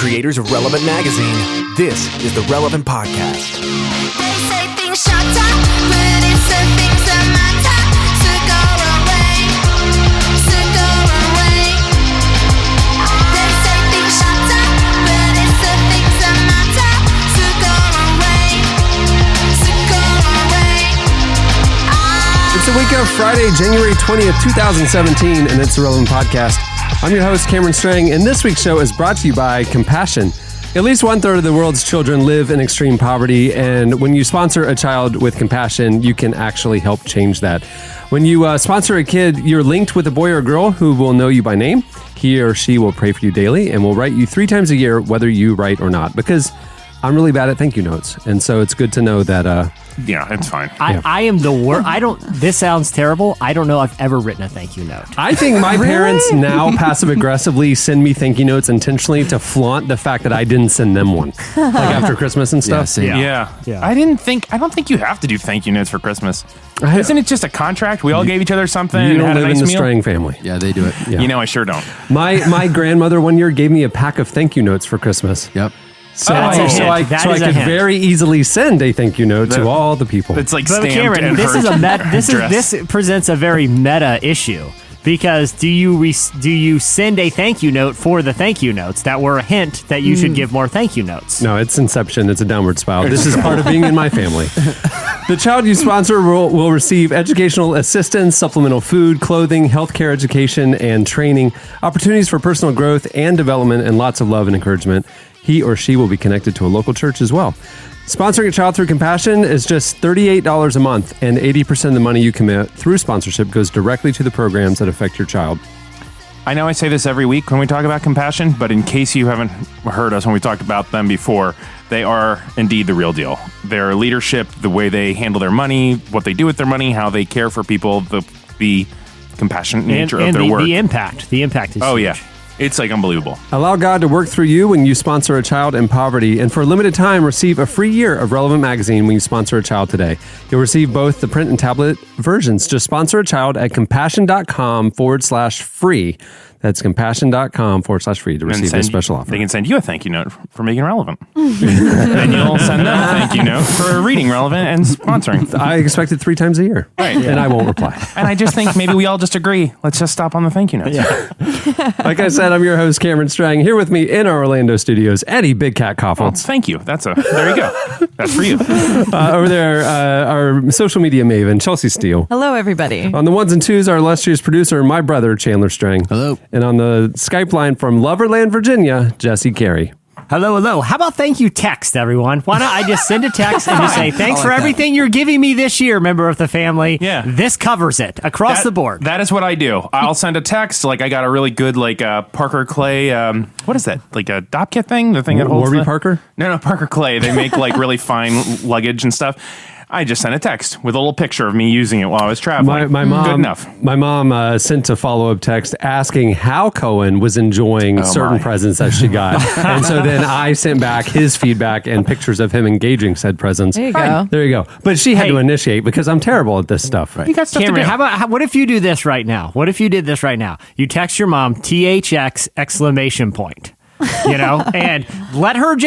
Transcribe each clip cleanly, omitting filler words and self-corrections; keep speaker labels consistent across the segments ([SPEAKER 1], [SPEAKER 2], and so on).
[SPEAKER 1] creators of Relevant Magazine. This is the Relevant Podcast.
[SPEAKER 2] They say things shut up, but it's the things that matter. So go away, so go away. They say things shut up, but it's the things that matter. So go away, so go away.
[SPEAKER 3] It's the week of Friday, January 20th, 2017, and it's the Relevant Podcast. I'm your host, Cameron Strang, and this week's show is brought to you by Compassion. At least 1/3 of the world's children live in extreme poverty, and when you sponsor a child with Compassion, you can actually help change that. When you sponsor a kid, you're linked with a boy or girl who will know you by name. He or she will pray for you daily and will write you 3 times a year, whether you write or not, because I'm really bad at thank you notes, and so it's good to know that...
[SPEAKER 4] Yeah, it's fine.
[SPEAKER 5] I am the worst. This sounds terrible. I don't know if I've ever written a thank you note.
[SPEAKER 3] I think my parents now passive-aggressively send me thank you notes intentionally to flaunt the fact that I didn't send them one. Like after Christmas and stuff.
[SPEAKER 4] Yeah. I don't think you have to do thank you notes for Christmas. Isn't it just a contract? We all gave each other something
[SPEAKER 3] You
[SPEAKER 4] and
[SPEAKER 3] don't
[SPEAKER 4] had a
[SPEAKER 3] live
[SPEAKER 4] nice
[SPEAKER 3] in the
[SPEAKER 4] meal?
[SPEAKER 3] Strang family.
[SPEAKER 6] Yeah, they do it.
[SPEAKER 3] Yeah.
[SPEAKER 4] You know, I sure don't.
[SPEAKER 3] My grandmother one year gave me a pack of thank you notes for Christmas.
[SPEAKER 6] Yep.
[SPEAKER 3] So
[SPEAKER 5] That's a hint.
[SPEAKER 3] I
[SPEAKER 5] That is a
[SPEAKER 3] could
[SPEAKER 5] hint.
[SPEAKER 3] very easily send a thank you note to all the people.
[SPEAKER 4] It's like
[SPEAKER 5] But
[SPEAKER 4] stamped
[SPEAKER 5] Cameron,
[SPEAKER 4] and
[SPEAKER 5] this is
[SPEAKER 4] address.
[SPEAKER 5] this presents a very meta issue because do you send a thank you note for the thank you notes that were a hint that you should give more thank you notes?
[SPEAKER 3] No, it's Inception. It's a downward spiral. This is part of being in my family. The child you sponsor will receive educational assistance, supplemental food, clothing, healthcare education, and training, opportunities for personal growth and development, and lots of love and encouragement. He or she will be connected to a local church as well. Sponsoring a child through Compassion is just $38 a month, and 80% of the money you commit through sponsorship goes directly to the programs that affect your child.
[SPEAKER 4] I know I say this every week when we talk about Compassion, but in case you haven't heard us when we talked about them before, they are indeed the real deal. Their leadership, the way they handle their money, what they do with their money, how they care for people, the compassionate nature of their work.
[SPEAKER 5] The impact is
[SPEAKER 4] Oh,
[SPEAKER 5] huge.
[SPEAKER 4] yeah. It's like unbelievable.
[SPEAKER 3] Allow God to work through you when you sponsor a child in poverty, and for a limited time, receive a free year of Relevant Magazine when you sponsor a child today. You'll receive both the print and tablet versions. Just sponsor a child at compassion.com/free. That's compassion.com/free to receive this special offer.
[SPEAKER 4] They can send you a thank you note for making relevant. And you'll send them a thank you note for reading relevant and sponsoring.
[SPEAKER 3] I expect it 3 times a year,
[SPEAKER 4] Right.
[SPEAKER 3] and I won't reply.
[SPEAKER 4] And I just think maybe we all just agree. Let's just stop on the thank you notes.
[SPEAKER 3] Like I said, I'm your host, Cameron Strang. Here with me in our Orlando studios, Eddie Big Cat
[SPEAKER 4] Oh,
[SPEAKER 3] Koffels.
[SPEAKER 4] thank you. There you go. That's for you.
[SPEAKER 3] Over there, our social media maven, Chelsea Steele.
[SPEAKER 7] Hello, everybody.
[SPEAKER 3] On the ones and twos, our illustrious producer, my brother, Chandler Strang.
[SPEAKER 6] Hello.
[SPEAKER 3] And on the Skype line from Loverland, Virginia, Jesse Carey.
[SPEAKER 5] Hello. How about thank you text, everyone? Why not I just send a text and just say, thanks for everything you're giving me this year, member of the family.
[SPEAKER 4] Yeah.
[SPEAKER 5] This covers it across the board.
[SPEAKER 4] That is what I do. I'll send a text. Like I got a really good Parker Clay. What is that? Like a Dopp kit thing? The thing that holds
[SPEAKER 3] Warby Parker?
[SPEAKER 4] No, Parker Clay. They make like really fine luggage and stuff. I just sent a text with a little picture of me using it while I was traveling.
[SPEAKER 3] My mom,
[SPEAKER 4] Good enough.
[SPEAKER 3] My mom sent a follow-up text asking how Cohen was enjoying certain presents that she got. And so then I sent back his feedback and pictures of him engaging said presents.
[SPEAKER 7] There you go.
[SPEAKER 3] There you go. But she had to initiate because I'm terrible at this stuff. Right.
[SPEAKER 4] You got stuff
[SPEAKER 5] Cameron,
[SPEAKER 4] to do.
[SPEAKER 5] what if you do this right now? What if you did this right now? You text your mom THX exclamation point. You know, and let her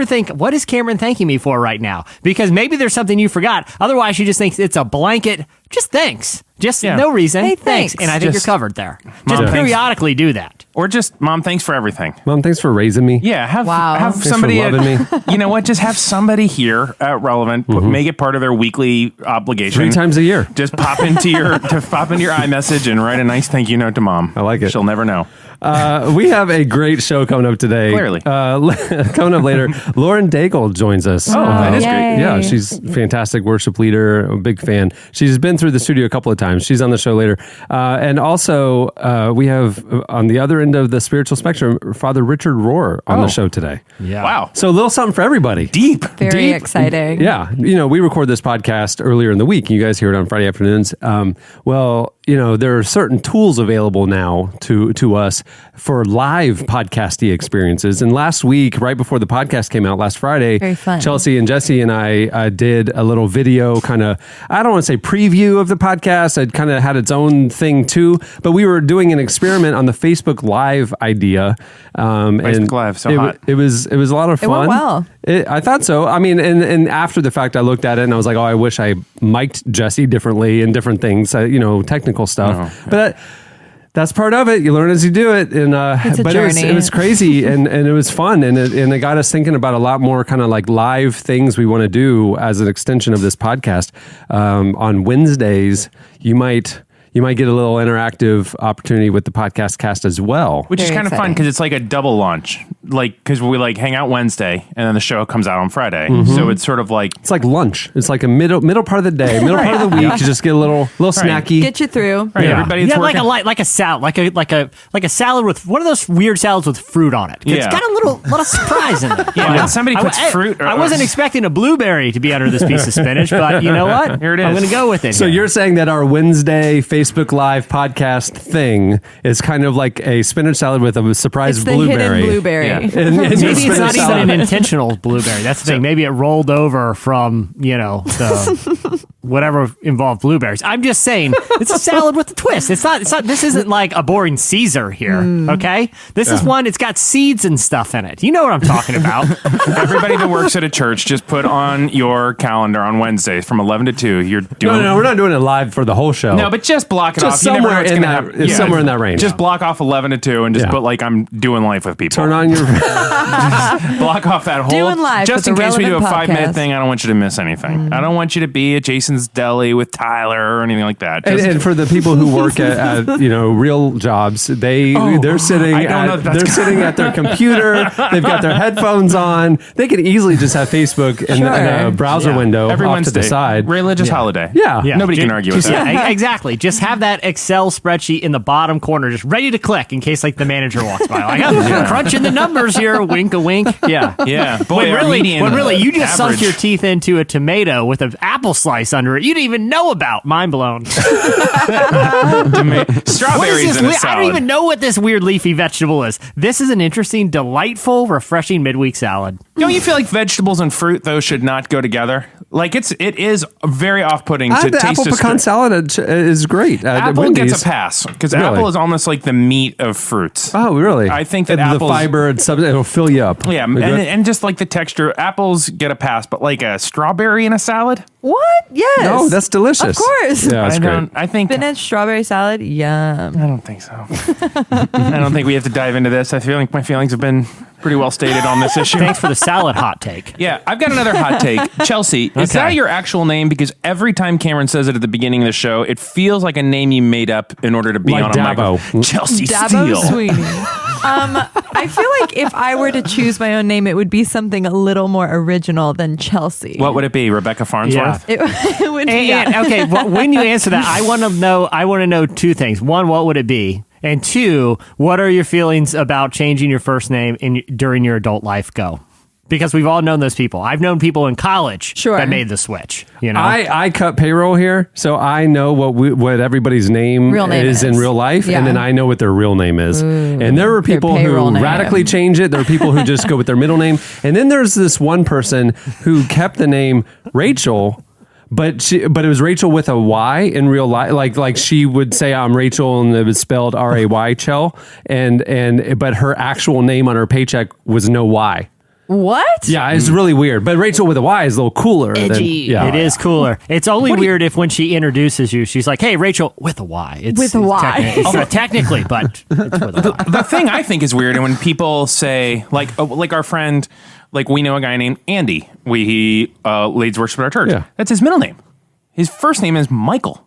[SPEAKER 5] think, what is Cameron thanking me for right now? Because maybe there's something you forgot. Otherwise, she just thinks it's a blanket. Just thanks. Just no reason.
[SPEAKER 7] Hey, thanks.
[SPEAKER 5] And I think
[SPEAKER 4] Just-
[SPEAKER 5] you're covered there.
[SPEAKER 4] Mom,
[SPEAKER 5] Just
[SPEAKER 4] thanks.
[SPEAKER 5] periodically do that.
[SPEAKER 4] Or just, Mom, thanks for everything.
[SPEAKER 3] Mom, thanks for raising me.
[SPEAKER 4] Yeah, have
[SPEAKER 3] Thanks
[SPEAKER 4] somebody
[SPEAKER 3] for loving me.
[SPEAKER 4] You know what? Just have somebody here at Relevant. Make it part of their weekly obligation.
[SPEAKER 3] 3 times a year.
[SPEAKER 4] Just pop into your iMessage and write a nice thank you note to Mom.
[SPEAKER 3] I like it.
[SPEAKER 4] She'll never know.
[SPEAKER 3] We have a great show coming up today.
[SPEAKER 4] Clearly.
[SPEAKER 3] Coming up later, Lauren Daigle joins us.
[SPEAKER 4] Oh, that is great.
[SPEAKER 3] Yeah, she's a fantastic worship leader, a big fan. She's been through the studio a couple of times. She's on the show later. And also, we have on the other end of the spiritual spectrum, Father Richard Rohr on the show today.
[SPEAKER 5] Yeah.
[SPEAKER 4] Wow.
[SPEAKER 3] So a little something for everybody.
[SPEAKER 4] Deep.
[SPEAKER 7] Very exciting.
[SPEAKER 3] Yeah. You know, we record this podcast earlier in the week. You guys hear it on Friday afternoons. Well, there are certain tools available now to us for live podcasty experiences. And last week, right before the podcast came out last Friday,
[SPEAKER 6] Very fun.
[SPEAKER 3] Chelsea and Jesse and I did a little video kind of, I don't want to say preview of the podcast. It kind of had its own thing too, but we were doing an experiment on the Facebook Live idea.
[SPEAKER 4] Facebook Live, so hot.
[SPEAKER 3] It was a lot of fun.
[SPEAKER 6] It went well.
[SPEAKER 3] I thought so. I mean, and after the fact, I looked at it and I was like, oh, I wish I mic'd Jesse differently and different things, technical stuff. But that's part of it. You learn as you do it. And
[SPEAKER 6] It's a
[SPEAKER 3] but
[SPEAKER 6] journey.
[SPEAKER 3] it was crazy and it was fun. And it got us thinking about a lot more kind of like live things we want to do as an extension of this podcast. On Wednesdays, you might get a little interactive opportunity with the podcast cast as well.
[SPEAKER 4] Which is
[SPEAKER 6] Very
[SPEAKER 4] kind of fun
[SPEAKER 6] exciting.
[SPEAKER 4] because it's like a double launch. Like, because we like hang out Wednesday and then the show comes out on Friday.
[SPEAKER 3] Mm-hmm.
[SPEAKER 4] So it's sort of like,
[SPEAKER 3] It's like lunch. It's like a middle part of the day, middle part of the week. You just get a little snacky.
[SPEAKER 6] Get you through.
[SPEAKER 4] right, everybody that's
[SPEAKER 5] like
[SPEAKER 4] working.
[SPEAKER 5] like a salad, like a salad with one of those weird salads with fruit on it. It's
[SPEAKER 4] Yeah.
[SPEAKER 5] got a little surprise in it.
[SPEAKER 4] Yeah, when somebody puts fruit.
[SPEAKER 5] I wasn't expecting a blueberry to be under this piece of spinach, but you know what?
[SPEAKER 4] Here it
[SPEAKER 5] I'm
[SPEAKER 4] is.
[SPEAKER 5] going to go with it.
[SPEAKER 3] So
[SPEAKER 5] here.
[SPEAKER 3] you're saying that our Wednesday Facebook Live podcast thing is kind of like a spinach salad with a surprise
[SPEAKER 6] It's the
[SPEAKER 3] blueberry.
[SPEAKER 6] hidden blueberry.
[SPEAKER 4] Yeah.
[SPEAKER 3] And your
[SPEAKER 5] Maybe it's
[SPEAKER 3] spinach
[SPEAKER 5] not even
[SPEAKER 3] salad.
[SPEAKER 5] an intentional blueberry. That's the thing. Maybe it rolled over from, the whatever involved blueberries. I'm just saying it's a salad with a twist. It's not, this isn't like a boring Caesar here. Okay. This is one, it's got seeds and stuff in it. You know what I'm talking about.
[SPEAKER 4] Everybody that works at a church, just put on your calendar on Wednesdays from 11 to 2. You're doing.
[SPEAKER 3] No, we're not doing it live for the whole show.
[SPEAKER 4] No, but just block it
[SPEAKER 3] Just
[SPEAKER 4] off. You never know
[SPEAKER 3] somewhere
[SPEAKER 4] what's
[SPEAKER 3] in
[SPEAKER 4] gonna
[SPEAKER 3] that-
[SPEAKER 4] happen.
[SPEAKER 3] it's somewhere in that range.
[SPEAKER 4] Just block off 11 to 2 and just
[SPEAKER 3] Yeah.
[SPEAKER 4] put like I'm doing life with people.
[SPEAKER 3] Turn on your.
[SPEAKER 4] Block off that whole.
[SPEAKER 6] Doing life
[SPEAKER 4] just
[SPEAKER 6] with
[SPEAKER 4] in
[SPEAKER 6] the
[SPEAKER 4] case we do a
[SPEAKER 6] Relevant
[SPEAKER 4] 5-minute
[SPEAKER 6] podcast.
[SPEAKER 4] thing, I don't want you to miss anything. I don't want you to be at Jason's Deli with Tyler or anything like that.
[SPEAKER 3] And,
[SPEAKER 4] Just,
[SPEAKER 3] and for the people who work at real jobs, they're sitting
[SPEAKER 4] I don't know if that's
[SPEAKER 3] they're sitting at their computer. They've got their headphones on. They could easily just have Facebook in a browser
[SPEAKER 5] Yeah.
[SPEAKER 3] window
[SPEAKER 4] every
[SPEAKER 3] off
[SPEAKER 4] Wednesday,
[SPEAKER 3] to the side.
[SPEAKER 4] religious holiday.
[SPEAKER 3] Yeah.
[SPEAKER 4] Nobody can argue with that.
[SPEAKER 5] Yeah, exactly. Just have that Excel spreadsheet in the bottom corner, just ready to click in case like the manager walks by. Like, I'm crunching the numbers here. Wink a wink. Yeah.
[SPEAKER 4] Yeah, boy,
[SPEAKER 5] When
[SPEAKER 4] our
[SPEAKER 5] really,
[SPEAKER 4] median
[SPEAKER 5] you just sunk
[SPEAKER 4] average-
[SPEAKER 5] your teeth into a tomato with an apple slice under it. You didn't even know about. Mind blown. What is
[SPEAKER 4] strawberries
[SPEAKER 5] this
[SPEAKER 4] in a
[SPEAKER 5] I
[SPEAKER 4] salad.
[SPEAKER 5] don't even know what this weird leafy vegetable is. This is an interesting, delightful, refreshing midweek salad.
[SPEAKER 4] Don't you feel like vegetables and fruit though should not go together? Like it is very off-putting to
[SPEAKER 3] The
[SPEAKER 4] taste
[SPEAKER 3] apple pecan salad is great. At
[SPEAKER 4] Apple
[SPEAKER 3] Wendy's.
[SPEAKER 4] gets a pass because
[SPEAKER 3] Really?
[SPEAKER 4] apple is almost like the meat of fruits.
[SPEAKER 3] Oh, really?
[SPEAKER 4] I think that
[SPEAKER 3] the
[SPEAKER 4] apples-
[SPEAKER 3] fiber and it'll fill you up.
[SPEAKER 4] Yeah, and just like the texture, apples get a pass, but like a strawberry in a salad,
[SPEAKER 6] What? Yes.
[SPEAKER 3] No, that's delicious.
[SPEAKER 6] Of course.
[SPEAKER 3] Yeah, that's great.
[SPEAKER 4] I think
[SPEAKER 6] Spinach strawberry salad. Yum.
[SPEAKER 4] I don't think so. I don't think we have to dive into this. I feel like my feelings have been pretty well stated on this issue.
[SPEAKER 5] Thanks for the salad hot take.
[SPEAKER 4] Yeah, I've got another hot take. Chelsea, is that your actual name? Because every time Cameron says it at the beginning of the show, it feels like a name you made up in order to be
[SPEAKER 3] Like
[SPEAKER 4] on a
[SPEAKER 3] Dabo.
[SPEAKER 4] microphone. Chelsea
[SPEAKER 6] Dabo
[SPEAKER 4] Steele.
[SPEAKER 6] Sweeney. I feel like if I were to choose my own name, it would be something a little more original than Chelsea.
[SPEAKER 4] What would it be? Rebecca Farnsworth?
[SPEAKER 6] It would be.
[SPEAKER 5] And, okay, well, when you answer that, I want to know two things. One, what would it be? And two, what are your feelings about changing your first name during your adult life go? Because we've all known those people. I've known people in college
[SPEAKER 6] Sure.
[SPEAKER 5] that made the switch. You know,
[SPEAKER 3] I cut payroll here, so I know what everybody's name,
[SPEAKER 6] Real name
[SPEAKER 3] is in
[SPEAKER 6] is.
[SPEAKER 3] real life,
[SPEAKER 6] Yeah.
[SPEAKER 3] and then I know what their real name is. And there were people who
[SPEAKER 6] payroll name.
[SPEAKER 3] radically change it. There are people who just go with their middle name. And then there's this one person who kept the name Rachel. But it was Rachel with a Y in real life. Like she would say, I'm Rachel, and it was spelled R-A-Y, Chell. But her actual name on her paycheck was no Y.
[SPEAKER 6] What?
[SPEAKER 3] Yeah, it's really weird. But Rachel with a Y is a little cooler.
[SPEAKER 6] Edgy.
[SPEAKER 3] Yeah.
[SPEAKER 5] it is cooler. It's only weird if when she introduces you, she's like, "Hey, Rachel," with a Y. It's,
[SPEAKER 6] With a Y.
[SPEAKER 5] It's not technically, but it's with a Y.
[SPEAKER 4] The thing I think is weird, and when people say, like our friend, like we know a guy named Andy. He leads worship at our church.
[SPEAKER 3] Yeah.
[SPEAKER 4] That's his middle name. His first name is Michael.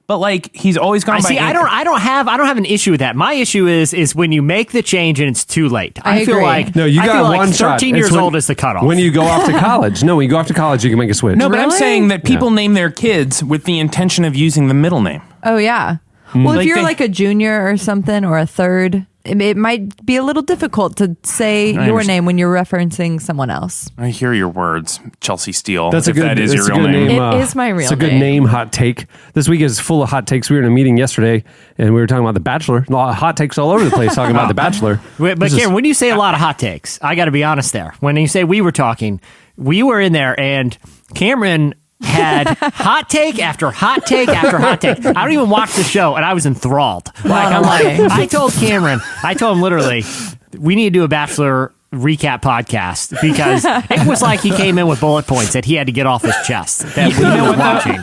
[SPEAKER 4] But like he's always gone by.
[SPEAKER 5] See, I don't have an issue with that. My issue is when you make the change and it's too late.
[SPEAKER 6] I
[SPEAKER 5] feel
[SPEAKER 6] agree.
[SPEAKER 5] like
[SPEAKER 3] No, you
[SPEAKER 5] I
[SPEAKER 3] got
[SPEAKER 5] feel
[SPEAKER 3] one
[SPEAKER 5] like
[SPEAKER 3] shot.
[SPEAKER 5] 13
[SPEAKER 3] It's
[SPEAKER 5] years
[SPEAKER 3] when-
[SPEAKER 5] old is the cutoff.
[SPEAKER 3] When you go off to college. No, when you go off to college, you can make a switch.
[SPEAKER 4] No, but I'm
[SPEAKER 6] Really?
[SPEAKER 4] saying that people name their kids with the intention of using the middle name.
[SPEAKER 6] Oh, yeah. Well,
[SPEAKER 4] Like
[SPEAKER 6] if you're
[SPEAKER 4] they-
[SPEAKER 6] like a junior or something or a third, it might be a little difficult to say your
[SPEAKER 4] understand.
[SPEAKER 6] name when you're referencing someone else.
[SPEAKER 4] I hear your words, Chelsea Steele.
[SPEAKER 3] That's a
[SPEAKER 4] if
[SPEAKER 3] good.
[SPEAKER 4] that is
[SPEAKER 3] it's
[SPEAKER 4] your
[SPEAKER 3] a
[SPEAKER 4] real
[SPEAKER 3] good
[SPEAKER 4] name.
[SPEAKER 6] It is my real
[SPEAKER 3] It's a good
[SPEAKER 6] name.
[SPEAKER 3] name. Hot take. This week is full of hot takes. We were in a meeting yesterday, and we were talking about The Bachelor. A lot of hot takes all over the place talking about The Bachelor.
[SPEAKER 5] But
[SPEAKER 3] This is-
[SPEAKER 5] Karen, when you say a lot of hot takes, I got to be honest there. When you say we were talking, we were in there, and Cameron had hot take after hot take after hot take. I don't even watch the show, and I was enthralled. I told Cameron, I told him literally, we need to do a Bachelor recap podcast because it was like he came in with bullet points that he had to get off his chest that we were watching.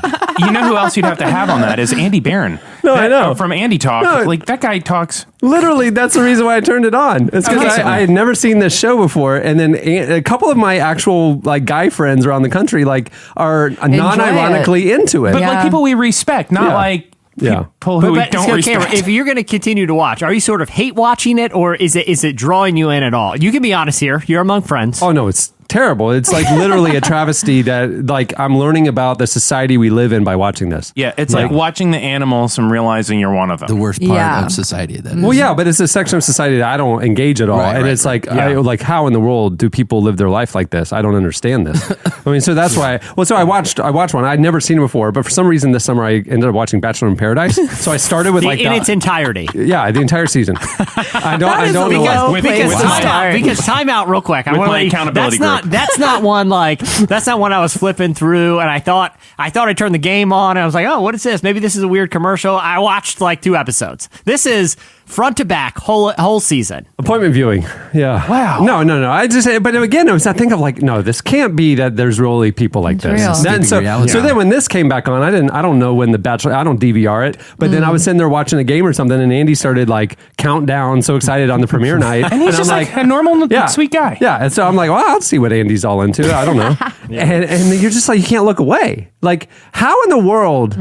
[SPEAKER 4] You know who else you'd have to have on that is Andy Barron.
[SPEAKER 3] No, I know.
[SPEAKER 4] From Andy Talk.
[SPEAKER 3] No.
[SPEAKER 4] Like, that guy talks.
[SPEAKER 3] Literally, that's the reason why I turned it on. It's because
[SPEAKER 4] Okay.
[SPEAKER 3] I had never seen this show before, and then a couple of my actual like guy friends around the country like are non-ironically into it.
[SPEAKER 4] But
[SPEAKER 6] Yeah.
[SPEAKER 4] like people we respect, not
[SPEAKER 3] Yeah.
[SPEAKER 4] like
[SPEAKER 3] Yeah.
[SPEAKER 4] people who we
[SPEAKER 5] But
[SPEAKER 4] don't
[SPEAKER 5] so,
[SPEAKER 4] respect.
[SPEAKER 5] Cameron, if you're going to continue to watch, are you sort of hate watching it, or is it drawing you in at all? You can be honest here. You're among friends.
[SPEAKER 3] Oh no, it's terrible. It's like literally a travesty that like I'm learning about the society we live in by watching this.
[SPEAKER 4] yeah, it's like watching the animals and realizing you're one of them.
[SPEAKER 7] The worst part
[SPEAKER 6] Yeah.
[SPEAKER 7] of society. That is.
[SPEAKER 3] Well, yeah, but it's a section of society that I don't engage at all,
[SPEAKER 7] Right,
[SPEAKER 3] and
[SPEAKER 7] right,
[SPEAKER 3] it's like,
[SPEAKER 7] right.
[SPEAKER 3] like how in the world do people live their life like this? I don't understand this. I mean, so that's why. Well, so I watched one. I'd never seen it before, but for some reason this summer I ended up watching Bachelor in Paradise. So I started with like
[SPEAKER 5] in its entirety.
[SPEAKER 3] yeah, the entire season. I don't
[SPEAKER 6] is
[SPEAKER 3] know
[SPEAKER 6] a
[SPEAKER 3] why.
[SPEAKER 6] low
[SPEAKER 4] With-
[SPEAKER 6] place
[SPEAKER 4] with
[SPEAKER 6] to
[SPEAKER 4] my-
[SPEAKER 6] start.
[SPEAKER 5] Time out real quick. I
[SPEAKER 4] With
[SPEAKER 5] wanna
[SPEAKER 4] my
[SPEAKER 5] let you-
[SPEAKER 4] accountability group.
[SPEAKER 5] That's not one I was flipping through and I thought I turned the game on and I was like, oh, what is this? Maybe this is a weird commercial. I watched like 2 episodes. This is front to back whole season.
[SPEAKER 3] Appointment viewing. Yeah.
[SPEAKER 4] Wow.
[SPEAKER 3] No. I just, but again, I think of like, no, this can't be that there's really people like this.
[SPEAKER 6] real.
[SPEAKER 3] Then, so
[SPEAKER 7] Reality.
[SPEAKER 3] then when this came back on, I don't know when the Bachelor, I don't DVR it, but then I was sitting there watching a game or something and Andy started like countdown, so excited on the premiere night.
[SPEAKER 4] and he's
[SPEAKER 3] I'm
[SPEAKER 4] just like a normal, sweet guy.
[SPEAKER 3] Yeah. And so I'm like, well, I'll see what Andy's all into. I don't know. And you're just like, you can't look away. Like, how in the world,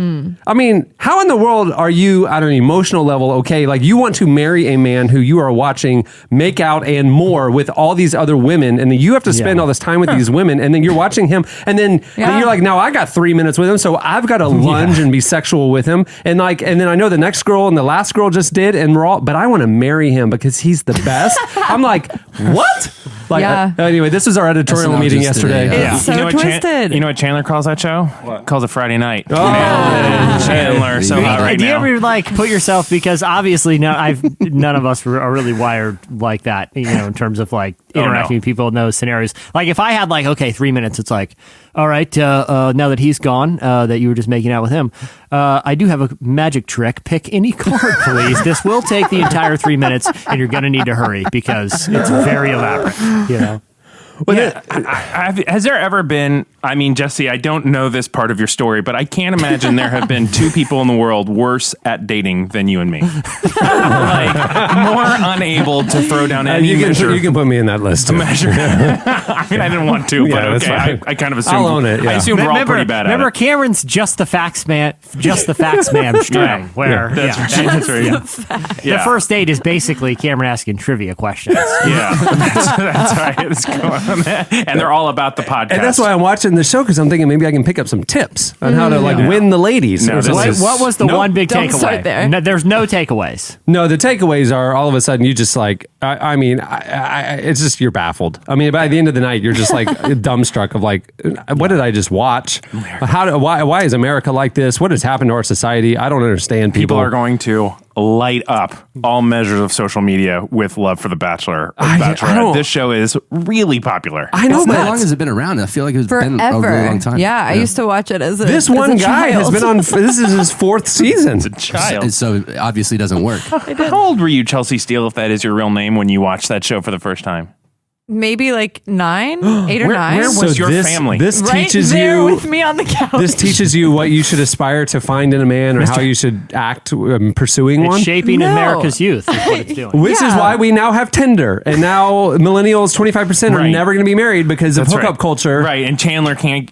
[SPEAKER 3] I mean, how in the world are you at an emotional level, okay, like you want to marry a man who you are watching make out and more with all these other women, and then you have to spend all this time with these women, and then you're watching him, and then you're like, now I got 3 minutes with him, so I've got to lunge and be sexual with him, and then I know the next girl and the last girl just did, and but I want to marry him because he's the best. I'm like, what? Like,
[SPEAKER 6] Yeah.
[SPEAKER 3] Anyway, this was our editorial
[SPEAKER 7] SNL
[SPEAKER 3] meeting
[SPEAKER 7] just did
[SPEAKER 3] yesterday.
[SPEAKER 7] a,
[SPEAKER 6] It's so
[SPEAKER 4] you know what
[SPEAKER 6] twisted.
[SPEAKER 4] you know what Chandler calls that show? Calls it Friday Night.
[SPEAKER 3] Oh.
[SPEAKER 4] Chandler, so hot right
[SPEAKER 5] Do you
[SPEAKER 4] now.
[SPEAKER 5] ever like put yourself, because obviously none of us are really wired like that, you know, in terms of like interacting with people in those scenarios. Like if I had like, okay, 3 minutes, it's like, all right, now that he's gone, that you were just making out with him, I do have a magic trick. Pick any card, please. This will take the entire 3 minutes, and you're going to need to hurry because it's very elaborate, you know?
[SPEAKER 4] Has there ever been, I mean, Jesse, I don't know this part of your story, but I can't imagine there have been 2 people in the world worse at dating than you and me. Like, more unable to throw down any
[SPEAKER 3] You
[SPEAKER 4] measure.
[SPEAKER 3] can put me in that list. Too.
[SPEAKER 4] measure. I mean, I didn't want to, but
[SPEAKER 3] Yeah, that's
[SPEAKER 4] okay.
[SPEAKER 3] fine.
[SPEAKER 4] I kind of assumed.
[SPEAKER 3] I'll own it, yeah.
[SPEAKER 4] I assume we're all pretty bad at
[SPEAKER 5] remember
[SPEAKER 4] it.
[SPEAKER 5] Cameron's just the facts man string,
[SPEAKER 4] Yeah.
[SPEAKER 5] where
[SPEAKER 4] That's right. That's right.
[SPEAKER 5] the first date is basically Cameron asking trivia questions.
[SPEAKER 4] Yeah, that's right. It's going on. And they're all about the podcast.
[SPEAKER 3] And that's why I'm watching the show, because I'm thinking maybe I can pick up some tips on how to like win the ladies.
[SPEAKER 4] No,
[SPEAKER 3] or
[SPEAKER 4] this
[SPEAKER 3] something.
[SPEAKER 4] is-
[SPEAKER 5] What was the
[SPEAKER 4] Nope.
[SPEAKER 5] one big
[SPEAKER 6] Don't
[SPEAKER 5] takeaway?
[SPEAKER 6] start there.
[SPEAKER 5] No, there's no takeaways.
[SPEAKER 3] No, the takeaways are all of a sudden you just like, it's just you're baffled. I mean, by the end of the night, you're just like dumbstruck of like, what did I just watch? Why is America like this? What has happened to our society? I don't understand
[SPEAKER 4] people are going to light up all measures of social media with love for The Bachelor or
[SPEAKER 3] I
[SPEAKER 4] Bachelorette.
[SPEAKER 3] don't-
[SPEAKER 4] This show is really popular.
[SPEAKER 3] I know,
[SPEAKER 7] How
[SPEAKER 3] but
[SPEAKER 7] long has it been around? I feel like it's been a
[SPEAKER 6] Forever.
[SPEAKER 7] really long time.
[SPEAKER 6] Yeah, I used to watch it as
[SPEAKER 3] this
[SPEAKER 6] as
[SPEAKER 3] one
[SPEAKER 6] a
[SPEAKER 3] guy has
[SPEAKER 6] child.
[SPEAKER 3] been on. This is his 4th season.
[SPEAKER 4] Child.
[SPEAKER 7] So it obviously doesn't work.
[SPEAKER 4] How old were you, Chelsea Steele, if that is your real name, when you watched that show for the first time?
[SPEAKER 6] maybe like 9, 8 or 9.
[SPEAKER 4] where was your family?
[SPEAKER 3] This
[SPEAKER 6] right
[SPEAKER 3] teaches
[SPEAKER 6] there
[SPEAKER 3] you.
[SPEAKER 6] with me on the couch.
[SPEAKER 3] This teaches you what you should aspire to find in a man, or how you should act pursuing
[SPEAKER 5] It's
[SPEAKER 3] one.
[SPEAKER 5] shaping
[SPEAKER 6] No.
[SPEAKER 5] America's youth is what it's doing.
[SPEAKER 3] Which is
[SPEAKER 6] Yeah.
[SPEAKER 3] why we now have Tinder, and now millennials 25% are
[SPEAKER 4] Right.
[SPEAKER 3] never going to be married because of
[SPEAKER 4] That's
[SPEAKER 3] hookup
[SPEAKER 4] right.
[SPEAKER 3] culture.
[SPEAKER 4] Right, and Chandler can't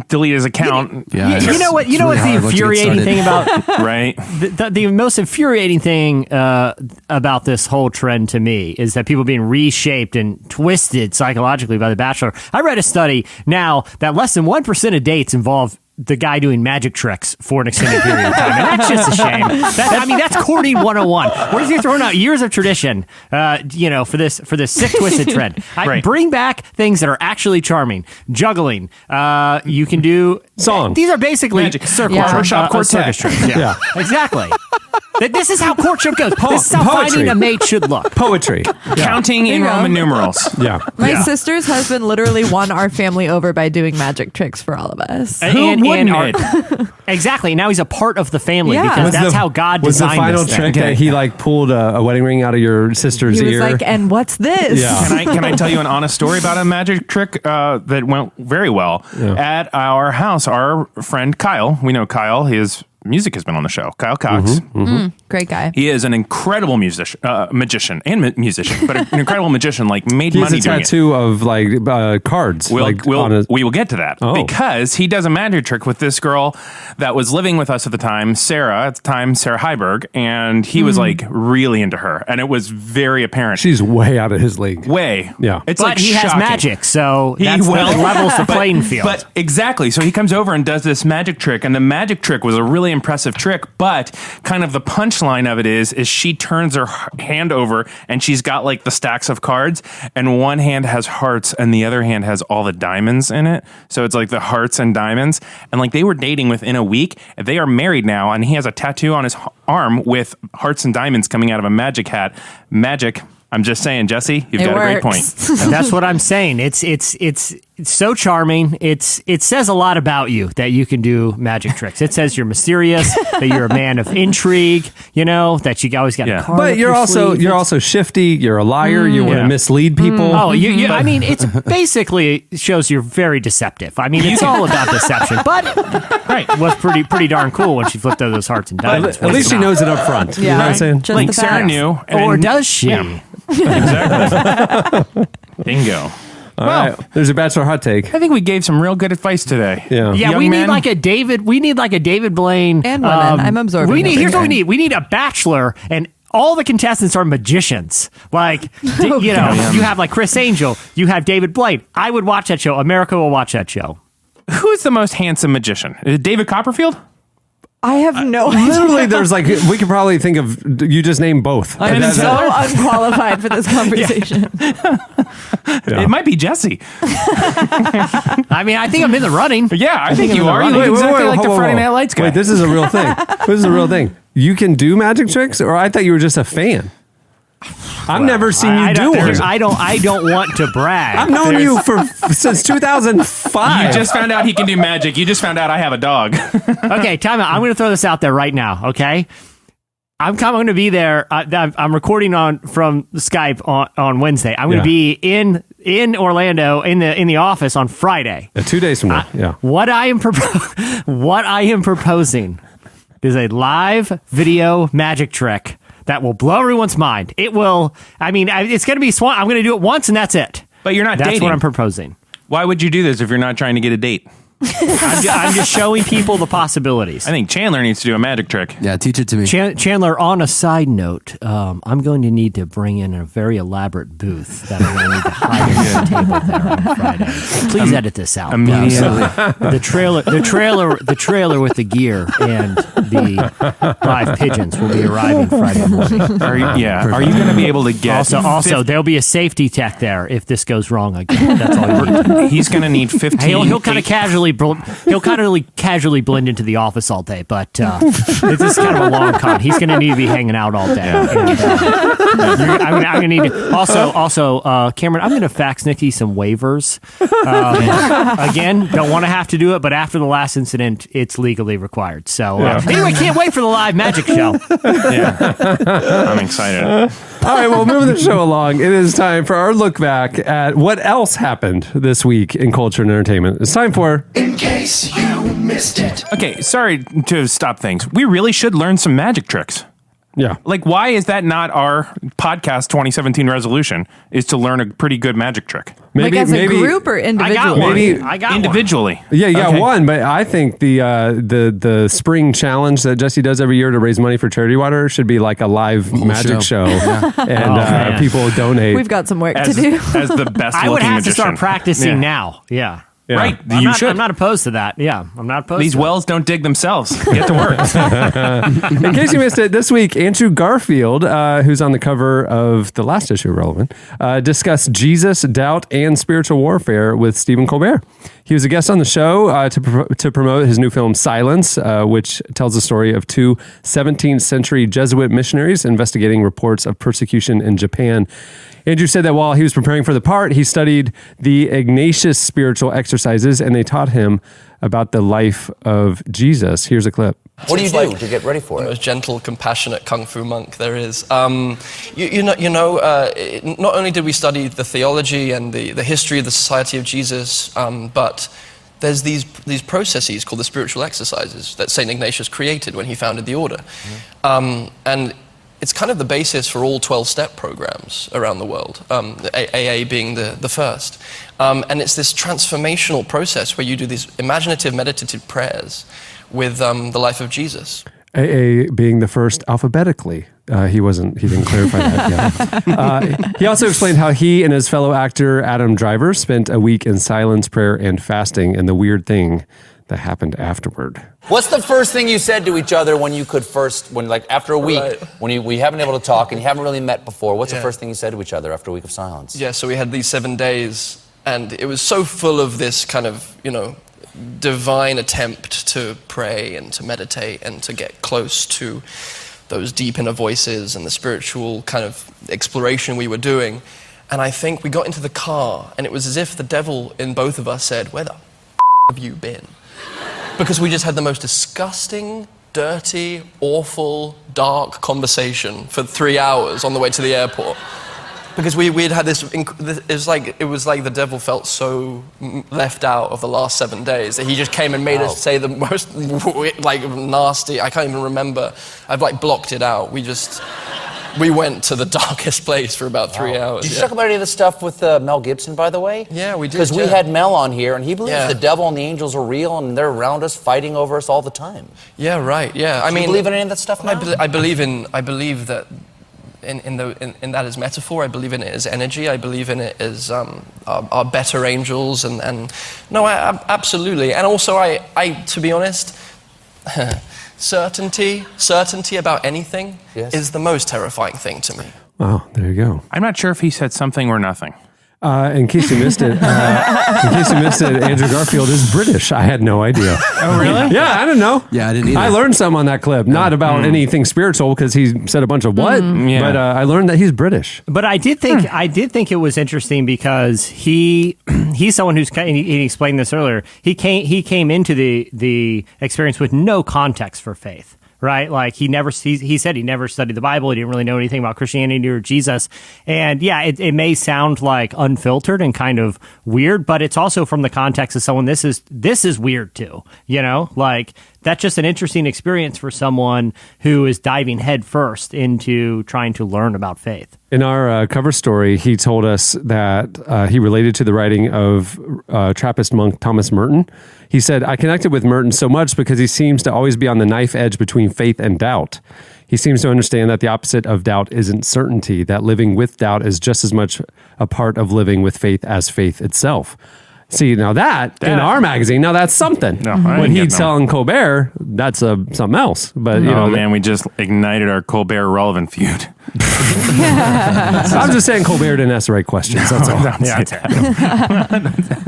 [SPEAKER 4] delete his account.
[SPEAKER 7] Yeah,
[SPEAKER 5] You know what? You know what's the infuriating thing about
[SPEAKER 4] Right?
[SPEAKER 5] the most infuriating thing about this whole trend to me is that people being reshaped and twisted psychologically by The Bachelor. I read a study now that less than 1% of dates involve the guy doing magic tricks for an extended period of time. And that's just a shame. That's courting 101. We're just throwing out years of tradition, for this sick, twisted trend.
[SPEAKER 4] Right.
[SPEAKER 5] Bring back things that are actually charming. Juggling. You can do...
[SPEAKER 3] Song.
[SPEAKER 5] These are basically
[SPEAKER 4] Magic.
[SPEAKER 5] circle
[SPEAKER 4] Barbershop
[SPEAKER 5] circus
[SPEAKER 4] quartet.
[SPEAKER 5] tricks. Yeah. Exactly. This is how courtship goes. This is how
[SPEAKER 3] Poetry.
[SPEAKER 5] finding a mate should look.
[SPEAKER 3] Poetry.
[SPEAKER 4] Counting in
[SPEAKER 6] you go.
[SPEAKER 4] Roman numerals.
[SPEAKER 3] Yeah.
[SPEAKER 6] My sister's husband literally won our family over by doing magic tricks for all of us.
[SPEAKER 5] Exactly. Now he's a part of the family
[SPEAKER 6] Yeah.
[SPEAKER 5] because that's how God designed
[SPEAKER 3] Was the final
[SPEAKER 5] this
[SPEAKER 3] trick
[SPEAKER 5] thing.
[SPEAKER 3] that he like pulled a wedding ring out of your sister's
[SPEAKER 6] He was
[SPEAKER 3] ear?
[SPEAKER 6] like, and what's this?
[SPEAKER 3] Yeah.
[SPEAKER 4] Can I tell you an honest story about a magic trick that went very well at our house? Our friend Kyle, we know Kyle. His music has been on the show. Kyle Cox.
[SPEAKER 6] Great guy.
[SPEAKER 4] He is an incredible magician and musician, but an incredible magician. Like made
[SPEAKER 3] he has
[SPEAKER 4] money
[SPEAKER 3] a
[SPEAKER 4] doing
[SPEAKER 3] tattoo of like cards.
[SPEAKER 4] it. We will get to that
[SPEAKER 3] Oh.
[SPEAKER 4] because he does a magic trick with this girl that was living with us at the time, Sarah Heiberg, and he was like really into her, and it was very apparent.
[SPEAKER 3] She's way out of his league.
[SPEAKER 4] Way,
[SPEAKER 3] Yeah.
[SPEAKER 4] It's
[SPEAKER 5] But
[SPEAKER 4] like
[SPEAKER 5] he has
[SPEAKER 4] shocking.
[SPEAKER 5] magic, so that levels the playing field.
[SPEAKER 4] But exactly. So he comes over and does this magic trick, and the magic trick was a really impressive trick, but kind of the punchline of it is she turns her hand over and she's got like the stacks of cards, and one hand has hearts and the other hand has all the diamonds in it. So it's like the hearts and diamonds. And like they were dating within a week. They are married now, and he has a tattoo on his arm with hearts and diamonds coming out of a magic hat. Magic. I'm just saying, Jesse, you've got a great point.
[SPEAKER 5] That's what I'm saying. It's so charming. It says a lot about you that you can do magic tricks. It says you're mysterious, that you're a man of intrigue, that you always got a card.
[SPEAKER 3] But
[SPEAKER 5] up
[SPEAKER 3] you're
[SPEAKER 5] your
[SPEAKER 3] also
[SPEAKER 5] sleeve.
[SPEAKER 3] you're also shifty. You're a liar. You want to
[SPEAKER 4] Yeah.
[SPEAKER 3] mislead people.
[SPEAKER 5] Oh, it's basically shows you're very deceptive. I mean, it's all about deception. But it was pretty darn cool when she flipped out those hearts and diamonds.
[SPEAKER 3] At least she knows it up front. You know what I'm saying?
[SPEAKER 6] Just
[SPEAKER 4] Like
[SPEAKER 6] the
[SPEAKER 4] Sarah
[SPEAKER 6] facts.
[SPEAKER 4] knew.
[SPEAKER 5] Or
[SPEAKER 4] and-
[SPEAKER 5] does she?
[SPEAKER 4] Yeah. Exactly. Bingo.
[SPEAKER 3] All right. There's a bachelor hot take.
[SPEAKER 4] I think we gave some real good advice today.
[SPEAKER 3] Yeah.
[SPEAKER 5] Yeah,
[SPEAKER 4] Young
[SPEAKER 5] we need
[SPEAKER 4] men.
[SPEAKER 5] like a David. We need like a David Blaine
[SPEAKER 6] And women. I'm absorbing
[SPEAKER 5] Here's what we
[SPEAKER 6] everything.
[SPEAKER 5] need. We need a bachelor, and all the contestants are magicians. Like you have like Chris Angel. You have David Blaine. I would watch that show. America will watch that show.
[SPEAKER 4] Who is the most handsome magician? Is it David Copperfield?
[SPEAKER 6] I have no idea.
[SPEAKER 3] Literally, there's like we could probably think of you just name both.
[SPEAKER 6] I'm
[SPEAKER 3] That's-
[SPEAKER 6] so unqualified for this conversation.
[SPEAKER 3] Yeah.
[SPEAKER 4] It might be Jesse.
[SPEAKER 5] I mean, I think I'm in the running.
[SPEAKER 4] Yeah, I think you
[SPEAKER 5] in the
[SPEAKER 4] are. You
[SPEAKER 5] running.
[SPEAKER 4] look exactly like the
[SPEAKER 3] whoa,
[SPEAKER 4] Friday
[SPEAKER 3] whoa.
[SPEAKER 4] Night Lights guy.
[SPEAKER 3] Wait, this is a real thing. This is a real thing. You can do magic tricks, or I thought you were just a fan. I've never seen you do one.
[SPEAKER 5] I don't want to brag.
[SPEAKER 3] I've known you since 2005.
[SPEAKER 4] You just found out he can do magic. You just found out I have a dog.
[SPEAKER 5] Okay, time out. I'm going to throw this out there right now. Okay, I'm going to be there. I'm recording from Skype on Wednesday. I'm going to be in Orlando in the office on Friday.
[SPEAKER 3] 2 days from now. Yeah.
[SPEAKER 5] What I am proposing is a live video magic trick that will blow everyone's mind. It will. I mean, it's going to be I'm going to do it once and that's it.
[SPEAKER 4] But you're not
[SPEAKER 5] That's
[SPEAKER 4] dating.
[SPEAKER 5] what I'm proposing.
[SPEAKER 4] Why would you do this if you're not trying to get a date?
[SPEAKER 5] I'm just showing people the possibilities.
[SPEAKER 4] I think Chandler needs to do a magic trick.
[SPEAKER 7] Yeah, teach it to me.
[SPEAKER 5] Chandler, on a side note, I'm going to need to bring in a very elaborate booth that I'm going to need to hide under the table there on Friday. Please edit this out.
[SPEAKER 4] Immediately.
[SPEAKER 5] The trailer with the gear and the live pigeons will be arriving Friday morning.
[SPEAKER 4] Are you going to be able to get
[SPEAKER 5] Also, there'll be a safety tech there if this goes wrong again. That's all you need.
[SPEAKER 4] He's going to need 15.
[SPEAKER 5] He'll kind of casually blend into the office all day, but this is kind of a long con. He's going to need to be hanging out all day. And, I'm going to need to also Cameron. I'm going to fax Nikki some waivers. Again, don't want to have to do it, but after the last incident, it's legally required. So anyway, can't wait for the live magic show.
[SPEAKER 4] Yeah. I'm excited.
[SPEAKER 3] All right, well, moving the show along, it is time for our look back at what else happened this week in culture and entertainment. It's time for
[SPEAKER 1] In case you missed it.
[SPEAKER 4] Okay, sorry to stop things. We really should learn some magic tricks.
[SPEAKER 3] Yeah.
[SPEAKER 4] Like, why is that not our podcast 2017 resolution, is to learn a pretty good magic trick?
[SPEAKER 6] Like as a group or individually?
[SPEAKER 5] I got
[SPEAKER 4] individually.
[SPEAKER 3] Yeah, you got
[SPEAKER 4] Okay.
[SPEAKER 3] one, but I think the spring challenge that Jesse does every year to raise money for charity water should be like a live magic show. And
[SPEAKER 5] man.
[SPEAKER 3] people donate.
[SPEAKER 6] We've got some work
[SPEAKER 4] As,
[SPEAKER 6] to do.
[SPEAKER 4] as the best
[SPEAKER 5] I would
[SPEAKER 4] looking
[SPEAKER 5] have
[SPEAKER 4] magician.
[SPEAKER 5] to start practicing
[SPEAKER 4] Yeah.
[SPEAKER 5] now. Yeah.
[SPEAKER 3] Yeah.
[SPEAKER 4] Right.
[SPEAKER 5] I'm
[SPEAKER 4] You should.
[SPEAKER 5] I'm not opposed to that. Yeah, I'm not opposed
[SPEAKER 4] These
[SPEAKER 5] to
[SPEAKER 4] wells don't dig themselves. Get to work.
[SPEAKER 3] In case you missed it, this week, Andrew Garfield, who's on the cover of the last issue of Relevant, discussed Jesus, doubt, and spiritual warfare with Stephen Colbert. He was a guest on the show to promote his new film, Silence, which tells the story of two 17th century Jesuit missionaries investigating reports of persecution in Japan. Andrew said that while he was preparing for the part, he studied the Ignatius spiritual exercises, and they taught him about the life of Jesus. Here's a clip.
[SPEAKER 8] What do you do to get ready for
[SPEAKER 9] The
[SPEAKER 8] it?
[SPEAKER 9] most gentle, compassionate kung fu monk there is. Not only did we study the theology and the history of the Society of Jesus, but there's these processes called the spiritual exercises that St. Ignatius created when he founded the order. And it's kind of the basis for all 12-step programs around the world, AA being the first. And it's this transformational process where you do these imaginative, meditative prayers with the life of Jesus.
[SPEAKER 3] AA being the first alphabetically. He didn't clarify that yet. He also explained how he and his fellow actor Adam Driver spent a week in silence, prayer, and fasting, and the weird thing that happened afterward.
[SPEAKER 8] What's the first thing you said to each other after a week,
[SPEAKER 9] Right.
[SPEAKER 8] when we haven't been able to talk and you haven't really met before? What's the first thing you said to each other after a week of silence?
[SPEAKER 9] Yeah, so we had these 7 days, and it was so full of this kind of, divine attempt to pray and to meditate and to get close to those deep inner voices and the spiritual kind of exploration we were doing. And I think we got into the car, and it was as if the devil in both of us said, "Where the have you been?" Because we just had the most disgusting, dirty, awful, dark conversation for 3 hours on the way to the airport. Because we had this, it was like the devil felt so left out of the last 7 days that he just came and made us say the most nasty, I can't even remember. I've blocked it out. We went to the darkest place for about 3 hours.
[SPEAKER 8] Did you talk about any of this stuff with Mel Gibson, by the way?
[SPEAKER 9] Yeah, we did.
[SPEAKER 8] Because we had Mel on here, and he believes
[SPEAKER 9] Yeah.
[SPEAKER 8] the devil and the angels are real, and they're around us, fighting over us all the time.
[SPEAKER 9] Yeah, right. Yeah,
[SPEAKER 8] Do you believe in any of that stuff now?
[SPEAKER 9] I believe that in that as metaphor. I believe in it as energy. I believe in it as our better angels, and no, absolutely. And also, I to be honest. Certainty about anything is the most terrifying thing to me.
[SPEAKER 3] Wow, there you go.
[SPEAKER 4] I'm not sure if he said something or nothing.
[SPEAKER 3] In case you missed it, Andrew Garfield is British. I had no idea.
[SPEAKER 4] Oh, really?
[SPEAKER 3] Yeah, I don't know.
[SPEAKER 7] Yeah, I didn't either.
[SPEAKER 3] I learned some on that clip, not about anything spiritual because he said a bunch of what,
[SPEAKER 4] Yeah.
[SPEAKER 3] but I learned that he's British.
[SPEAKER 5] But I did think it was interesting because he's someone who's, he explained this earlier. He came into the experience with no context for faith. Right? Like he said he never studied the Bible. He didn't really know anything about Christianity or Jesus. And yeah, it may sound like unfiltered and kind of weird, but it's also from the context of someone, this is weird too. Like that's just an interesting experience for someone who is diving headfirst into trying to learn about faith.
[SPEAKER 3] In our cover story, he told us that he related to the writing of Trappist monk Thomas Merton. He said, "I connected with Merton so much because he seems to always be on the knife edge between faith and doubt. He seems to understand that the opposite of doubt isn't certainty, that living with doubt is just as much a part of living with faith as faith itself." See, now that in our magazine, now that's something.
[SPEAKER 4] No, I
[SPEAKER 3] when
[SPEAKER 4] didn't
[SPEAKER 3] he's
[SPEAKER 4] get no.
[SPEAKER 3] telling Colbert, that's something else. But
[SPEAKER 4] Man, we just ignited our Colbert relevant feud.
[SPEAKER 3] I'm just saying Colbert didn't ask the right questions. That's all.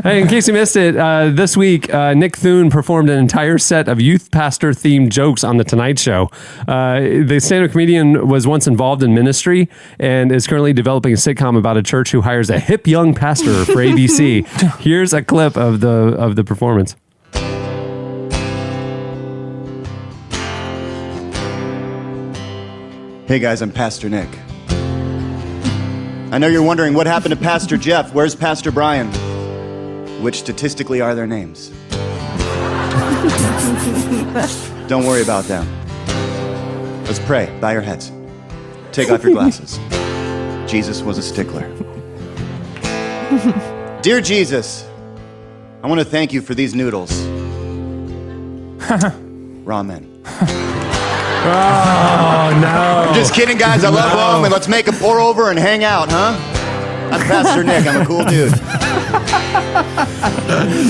[SPEAKER 3] Hey, in case you missed it, this week Nick Thune performed an entire set of youth pastor themed jokes on the Tonight Show. The stand-up comedian was once involved in ministry and is currently developing a sitcom about a church who hires a hip young pastor for ABC. Here's a clip of the performance.
[SPEAKER 10] Hey guys, I'm Pastor Nick. I know you're wondering what happened to Pastor Jeff. Where's Pastor Brian? Which statistically are their names. Don't worry about them. Let's pray. Bow your heads. Take off your glasses. Jesus was a stickler. Dear Jesus, I want to thank you for these noodles. Ramen.
[SPEAKER 3] Oh, no.
[SPEAKER 10] Just kidding, guys. I love them. And let's make a pour over and hang out, huh? I'm Pastor Nick. I'm a cool dude.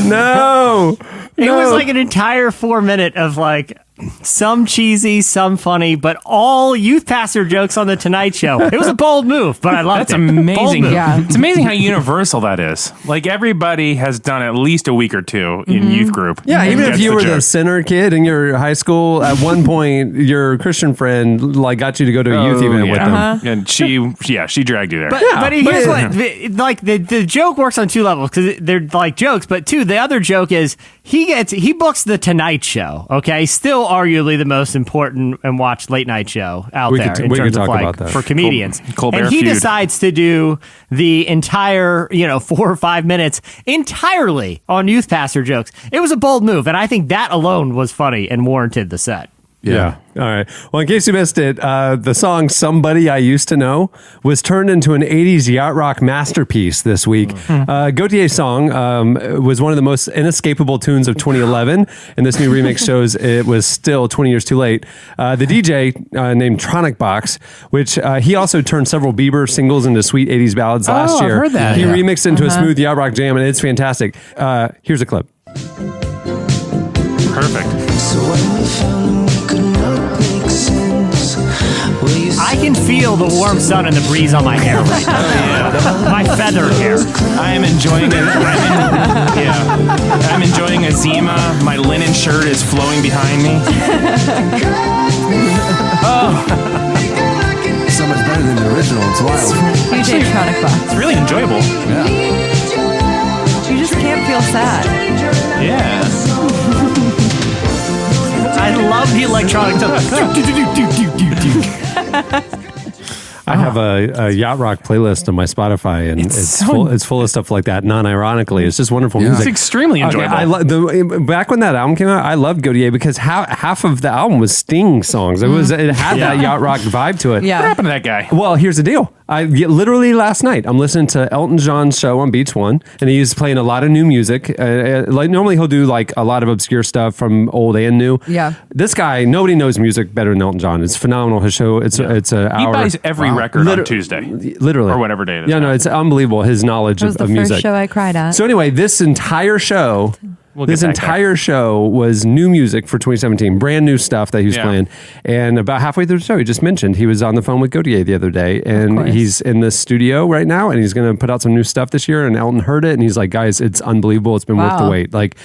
[SPEAKER 3] No.
[SPEAKER 5] It was like an entire 4 minute of like some cheesy, some funny, but all youth pastor jokes on the Tonight Show. It was a bold move, but I loved
[SPEAKER 4] That's
[SPEAKER 5] it.
[SPEAKER 4] amazing.
[SPEAKER 5] Bold move.
[SPEAKER 6] Yeah.
[SPEAKER 4] It's amazing how universal that is. Like everybody has done at least a week or two in youth group.
[SPEAKER 3] Yeah, even if
[SPEAKER 4] Gets
[SPEAKER 3] you were the
[SPEAKER 4] joke.
[SPEAKER 3] center kid in your high school, at one point your Christian friend like got you to go to a youth event with them.
[SPEAKER 4] And she dragged you there.
[SPEAKER 5] But here's what, like the joke works on two levels because they're like jokes, but two, the other joke is he books the Tonight Show. Okay, still arguably the most important and watched late night show out there in terms of like for comedians.
[SPEAKER 4] Colbert
[SPEAKER 5] and he
[SPEAKER 4] feud.
[SPEAKER 5] decides to do the entire 4 or 5 minutes entirely on youth pastor jokes. It was a bold move, and I think that alone was funny and warranted the set.
[SPEAKER 3] Yeah. All right. Well, in case you missed it, the song Somebody I Used to Know was turned into an 80s yacht rock masterpiece this week. Gautier's song was one of the most inescapable tunes of 2011, and this new remix shows it was still 20 years too late. The DJ named Tronic Box, which he also turned several Bieber singles into sweet 80s ballads last year.
[SPEAKER 5] I've heard that.
[SPEAKER 3] He remixed it into a smooth yacht rock jam, and it's fantastic. Here's a clip.
[SPEAKER 4] Perfect.
[SPEAKER 5] I can feel the warm sun and the breeze on my hair right now. My feathered hair.
[SPEAKER 4] I am enjoying it. I'm enjoying a Zima. My linen shirt is flowing behind me.
[SPEAKER 7] So much better than the original. It's wild.
[SPEAKER 6] Huge electronic box.
[SPEAKER 4] It's really enjoyable.
[SPEAKER 7] Yeah.
[SPEAKER 6] You just can't feel sad.
[SPEAKER 4] Yeah.
[SPEAKER 5] I love the electronic stuff.
[SPEAKER 3] I have a yacht rock playlist on my Spotify, and it's full of stuff like that. Non-ironically, it's just wonderful music.
[SPEAKER 4] It's extremely enjoyable.
[SPEAKER 3] Okay, back when that album came out, I loved Gautier because half of the album was Sting songs. It had that yacht rock vibe to it.
[SPEAKER 6] Yeah.
[SPEAKER 4] What happened to that guy?
[SPEAKER 3] Well, here's the deal. Literally last night, I'm listening to Elton John's show on Beach One, and he's playing a lot of new music. Like normally, he'll do like a lot of obscure stuff from old and new.
[SPEAKER 6] Yeah.
[SPEAKER 3] This guy, nobody knows music better than Elton John. It's phenomenal. His show, it's an hour.
[SPEAKER 4] He buys every record on Tuesday.
[SPEAKER 3] Literally.
[SPEAKER 4] Or whatever day it is.
[SPEAKER 3] Yeah, no, it's unbelievable, his knowledge
[SPEAKER 6] It was
[SPEAKER 3] of
[SPEAKER 6] the
[SPEAKER 3] music.
[SPEAKER 6] first show I cried at.
[SPEAKER 3] So anyway, this entire show...
[SPEAKER 4] We'll get
[SPEAKER 3] this
[SPEAKER 4] back there.
[SPEAKER 3] entire show was new music for 2017, brand new stuff that he was playing. And about halfway through the show, he just mentioned he was on the phone with Gautier the other day, and he's in the studio right now, and he's going to put out some new stuff this year. And Elton heard it, and he's like, "Guys, it's unbelievable. It's been worth the wait." Like,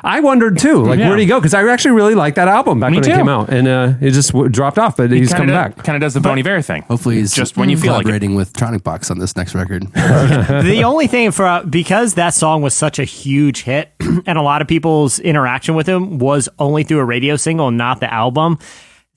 [SPEAKER 3] I wondered too, like, where'd he go? Because I actually really liked that album back when it came out, and it just dropped off. But he's coming back.
[SPEAKER 4] Kind of does the Bon Iver thing.
[SPEAKER 7] Hopefully, he's
[SPEAKER 4] just when you feel like it.
[SPEAKER 7] collaborating with Tronic Box on this next record.
[SPEAKER 5] The only thing because that song was such a huge hit, and a lot of people's interaction with him was only through a radio single and not the album.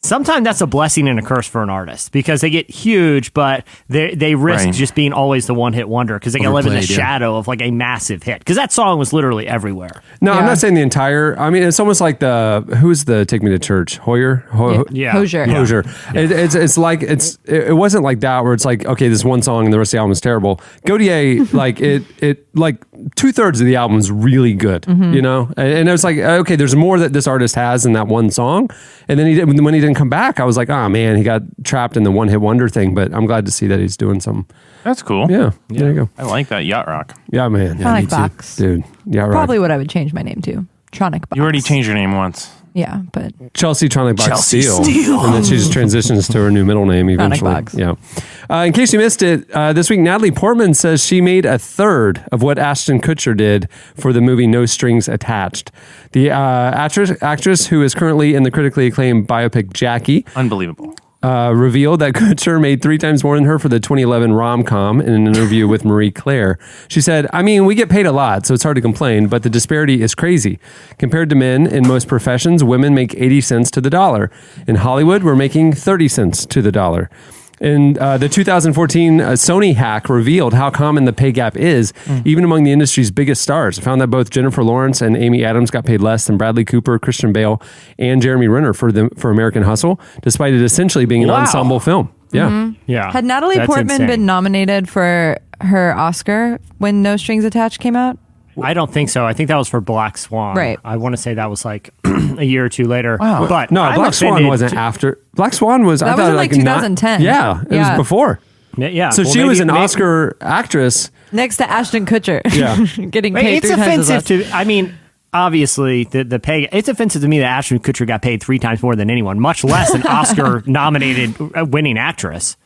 [SPEAKER 5] Sometimes that's a blessing and a curse for an artist because they get huge, but they risk just being always the one-hit wonder because they can live in the shadow of like a massive hit. Because that song was literally everywhere.
[SPEAKER 3] No, I'm not saying the entire. I mean, it's almost like who's the Take Me to Church? Hosier.
[SPEAKER 6] Hosier.
[SPEAKER 3] It's like it wasn't like that where it's like, okay, this one song and the rest of the album is terrible. Gautier, like it like 2/3 of the album is really good, you know. And it was like, okay, there's more that this artist has in that one song. And then when he didn't come back, I was like, oh man, he got trapped in the one hit wonder thing. But I'm glad to see that he's doing some.
[SPEAKER 4] That's cool.
[SPEAKER 3] Yeah, there you go.
[SPEAKER 4] I like that yacht rock.
[SPEAKER 3] Yeah, man.
[SPEAKER 6] Tronic Box.
[SPEAKER 3] Dude, yacht rock.
[SPEAKER 6] Probably what I would change my name to. Tronic Box.
[SPEAKER 4] You already changed your name once.
[SPEAKER 6] Yeah, but
[SPEAKER 3] Chelsea Tronic Box
[SPEAKER 4] Chelsea
[SPEAKER 3] Steele. And then she just transitions to her new middle name eventually.
[SPEAKER 6] Box.
[SPEAKER 3] Yeah. In case you missed it, this week Natalie Portman says she made a third of what Ashton Kutcher did for the movie No Strings Attached. The actress who is currently in the critically acclaimed biopic Jackie.
[SPEAKER 4] Unbelievable.
[SPEAKER 3] Revealed that Kutcher made 3 times more than her for the 2011 rom-com in an interview with Marie Claire. She said, I mean, we get paid a lot, so it's hard to complain, but the disparity is crazy. Compared to men, in most professions, women make 80 cents to the dollar. In Hollywood, we're making 30 cents to the dollar. And the 2014 Sony hack revealed how common the pay gap is, even among the industry's biggest stars. I found that both Jennifer Lawrence and Amy Adams got paid less than Bradley Cooper, Christian Bale, and Jeremy Renner for American Hustle, despite it essentially being an ensemble film. Yeah.
[SPEAKER 5] Yeah.
[SPEAKER 6] had Natalie Portman been nominated for her Oscar when No Strings Attached came out?
[SPEAKER 5] I don't think so. I think that was for Black Swan.
[SPEAKER 6] Right.
[SPEAKER 5] I want to say that was like a year or two later.
[SPEAKER 3] Wow.
[SPEAKER 5] But
[SPEAKER 3] No,
[SPEAKER 5] I'm
[SPEAKER 3] Black Swan
[SPEAKER 5] offended
[SPEAKER 3] wasn't after. Black Swan was,
[SPEAKER 6] That
[SPEAKER 3] I
[SPEAKER 6] was
[SPEAKER 3] thought,
[SPEAKER 6] in like 2010.
[SPEAKER 3] Yeah, it was before.
[SPEAKER 5] Yeah.
[SPEAKER 3] So
[SPEAKER 5] well,
[SPEAKER 3] she
[SPEAKER 5] maybe-
[SPEAKER 3] was an
[SPEAKER 5] maybe-
[SPEAKER 3] Oscar actress.
[SPEAKER 6] Next to Ashton Kutcher.
[SPEAKER 3] Yeah.
[SPEAKER 6] Getting
[SPEAKER 5] Wait,
[SPEAKER 6] paid
[SPEAKER 5] it's
[SPEAKER 6] 3 times as
[SPEAKER 5] offensive
[SPEAKER 6] much.
[SPEAKER 5] to. I mean, obviously, the pay. It's offensive to me that Ashton Kutcher got paid 3 times more than anyone, much less an Oscar-nominated winning actress.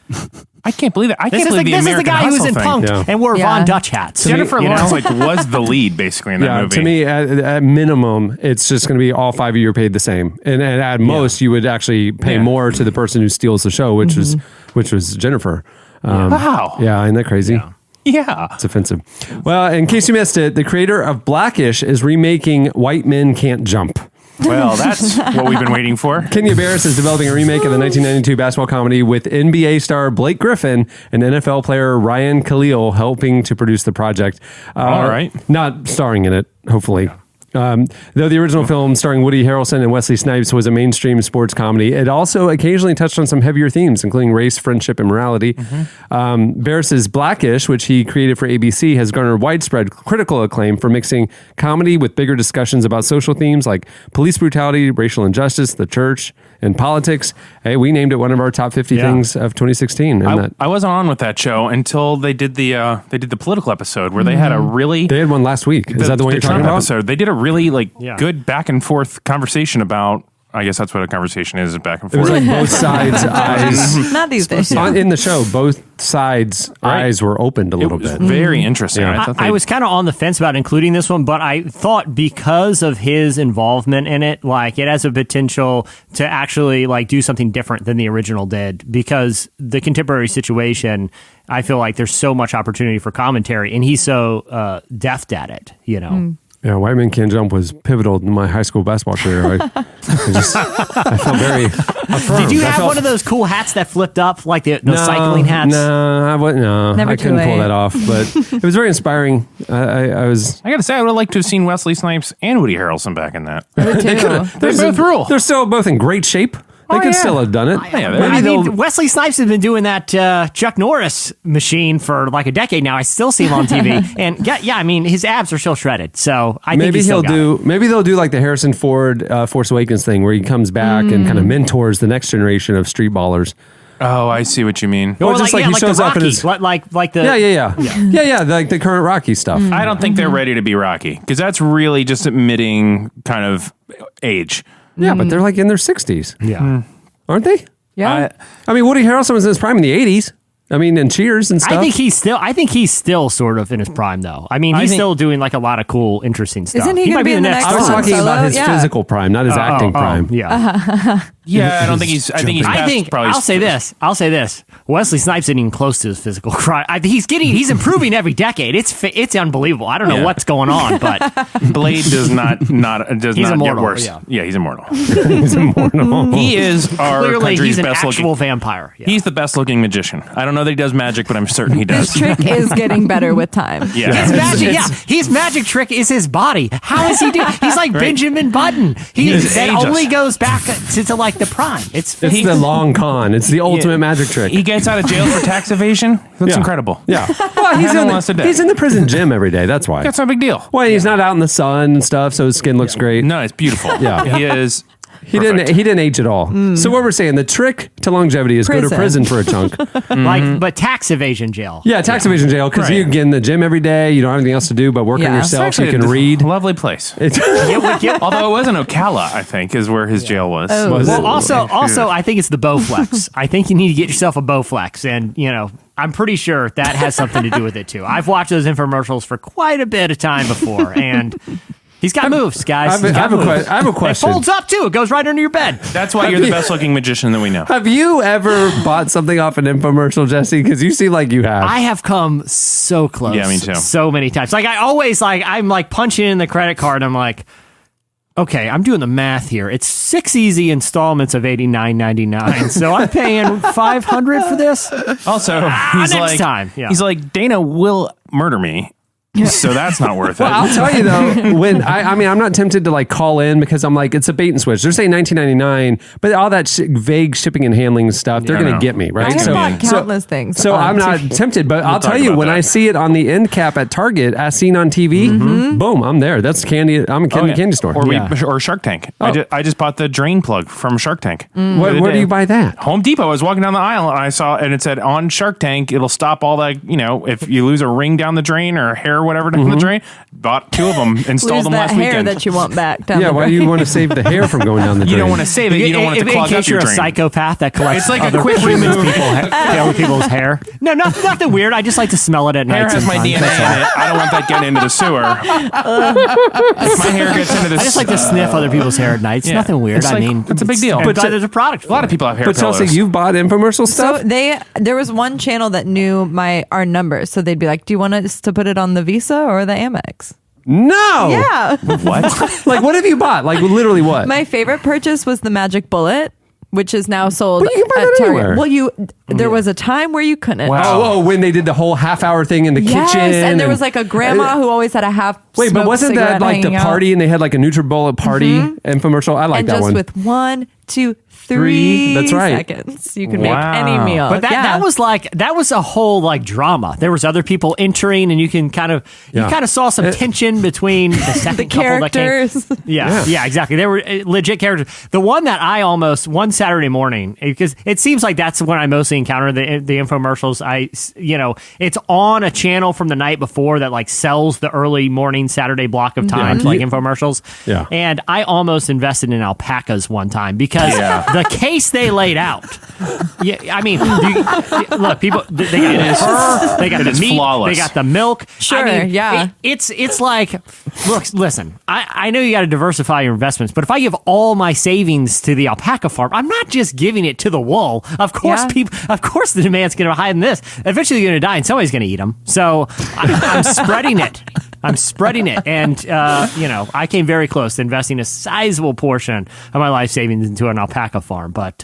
[SPEAKER 4] I can't believe it. I
[SPEAKER 5] This
[SPEAKER 4] can't
[SPEAKER 5] is
[SPEAKER 4] believe
[SPEAKER 5] the
[SPEAKER 4] the
[SPEAKER 5] guy
[SPEAKER 4] American
[SPEAKER 5] who was
[SPEAKER 4] Hustle
[SPEAKER 5] in
[SPEAKER 4] thing.
[SPEAKER 5] Punk'd
[SPEAKER 3] Yeah.
[SPEAKER 5] and wore
[SPEAKER 6] Yeah.
[SPEAKER 5] Von Dutch hats.
[SPEAKER 4] Jennifer
[SPEAKER 5] You know?
[SPEAKER 4] Lawrence was the lead basically in that
[SPEAKER 3] Yeah,
[SPEAKER 4] movie.
[SPEAKER 3] to me, at minimum, it's just going to be all 5 of you are paid the same, and at most, you would actually pay more to the person who steals the show, which was Jennifer.
[SPEAKER 4] Wow.
[SPEAKER 3] Yeah, isn't that crazy?
[SPEAKER 4] Yeah.
[SPEAKER 3] It's offensive. Well, in case you missed it, the creator of Blackish is remaking White Men Can't Jump.
[SPEAKER 4] Well, that's what we've been waiting for.
[SPEAKER 3] Kenya Barris is developing a remake of the 1992 basketball comedy with NBA star Blake Griffin and NFL player Ryan Khalil helping to produce the project.
[SPEAKER 4] All right.
[SPEAKER 3] Not starring in it, hopefully. Though the original film starring Woody Harrelson and Wesley Snipes was a mainstream sports comedy, it also occasionally touched on some heavier themes, including race, friendship, and morality. Barris's Blackish, which he created for ABC, has garnered widespread critical acclaim for mixing comedy with bigger discussions about social themes like police brutality, racial injustice, the church, and politics. Hey, we named it one of our top 50 things of 2016. And
[SPEAKER 4] I wasn't on with that show until they did the political episode where they had a really
[SPEAKER 3] they had one last week. Is that the one you're talking
[SPEAKER 4] Trump
[SPEAKER 3] about?
[SPEAKER 4] episode. They did a really good back and forth conversation about. I guess that's what a conversation is, back and
[SPEAKER 3] It was
[SPEAKER 4] forth.
[SPEAKER 3] like both sides' eyes.
[SPEAKER 6] Not these days.
[SPEAKER 3] In the show, both sides' eyes were opened a little
[SPEAKER 4] it was
[SPEAKER 3] bit.
[SPEAKER 4] very interesting.
[SPEAKER 3] Yeah.
[SPEAKER 5] I was kind of on the fence about including this one, but I thought because of his involvement in it, like it has a potential to actually like do something different than the original did. Because the contemporary situation, I feel like there's so much opportunity for commentary, and he's so deft at it. You know.
[SPEAKER 3] Yeah, White Men Can't Jump was pivotal in my high school basketball career. I felt very affirmed.
[SPEAKER 5] Did you have one of those cool hats that flipped up, like those cycling hats?
[SPEAKER 3] No, I couldn't pull that off, but it was very inspiring. I was.
[SPEAKER 4] I gotta say, I would have liked to have seen Wesley Snipes and Woody Harrelson back in that.
[SPEAKER 3] They
[SPEAKER 4] both rule.
[SPEAKER 3] They're still both in great shape. They could still have done it.
[SPEAKER 5] I mean, Wesley Snipes has been doing that Chuck Norris machine for like a decade now. I still see him on TV, and yeah, I mean, his abs are still shredded. So I think
[SPEAKER 3] Maybe they'll do like the Harrison Ford Force Awakens thing, where he comes back and kind of mentors the next generation of street ballers.
[SPEAKER 4] Oh, I see what you mean.
[SPEAKER 3] Or just like he shows up in his
[SPEAKER 5] like the
[SPEAKER 3] yeah, like the current Rocky stuff.
[SPEAKER 4] I don't think they're ready to be Rocky because that's really just admitting kind of age.
[SPEAKER 3] Yeah, but they're like in their 60s.
[SPEAKER 5] Yeah.
[SPEAKER 3] Aren't they?
[SPEAKER 6] Yeah.
[SPEAKER 3] I mean, Woody Harrelson was in his prime in the 80s. I mean, and Cheers and stuff.
[SPEAKER 5] I think he's still sort of in his prime, though. I mean, he's still doing like a lot of cool, interesting stuff.
[SPEAKER 6] Isn't he gonna
[SPEAKER 5] might
[SPEAKER 6] be in the next
[SPEAKER 3] I was
[SPEAKER 6] Han
[SPEAKER 3] talking about
[SPEAKER 6] Solo?
[SPEAKER 3] his
[SPEAKER 6] Yeah.
[SPEAKER 3] physical prime, not his acting prime.
[SPEAKER 5] Yeah.
[SPEAKER 4] Yeah, I don't think he's. I think he's.
[SPEAKER 5] I
[SPEAKER 4] past
[SPEAKER 5] think
[SPEAKER 4] probably
[SPEAKER 5] I'll say this. Wesley Snipes isn't even close to his physical crime. He's improving every decade. It's unbelievable. I don't know what's going on, but
[SPEAKER 4] Blade does not
[SPEAKER 5] he's
[SPEAKER 4] get
[SPEAKER 5] immortal,
[SPEAKER 4] worse.
[SPEAKER 5] yeah.
[SPEAKER 4] He's immortal.
[SPEAKER 3] He's immortal.
[SPEAKER 4] He is our
[SPEAKER 5] clearly
[SPEAKER 4] country's
[SPEAKER 5] he's an
[SPEAKER 4] best
[SPEAKER 5] actual
[SPEAKER 4] looking
[SPEAKER 5] vampire. Yeah.
[SPEAKER 4] He's the best looking magician. I don't know that he does magic, but I'm certain he does.
[SPEAKER 6] His trick is getting better with time.
[SPEAKER 4] Yeah.
[SPEAKER 5] His magic, his magic trick is his body. How is he doing? He's like Benjamin Button.
[SPEAKER 4] He's
[SPEAKER 5] That
[SPEAKER 4] ageless.
[SPEAKER 5] only goes back to like the prime. It's
[SPEAKER 3] It's the long con. It's the ultimate magic trick.
[SPEAKER 4] He gets out of jail for tax evasion. That's incredible.
[SPEAKER 3] Yeah. Well, he's in the prison gym every day. That's why.
[SPEAKER 4] That's no big deal.
[SPEAKER 3] Well, he's not out in the sun and stuff, so his skin looks great.
[SPEAKER 4] No, it's beautiful.
[SPEAKER 3] Yeah.
[SPEAKER 4] He is.
[SPEAKER 3] He didn't age at all. So what we're saying, the trick to longevity is go to prison for a chunk.
[SPEAKER 5] but tax evasion jail.
[SPEAKER 3] Yeah, tax evasion jail, because you get in the gym every day. You don't have anything else to do but work on yourself. You can read.
[SPEAKER 4] Lovely place. Although it was in Ocala, I think, is where his jail was.
[SPEAKER 6] Oh.
[SPEAKER 3] Was
[SPEAKER 5] Well,
[SPEAKER 3] it?
[SPEAKER 5] also, I think it's the Bowflex. I think you need to get yourself a Bowflex, and I'm pretty sure that has something to do with it too. I've watched those infomercials for quite a bit of time before, and he's got moves, guys.
[SPEAKER 3] I have a question.
[SPEAKER 5] It folds up too. It goes right under your bed.
[SPEAKER 4] That's why you're the best looking magician that we know.
[SPEAKER 3] Have you ever bought something off an infomercial, Jesse? Because you seem like you have.
[SPEAKER 5] I have come so close.
[SPEAKER 4] Yeah, me too.
[SPEAKER 5] So many times. Like I always I'm like punching in the credit card. I'm like, okay, I'm doing the math here. It's 6 easy installments of $89.99. So I'm paying $500 for this.
[SPEAKER 4] Also,
[SPEAKER 5] next time. Yeah.
[SPEAKER 4] he's like, Dana will murder me So that's not worth it.
[SPEAKER 3] Well, I'll tell you though, when I mean, I'm not tempted to like call in because I'm like, it's a bait and switch. They're saying $19.99, but all that vague shipping and handling stuff, they're going to get me, right?
[SPEAKER 6] I have
[SPEAKER 4] So-
[SPEAKER 6] bought countless things.
[SPEAKER 3] So
[SPEAKER 6] on
[SPEAKER 3] I'm not
[SPEAKER 6] TV.
[SPEAKER 3] tempted, but I'll tell
[SPEAKER 4] talk
[SPEAKER 3] you,
[SPEAKER 4] about
[SPEAKER 3] when
[SPEAKER 4] that.
[SPEAKER 3] I see it on the end cap at Target as seen on TV, boom, I'm there. That's candy. I'm a candy store.
[SPEAKER 4] Or Shark Tank. I just bought the drain plug from Shark Tank.
[SPEAKER 3] Where do you buy that?
[SPEAKER 4] Home Depot. I was walking down the aisle and I saw, and it said on Shark Tank, it'll stop all that, if you lose a ring down the drain or hair or whatever down the drain. Bought 2 of them, installed
[SPEAKER 6] Lose
[SPEAKER 4] them
[SPEAKER 6] that
[SPEAKER 4] last
[SPEAKER 6] hair
[SPEAKER 4] weekend.
[SPEAKER 6] that you want back down
[SPEAKER 3] Yeah,
[SPEAKER 6] the
[SPEAKER 3] why
[SPEAKER 6] road.
[SPEAKER 3] do you want to save the hair from going down the drain?
[SPEAKER 4] You don't want to save it. You don't want it to
[SPEAKER 5] in
[SPEAKER 4] clog
[SPEAKER 5] case
[SPEAKER 4] up your
[SPEAKER 5] you're a
[SPEAKER 4] drain.
[SPEAKER 5] psychopath that collects
[SPEAKER 4] It's like a
[SPEAKER 5] other
[SPEAKER 4] quick
[SPEAKER 5] humans'
[SPEAKER 4] remove.
[SPEAKER 5] people's hair. No, nothing weird. I just like to smell it at
[SPEAKER 4] Hair
[SPEAKER 5] night.
[SPEAKER 4] has my DNA in
[SPEAKER 5] sometimes.
[SPEAKER 4] it. I don't want that getting into the sewer. If my hair gets into the
[SPEAKER 5] I just like to sniff other people's hair at night. It's
[SPEAKER 4] Yeah.
[SPEAKER 5] nothing weird.
[SPEAKER 4] It's
[SPEAKER 5] I
[SPEAKER 4] like-
[SPEAKER 5] mean,
[SPEAKER 4] it's a big deal.
[SPEAKER 5] But
[SPEAKER 4] But
[SPEAKER 5] there's a product.
[SPEAKER 4] A lot of people have hair
[SPEAKER 3] But Chelsea,
[SPEAKER 4] pillows.
[SPEAKER 3] you've bought infomercial stuff?
[SPEAKER 6] So there was one channel that knew our numbers, so they'd be like, "Do you want us to put it on the Visa or the Amex?"
[SPEAKER 3] No.
[SPEAKER 6] Yeah.
[SPEAKER 4] What?
[SPEAKER 3] Like, what have you bought? Like, literally what?
[SPEAKER 6] My favorite purchase was the Magic Bullet, which is now sold
[SPEAKER 3] But you can buy
[SPEAKER 6] at
[SPEAKER 3] that
[SPEAKER 6] Target.
[SPEAKER 3] anywhere.
[SPEAKER 6] Well, there was a time where you couldn't.
[SPEAKER 4] Wow.
[SPEAKER 3] when they did the whole half-hour thing in the
[SPEAKER 6] Yes,
[SPEAKER 3] kitchen.
[SPEAKER 6] and there was like a grandma who always had a half.
[SPEAKER 3] Wait, but wasn't that
[SPEAKER 6] cigarette
[SPEAKER 3] like the
[SPEAKER 6] hanging out.
[SPEAKER 3] party and they had like a NutriBullet party infomercial? I like
[SPEAKER 6] And
[SPEAKER 3] that
[SPEAKER 6] just
[SPEAKER 3] one.
[SPEAKER 6] with 1, 2, 3
[SPEAKER 3] 3, that's right.
[SPEAKER 6] seconds, you can
[SPEAKER 4] Wow.
[SPEAKER 6] make any meal.
[SPEAKER 5] But that was a whole like drama. There was other people entering, and you kind of saw some tension between the second couple that came.
[SPEAKER 6] characters.
[SPEAKER 5] Yeah, exactly. They were legit characters. The one that I almost one Saturday morning, because it seems like that's when I mostly encounter the infomercials. It's on a channel from the night before that like sells the early morning Saturday block of time, like infomercials.
[SPEAKER 3] Yeah.
[SPEAKER 5] And I almost invested in alpacas one time because the case they laid out. Yeah, I mean, look, people they got the fur, they got the meat,
[SPEAKER 4] flawless.
[SPEAKER 5] they got the milk.
[SPEAKER 6] Sure,
[SPEAKER 5] I mean,
[SPEAKER 6] yeah.
[SPEAKER 5] It's like, look, listen, I know you got to diversify your investments, but if I give all my savings to the alpaca farm, I'm not just giving it to the wool. Of course, of course, the demand's going to be higher than this. Eventually, you're going to die, and somebody's going to eat them. So I'm spreading it. I'm spreading it, and I came very close to investing a sizable portion of my life savings into an alpaca farm, but.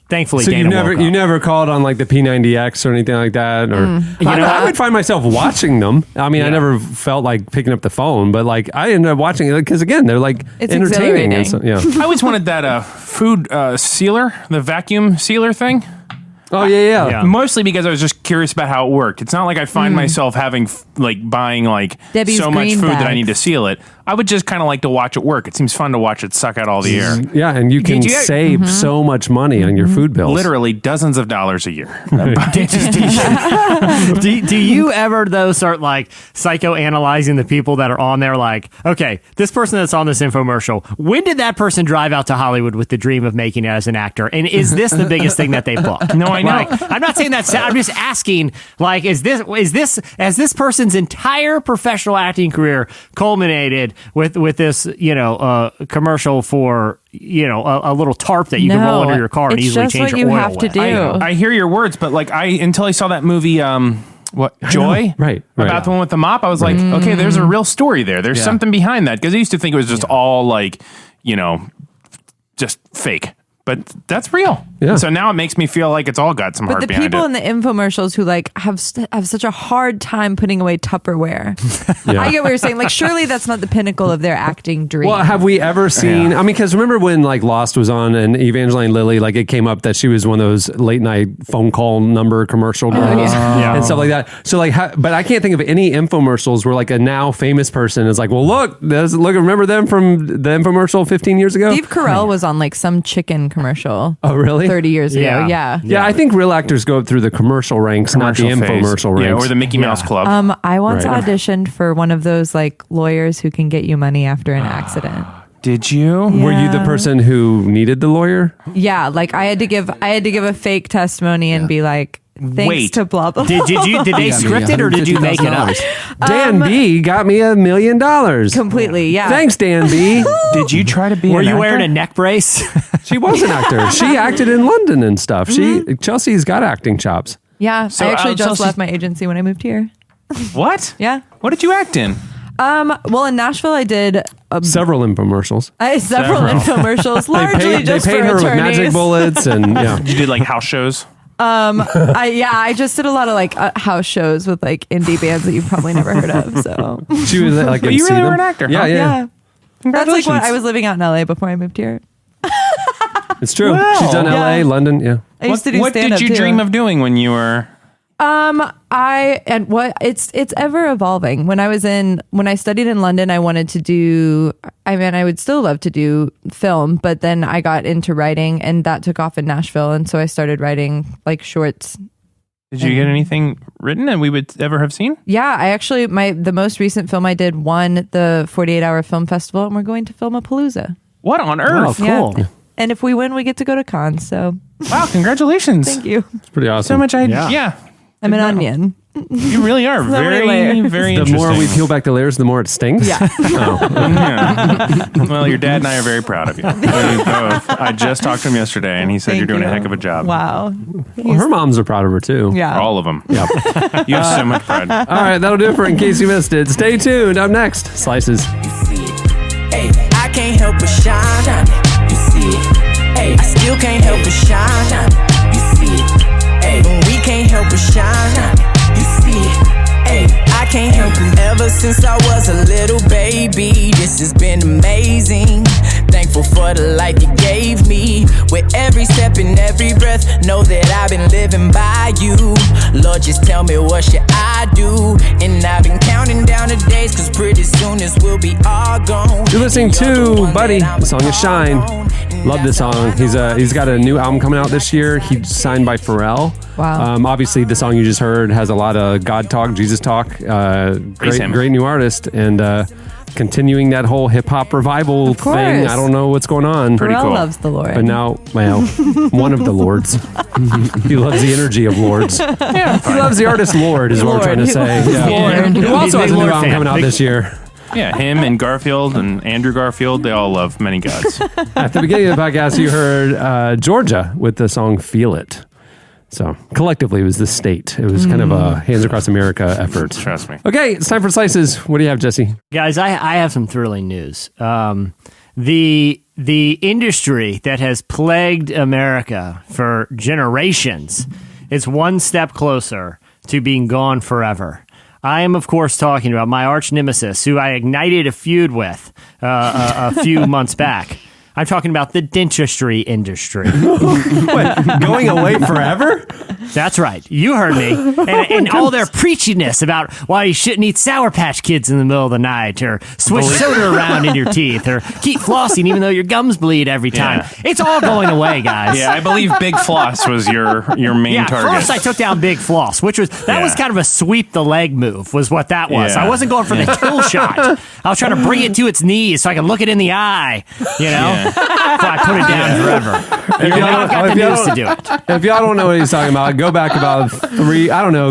[SPEAKER 5] Thankfully,
[SPEAKER 3] So
[SPEAKER 5] Dana woke
[SPEAKER 3] you
[SPEAKER 5] up.
[SPEAKER 3] never called on like the P90X or anything like that, or I would find myself watching them. I mean, I never felt like picking up the phone, but like I ended up watching it because again, they're like
[SPEAKER 6] It's
[SPEAKER 3] entertaining. And
[SPEAKER 6] exhilarating.
[SPEAKER 3] so,
[SPEAKER 4] I always wanted that food sealer, the vacuum sealer thing.
[SPEAKER 3] Oh yeah.
[SPEAKER 4] Mostly because I was just curious about how it worked. It's not like I find myself having buying
[SPEAKER 6] Debbie's
[SPEAKER 4] so much
[SPEAKER 6] green
[SPEAKER 4] food that I
[SPEAKER 6] bags.
[SPEAKER 4] need to seal it. I would just kind of like to watch it work. It seems fun to watch it suck out all the air.
[SPEAKER 3] Yeah, and you can
[SPEAKER 4] you-
[SPEAKER 3] save so much money on your food bills.
[SPEAKER 4] Literally dozens of dollars a year.
[SPEAKER 5] do you ever though start like psychoanalyzing the people that are on there? Like, okay, this person that's on this infomercial, when did that person drive out to Hollywood with the dream of making it as an actor? And is this the biggest thing that they booked?
[SPEAKER 4] No, I know.
[SPEAKER 5] Like, I'm not saying that. I'm just asking. Like, has this person's entire professional acting career culminated with this commercial for a little tarp that you can roll under your car and
[SPEAKER 6] it's
[SPEAKER 5] easily
[SPEAKER 6] just
[SPEAKER 5] change
[SPEAKER 6] what
[SPEAKER 5] your
[SPEAKER 6] you
[SPEAKER 5] oil
[SPEAKER 6] have to
[SPEAKER 5] with?
[SPEAKER 6] do.
[SPEAKER 4] I hear your words, but until I saw that movie, Joy?
[SPEAKER 3] Right.
[SPEAKER 4] About the one with the mop, I was like, okay, there's a real story there. There's something behind that. Because I used to think it was just all just fake. But that's real.
[SPEAKER 3] Yeah.
[SPEAKER 4] So now it makes me feel like it's all got some
[SPEAKER 6] But
[SPEAKER 4] heart
[SPEAKER 6] the
[SPEAKER 4] behind
[SPEAKER 6] people
[SPEAKER 4] it.
[SPEAKER 6] in the infomercials who have such a hard time putting away Tupperware. I get what you're saying. Like, surely that's not the pinnacle of their acting dream.
[SPEAKER 3] Well, have we ever seen? I mean, because remember when like Lost was on and Evangeline Lilly, like it came up that she was one of those late night phone call number commercial girls and stuff like that. So like, but I can't think of any infomercials where like a now famous person is like, well, look, remember them from the infomercial 15 years ago?
[SPEAKER 6] Steve Carell was on like some chicken commercial.
[SPEAKER 3] Oh, really?
[SPEAKER 6] 30 years ago.
[SPEAKER 5] Yeah.
[SPEAKER 6] Yeah.
[SPEAKER 3] Yeah, I think real actors go through the commercial ranks, not the
[SPEAKER 4] Commercial phase.
[SPEAKER 3] infomercial ranks.
[SPEAKER 4] Yeah, or the Mickey Mouse Club.
[SPEAKER 6] I once
[SPEAKER 3] Right.
[SPEAKER 6] auditioned for one of those like lawyers who can get you money after an accident.
[SPEAKER 4] Did you?
[SPEAKER 3] Were you the person who needed the lawyer?
[SPEAKER 6] Yeah, like I had to give a fake testimony and be like, thanks
[SPEAKER 4] Wait.
[SPEAKER 6] to blah blah.
[SPEAKER 5] Did they script it or did you make it up?
[SPEAKER 3] Dan B got me $1 million.
[SPEAKER 6] Completely, yeah.
[SPEAKER 3] Thanks, Dan B.
[SPEAKER 4] Did you try to be
[SPEAKER 5] Were
[SPEAKER 4] an
[SPEAKER 5] you
[SPEAKER 4] actor?
[SPEAKER 5] wearing a neck brace?
[SPEAKER 3] She was an actor. She acted in London and stuff. Chelsea's got acting chops.
[SPEAKER 6] Yeah,
[SPEAKER 4] So,
[SPEAKER 6] I actually just
[SPEAKER 4] Chelsea-
[SPEAKER 6] left my agency when I moved here.
[SPEAKER 4] What?
[SPEAKER 6] Yeah.
[SPEAKER 4] What did you act in?
[SPEAKER 6] Well, in Nashville, I did
[SPEAKER 3] Several infomercials.
[SPEAKER 6] several infomercials, largely
[SPEAKER 3] They
[SPEAKER 6] just
[SPEAKER 3] paid
[SPEAKER 6] for
[SPEAKER 3] her
[SPEAKER 6] attorneys.
[SPEAKER 3] with magic bullets and yeah.
[SPEAKER 4] You did like house shows?
[SPEAKER 6] I just did a lot of like house shows with like indie bands that you've probably never heard of. So
[SPEAKER 3] She was like,
[SPEAKER 4] But you really were an actor.
[SPEAKER 3] Yeah,
[SPEAKER 4] huh?
[SPEAKER 3] yeah.
[SPEAKER 6] That's like what I was living out in LA before I moved here.
[SPEAKER 3] It's true.
[SPEAKER 4] Wow.
[SPEAKER 3] She's done LA,
[SPEAKER 6] Yeah.
[SPEAKER 3] London. Yeah.
[SPEAKER 6] I used to do
[SPEAKER 4] What did
[SPEAKER 6] stand-up
[SPEAKER 4] you
[SPEAKER 6] too.
[SPEAKER 4] dream of doing when you were?
[SPEAKER 6] It's ever evolving. When I studied in London, I wanted to do, I would still love to do film, but then I got into writing and that took off in Nashville. And so I started writing like shorts.
[SPEAKER 4] Did you get anything written that we would ever have seen?
[SPEAKER 6] Yeah, I actually, the most recent film I did won the 48-hour film festival and we're going to Filmapalooza.
[SPEAKER 4] What on earth?
[SPEAKER 5] Oh, cool.
[SPEAKER 6] Yeah. And if we win, we get to go to Cannes. So
[SPEAKER 4] Wow, congratulations.
[SPEAKER 6] thank you.
[SPEAKER 3] It's pretty awesome.
[SPEAKER 4] So much
[SPEAKER 5] Yeah.
[SPEAKER 6] I'm an onion.
[SPEAKER 4] You really are
[SPEAKER 6] So many
[SPEAKER 4] very,
[SPEAKER 6] layers.
[SPEAKER 4] very
[SPEAKER 3] The
[SPEAKER 4] interesting.
[SPEAKER 3] more we peel back the layers, the more it stings.
[SPEAKER 6] Yeah.
[SPEAKER 4] Yeah. Well, your dad and I are very proud of you. Both. I just talked to him yesterday, and he said
[SPEAKER 6] Thank
[SPEAKER 4] you're doing a
[SPEAKER 6] you.
[SPEAKER 4] heck of a job.
[SPEAKER 6] Wow.
[SPEAKER 3] Well, her moms are proud of her too.
[SPEAKER 6] Yeah.
[SPEAKER 4] All of them.
[SPEAKER 3] Yep.
[SPEAKER 4] You have so much pride.
[SPEAKER 3] All right, that'll do it for In Case You Missed It. Stay tuned. Up next, Slices.
[SPEAKER 11] Hey, I can't help but shine. You see it. Hey, I still can't help but shine. You see it. Hey, we can't help but shine. You see it. Hey, I can't help it. Ever since I was a little baby, this has been amazing. Thankful for the life you gave me. With every step and every breath, know that I've been living by you. Lord, just tell me what should I do. And I've been counting down the days, cause pretty soon this will be all gone.
[SPEAKER 3] You're listening to Buddy. The song is Shine. Love this song. He's got a new album coming out this year. He's signed by Pharrell.
[SPEAKER 6] Wow.
[SPEAKER 3] Obviously, the song you just heard has a lot of God talk, Jesus talk. Great new artist, and continuing that whole hip hop revival
[SPEAKER 6] Of course.
[SPEAKER 3] thing. I don't know what's going on.
[SPEAKER 6] Pharrell
[SPEAKER 4] cool.
[SPEAKER 6] loves the Lord.
[SPEAKER 3] But now, well, one of the lords. He loves the energy of lords. He loves the artist Lord, is what I'm trying to say.
[SPEAKER 6] Lord.
[SPEAKER 3] Who also has a new
[SPEAKER 5] Lord
[SPEAKER 3] album
[SPEAKER 5] fan.
[SPEAKER 3] coming out this year.
[SPEAKER 4] Yeah, him and Garfield and Andrew Garfield, they all love many gods.
[SPEAKER 3] At the beginning of the podcast, you heard Georgia with the song Feel It. So collectively, it was the state. It was kind of a Hands Across America effort.
[SPEAKER 4] Trust me.
[SPEAKER 3] Okay, it's time for Slices. What do you have, Jesse?
[SPEAKER 5] Guys, I have some thrilling news. The industry that has plagued America for generations is one step closer to being gone forever. I am, of course, talking about my arch nemesis, who I ignited a feud with a few months back. I'm talking about the dentistry industry.
[SPEAKER 3] What, going away forever?
[SPEAKER 5] That's right. You heard me. And all their preachiness about why you shouldn't eat Sour Patch Kids in the middle of the night, or switch soda around in your teeth, or keep flossing even though your gums bleed every time.
[SPEAKER 4] Yeah.
[SPEAKER 5] It's all going away, guys.
[SPEAKER 4] Yeah, I believe Big Floss was your main
[SPEAKER 5] Yeah,
[SPEAKER 4] target.
[SPEAKER 5] first I took down Big Floss, which was
[SPEAKER 4] Yeah.
[SPEAKER 5] was kind of a sweep the leg move, was what that was.
[SPEAKER 4] Yeah.
[SPEAKER 5] I wasn't going for the kill shot. I was trying to bring it to its knees so I could look it in the eye, you know?
[SPEAKER 4] Yeah.
[SPEAKER 5] Before I put it down forever.
[SPEAKER 3] If y'all
[SPEAKER 5] I've got the news to do it.
[SPEAKER 3] If y'all don't know what he's talking about, go back about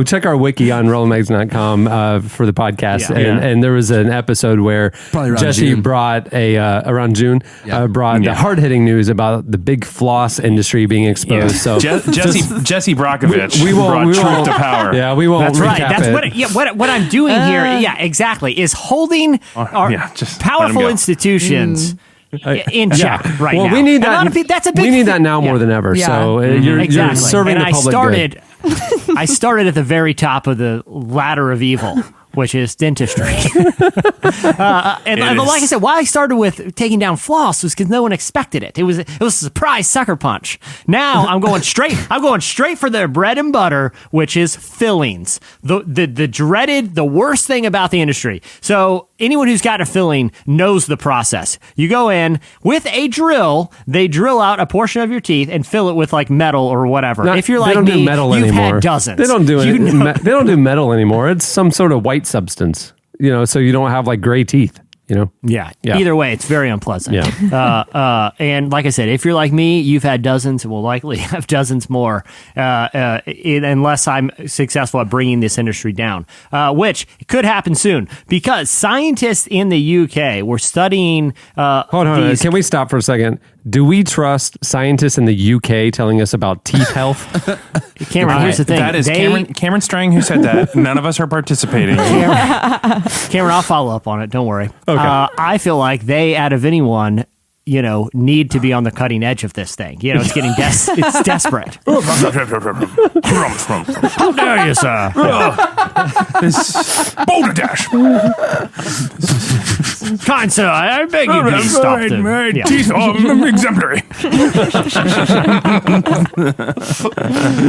[SPEAKER 3] check our wiki on RollingMagazine.com for the podcast.
[SPEAKER 5] Yeah.
[SPEAKER 3] And there was an episode where
[SPEAKER 7] Probably around
[SPEAKER 3] Jesse
[SPEAKER 7] June.
[SPEAKER 3] brought around June, brought the hard-hitting news about the big floss industry being exposed. So
[SPEAKER 4] Jesse Brockovich brought truth to power.
[SPEAKER 3] Yeah, we won't
[SPEAKER 5] That's right.
[SPEAKER 3] recap
[SPEAKER 5] That's
[SPEAKER 3] it.
[SPEAKER 5] what I'm doing here. Yeah, exactly. Is holding our
[SPEAKER 4] just let 'em
[SPEAKER 5] powerful
[SPEAKER 4] go.
[SPEAKER 5] institutions in check right
[SPEAKER 3] well,
[SPEAKER 5] now.
[SPEAKER 3] we need
[SPEAKER 5] And a
[SPEAKER 3] that.
[SPEAKER 5] lot of people, that's a big
[SPEAKER 3] we need
[SPEAKER 5] thing.
[SPEAKER 3] that now more than ever.
[SPEAKER 6] Yeah.
[SPEAKER 3] So you're
[SPEAKER 5] Exactly.
[SPEAKER 3] serving
[SPEAKER 5] and
[SPEAKER 3] the public good.
[SPEAKER 5] I started at the very top of the ladder of evil, which is dentistry. And like I said, why I started with taking down floss was because no one expected it. It was a surprise sucker punch. Now I'm going straight for their bread and butter, which is fillings. The dreaded, the worst thing about the industry. So anyone who's got a filling knows the process. You go in with a drill, they drill out a portion of your teeth and fill it with like metal or whatever. If you're
[SPEAKER 3] they
[SPEAKER 5] like
[SPEAKER 3] don't
[SPEAKER 5] me,
[SPEAKER 3] do metal
[SPEAKER 5] you've
[SPEAKER 3] anymore.
[SPEAKER 5] had dozens.
[SPEAKER 3] They don't do it.
[SPEAKER 5] You know-
[SPEAKER 3] They don't do metal anymore. It's some sort of white substance. So you don't have like gray teeth.
[SPEAKER 5] Yeah.
[SPEAKER 3] Yeah.
[SPEAKER 5] Either way, it's very unpleasant.
[SPEAKER 3] Yeah.
[SPEAKER 5] And like I said, if you're like me, you've had dozens and will likely have dozens more unless I'm successful at bringing this industry down, which could happen soon because scientists in the UK were studying.
[SPEAKER 3] Hold on. Can we stop for a second? Do we trust scientists in the UK telling us about teeth health?
[SPEAKER 5] Cameron, here's the thing.
[SPEAKER 4] That is Cameron Strang who said that. None of us are participating.
[SPEAKER 5] Cameron, I'll follow up on it. Don't worry.
[SPEAKER 3] Okay.
[SPEAKER 5] I feel like they, out of anyone, need to be on the cutting edge of this thing. It's getting it's desperate. How dare you, sir?
[SPEAKER 4] Boulder Dash.
[SPEAKER 5] Kind sir, I beg you, please stop them.
[SPEAKER 4] My teeth are exemplary.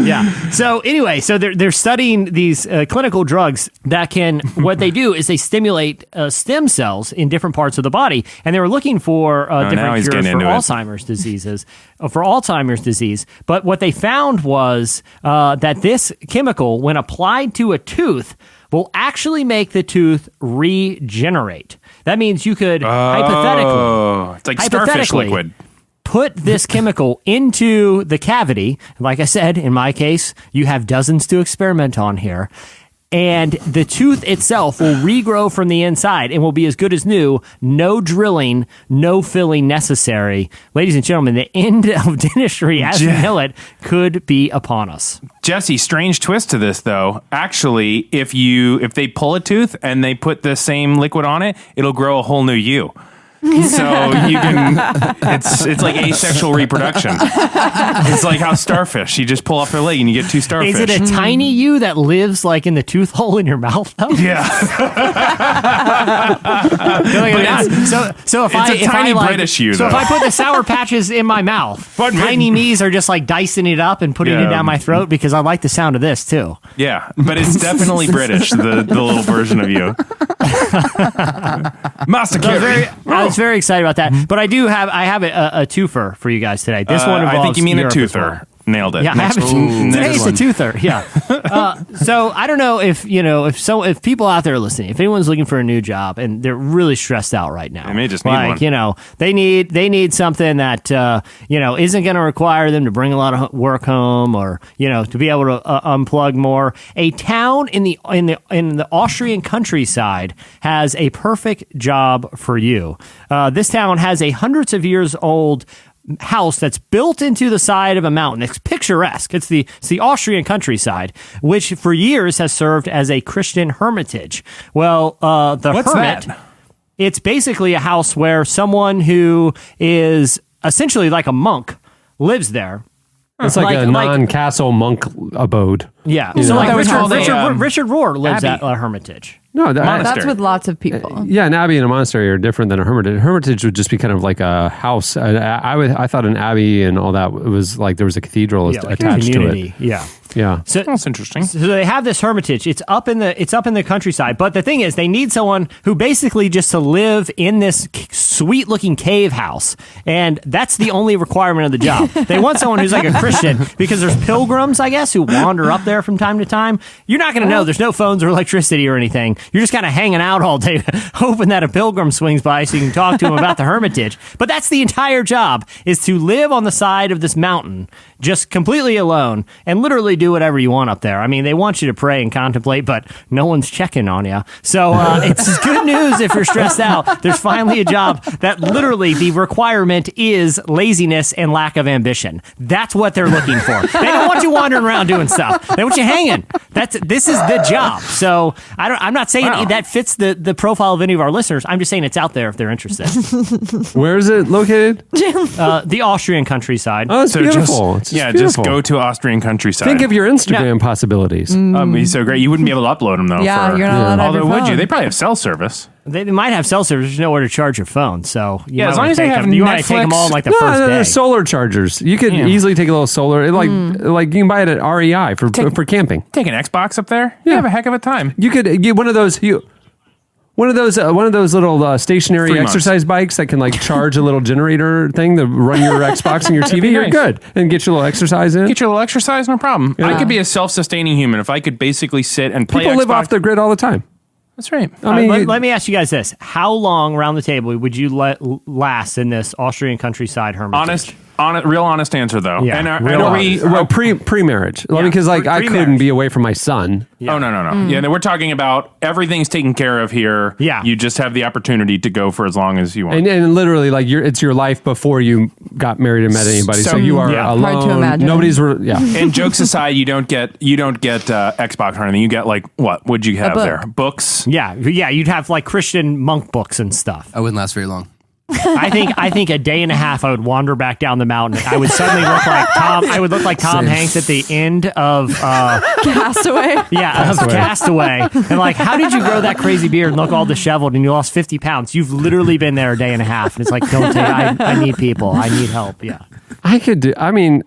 [SPEAKER 5] Yeah. So anyway, they're studying these clinical drugs that can. What they do is they stimulate stem cells in different parts of the body, and they were looking for different cures for Alzheimer's diseases. For Alzheimer's disease, but what they found was that this chemical, when applied to a tooth, will actually make the tooth regenerate. That means you could hypothetically,
[SPEAKER 4] it's like starfish liquid.
[SPEAKER 5] Put this chemical into the cavity. Like I said, in my case, you have dozens to experiment on here. And the tooth itself will regrow from the inside and will be as good as new. No drilling, no filling necessary. Ladies and gentlemen, the end of dentistry as we know it could be upon us.
[SPEAKER 4] Jesse, strange twist to this though. Actually, if they pull a tooth and they put the same liquid on it, it'll grow a whole new you. So you can, it's like asexual reproduction. It's like how starfish, you just pull off their leg and you get two starfish.
[SPEAKER 5] Is it a tiny you that lives like in the tooth hole in your mouth though?
[SPEAKER 4] Yeah.
[SPEAKER 5] So if
[SPEAKER 4] it's a tiny British you though.
[SPEAKER 5] So if I put the Sour Patches in my mouth, tiny me's are just like dicing it up and putting it down my throat because I like the sound of this too.
[SPEAKER 4] Yeah, but it's definitely British, the little version of you. Master Carey.
[SPEAKER 5] I was very excited about that, but I have a twofer for you guys today. This one involves
[SPEAKER 4] I think you mean
[SPEAKER 5] Europe
[SPEAKER 4] a toother. Nailed it.
[SPEAKER 5] Yeah, today's a toother. Yeah. So I don't know if if people out there listening, if anyone's looking for a new job and they're really stressed out right now,
[SPEAKER 4] they may just need one.
[SPEAKER 5] They need something that isn't going to require them to bring a lot of work home or to be able to unplug more. A town in the Austrian countryside has a perfect job for you. This town has a hundreds of years old house that's built into the side of a mountain. It's picturesque. It's the Austrian countryside, which for years has served as a Christian hermitage. Well,
[SPEAKER 4] What's
[SPEAKER 5] hermit,
[SPEAKER 4] that?
[SPEAKER 5] It's basically a house where someone who is essentially like a monk lives there.
[SPEAKER 3] It's like a non-castle monk abode.
[SPEAKER 5] Yeah.
[SPEAKER 6] So
[SPEAKER 5] like
[SPEAKER 6] like
[SPEAKER 5] Richard Rohr lives at a hermitage.
[SPEAKER 3] No,
[SPEAKER 6] that's with lots of people.
[SPEAKER 3] Yeah, an abbey and a monastery are different than a hermitage. A hermitage would just be kind of like a house. I thought an abbey and all that was like there was a cathedral attached to it.
[SPEAKER 5] Yeah.
[SPEAKER 3] Yeah.
[SPEAKER 5] So
[SPEAKER 4] that's interesting.
[SPEAKER 5] So they have this hermitage. It's up in the countryside. But the thing is, they need someone who basically just to live in this sweet looking cave house, and that's the only requirement of the job. They want someone who's like a Christian because there's pilgrims, I guess, who wander up there from time to time. You're not going to know. There's no phones or electricity or anything. You're just kind of hanging out all day, hoping that a pilgrim swings by so you can talk to him about the hermitage. But that's the entire job, is to live on the side of this mountain, just completely alone, and literally do whatever you want up there. I mean, they want you to pray and contemplate, but no one's checking on you. So it's good news if you're stressed out. There's finally a job that literally the requirement is laziness and lack of ambition. That's what they're looking for. They don't want you wandering around doing stuff. They want you hanging. This is the job. So I'm not saying that fits the profile of any of our listeners. I'm just saying it's out there if they're interested.
[SPEAKER 3] Where is it located?
[SPEAKER 5] The Austrian countryside.
[SPEAKER 3] Oh, it's beautiful.
[SPEAKER 4] Just go to Austrian countryside.
[SPEAKER 3] Think of your Instagram possibilities.
[SPEAKER 4] He's so great. You wouldn't be able to upload them though.
[SPEAKER 6] Yeah, you're not allowed to have your
[SPEAKER 4] Although would you?
[SPEAKER 6] phone.
[SPEAKER 4] They probably have cell service.
[SPEAKER 5] They might have cell service. There's nowhere to charge your phone. So
[SPEAKER 4] as long as they have
[SPEAKER 5] you might take them all in like the first day.
[SPEAKER 3] There's solar chargers. You could easily take a little solar. Like you can buy it at REI for camping.
[SPEAKER 4] Take an Xbox up there. You have a heck of a time.
[SPEAKER 3] You could get one of those little stationary exercise bikes that can like charge a little generator thing to run your Xbox and your TV. You're good and get your little exercise in.
[SPEAKER 4] Get your little exercise, no problem.
[SPEAKER 3] Yeah.
[SPEAKER 4] I could be a self-sustaining human if I could basically sit and play.
[SPEAKER 3] People live
[SPEAKER 4] Xbox.
[SPEAKER 3] off the grid all the time.
[SPEAKER 4] That's right.
[SPEAKER 3] I mean,
[SPEAKER 5] let me ask you guys this: how long around the table would you last in this Austrian countryside hermitage?
[SPEAKER 4] Real honest answer though.
[SPEAKER 5] Yeah,
[SPEAKER 3] pre-marriage. Because I couldn't be away from my son.
[SPEAKER 4] Yeah. Oh no. Yeah, we're talking about everything's taken care of here.
[SPEAKER 5] Yeah,
[SPEAKER 4] you just have the opportunity to go for as long as you want.
[SPEAKER 3] And literally, like it's your life before you got married and met anybody. So you are alone.
[SPEAKER 6] Hard to imagine.
[SPEAKER 4] And jokes aside, you don't get Xbox or anything. You get like what would you have there? Books.
[SPEAKER 5] Yeah. You'd have like Christian monk books and stuff.
[SPEAKER 7] I wouldn't last very long.
[SPEAKER 5] I think a day and a half I would wander back down the mountain. I would suddenly look like Tom. I would look like Tom Hanks at the end of
[SPEAKER 6] Castaway.
[SPEAKER 5] Yeah, of Castaway. And like, how did you grow that crazy beard and look all disheveled and you lost 50 pounds? You've literally been there a day and a half. And it's like, don't take. I need people. I need help. Yeah.
[SPEAKER 3] I could do. I mean,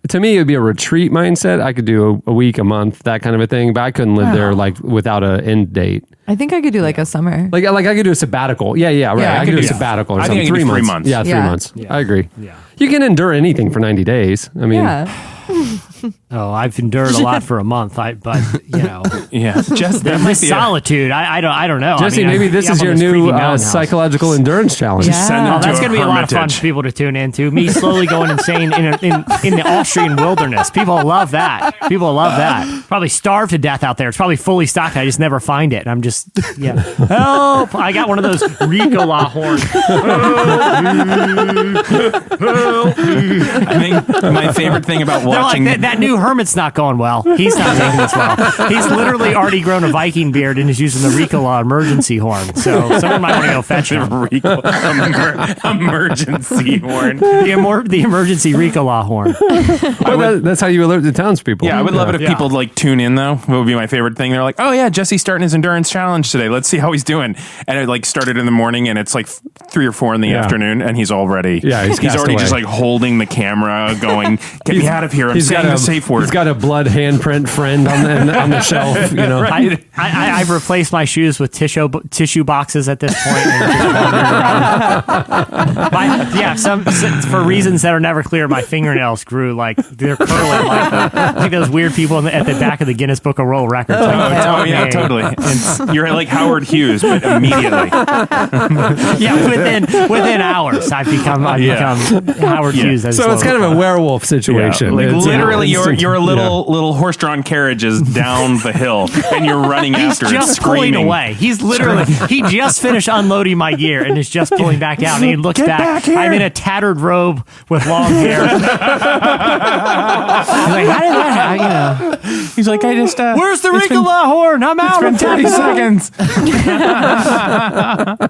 [SPEAKER 3] to me, it would be a retreat mindset. I could do a week, a month, that kind of a thing. But I couldn't live there like without an end date.
[SPEAKER 6] I think I could do like a summer.
[SPEAKER 3] Like I could do a sabbatical. Yeah, right.
[SPEAKER 6] Yeah.
[SPEAKER 3] I could do a sabbatical or
[SPEAKER 4] I
[SPEAKER 3] something.
[SPEAKER 4] think I could
[SPEAKER 3] 3
[SPEAKER 4] do
[SPEAKER 3] months.
[SPEAKER 4] 3 months.
[SPEAKER 3] Yeah, 3
[SPEAKER 6] Yeah.
[SPEAKER 3] months.
[SPEAKER 5] Yeah.
[SPEAKER 3] I agree.
[SPEAKER 5] Yeah.
[SPEAKER 3] You can endure anything for 90 days. I mean,
[SPEAKER 5] Oh, I've endured a lot for a month. But you know,
[SPEAKER 4] Yeah, just
[SPEAKER 5] this solitude. I don't know.
[SPEAKER 3] Jesse,
[SPEAKER 5] I mean,
[SPEAKER 3] maybe this
[SPEAKER 5] I'm
[SPEAKER 3] is
[SPEAKER 5] on
[SPEAKER 3] your
[SPEAKER 5] this creepy
[SPEAKER 3] new
[SPEAKER 5] mountain house.
[SPEAKER 3] psychological endurance challenge.
[SPEAKER 6] Yeah.
[SPEAKER 4] Send them
[SPEAKER 5] Oh,
[SPEAKER 4] to
[SPEAKER 5] that's going to be a lot of fun
[SPEAKER 4] hermitage.
[SPEAKER 5] for people to tune into. Me slowly going insane in the Austrian wilderness. People love that. Probably starve to death out there. It's probably fully stocked. I just never find it. And I'm just, help. I got one of those Ricola horns.
[SPEAKER 4] I think my favorite thing about
[SPEAKER 5] They're
[SPEAKER 4] watching
[SPEAKER 5] like, that new hermit's not going well. He's not taking this well. He's literally already grown a Viking beard and is using the Ricola emergency horn. So someone might want to go fetch him.
[SPEAKER 4] emergency horn.
[SPEAKER 5] The emergency Ricola horn.
[SPEAKER 3] Well, that's how you alert the townspeople.
[SPEAKER 4] Yeah, I would love it if
[SPEAKER 5] Yeah.
[SPEAKER 4] people like tune in though. What would be my favorite thing? They're like, oh yeah, Jesse's starting his endurance challenge today. Let's see how he's doing. And it like started in the morning and it's like 3 or 4 in the afternoon and he's already
[SPEAKER 3] he's cast
[SPEAKER 4] already
[SPEAKER 3] away.
[SPEAKER 4] just like holding the camera going, get me out of here. I'm saying the safe word.
[SPEAKER 3] He's got a blood handprint friend on the shelf. You know,
[SPEAKER 4] Right.
[SPEAKER 5] I've replaced my shoes with tissue boxes at this point. And just wandering around. For reasons that are never clear, my fingernails grew like they're curling like those weird people at the back of the Guinness Book of World Records. Like, help
[SPEAKER 4] yeah,
[SPEAKER 5] me.
[SPEAKER 4] totally. And you're like Howard Hughes, but immediately.
[SPEAKER 5] Within hours, I've become Howard Hughes.
[SPEAKER 3] So it's kind of a werewolf situation.
[SPEAKER 4] Like
[SPEAKER 3] It's,
[SPEAKER 4] literally,
[SPEAKER 3] instant-
[SPEAKER 4] you're a little horse-drawn carriages down the hill, and you're running
[SPEAKER 5] He's
[SPEAKER 4] after it,
[SPEAKER 5] just pulling
[SPEAKER 4] screaming.
[SPEAKER 5] away. He's literally, he just finished unloading my gear and is just pulling back down. And he looks back. I'm in a tattered robe with long hair. He's like, how did that happen?
[SPEAKER 4] He's like, I just.
[SPEAKER 5] Where's the
[SPEAKER 4] it's been-
[SPEAKER 5] Ricola horn? I'm out.
[SPEAKER 4] It's been 30 seconds.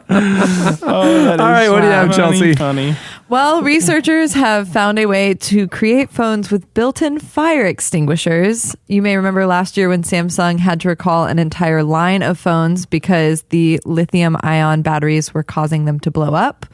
[SPEAKER 3] All right, what do you have, Chelsea?
[SPEAKER 4] Funny.
[SPEAKER 6] Well, researchers have found a way to create phones with built-in fire extinguishers. You may remember last year when Samsung had to recall an entire line of phones because the lithium-ion batteries were causing them to blow up.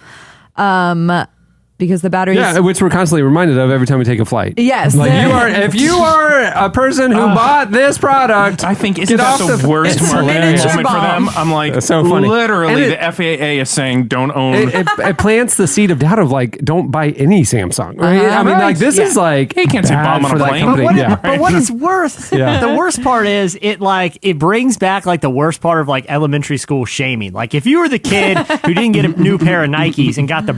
[SPEAKER 6] Because the batteries...
[SPEAKER 3] Yeah, which we're constantly reminded of every time we take a flight.
[SPEAKER 6] Yes.
[SPEAKER 3] Like if you are a person who bought this product,
[SPEAKER 4] I think isn't
[SPEAKER 3] get
[SPEAKER 4] that
[SPEAKER 3] off
[SPEAKER 4] the worst
[SPEAKER 3] It's
[SPEAKER 4] marketing
[SPEAKER 3] hilarious.
[SPEAKER 4] moment for them? I'm like,
[SPEAKER 3] That's so funny.
[SPEAKER 4] literally,
[SPEAKER 3] And
[SPEAKER 4] the FAA is saying don't own.
[SPEAKER 3] It plants the seed of doubt of like, don't buy any Samsung. Right? I mean, like this is like
[SPEAKER 4] You can't say
[SPEAKER 3] bad
[SPEAKER 4] bomb on
[SPEAKER 3] for
[SPEAKER 4] a
[SPEAKER 3] that
[SPEAKER 4] plane.
[SPEAKER 3] company.
[SPEAKER 5] But what it's worth,
[SPEAKER 3] Yeah.
[SPEAKER 5] the worst part is it brings back like the worst part of like elementary school shaming. Like if you were the kid who didn't get a new pair of Nikes and got the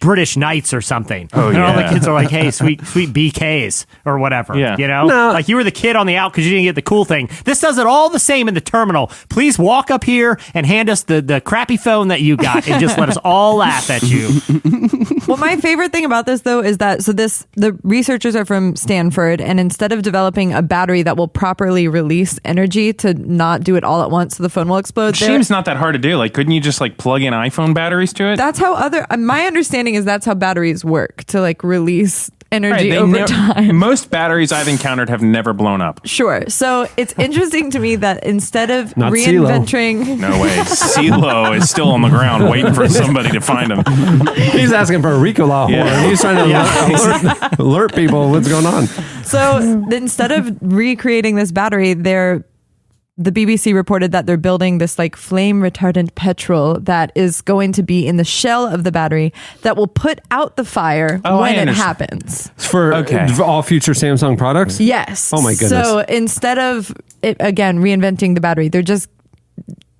[SPEAKER 5] British Knights or something, and all the kids are like, hey, sweet BKs or whatever, you know?
[SPEAKER 3] No.
[SPEAKER 5] Like you were the kid on the out because you didn't get the cool thing. This does it all the same in the terminal. Please walk up here and hand us the crappy phone that you got and just let us all laugh at you.
[SPEAKER 6] Well, my favorite thing about this, though, is that the researchers are from Stanford, and instead of developing a battery that will properly release energy to not do it all at once so the phone will explode,
[SPEAKER 4] It seems not that hard to do. Like, couldn't you just like plug in iPhone batteries to it?
[SPEAKER 6] that's how my understanding is that's how batteries work, to like release energy
[SPEAKER 4] Right,
[SPEAKER 6] over time.
[SPEAKER 4] Most batteries I've encountered have never blown up.
[SPEAKER 6] Sure. So it's interesting to me that instead of
[SPEAKER 3] Not
[SPEAKER 6] reinventing...
[SPEAKER 4] No way. CeeLo is still on the ground waiting for somebody to find him.
[SPEAKER 3] He's asking for a Ricola horn.
[SPEAKER 4] Yeah.
[SPEAKER 3] He's trying to alert people what's going on.
[SPEAKER 6] So instead of recreating this battery, the BBC reported that they're building this like flame retardant petrol that is going to be in the shell of the battery that will put out the fire when it happens.
[SPEAKER 3] For all future Samsung products?
[SPEAKER 6] Yes.
[SPEAKER 3] Oh my goodness.
[SPEAKER 6] So instead of reinventing the battery, they're just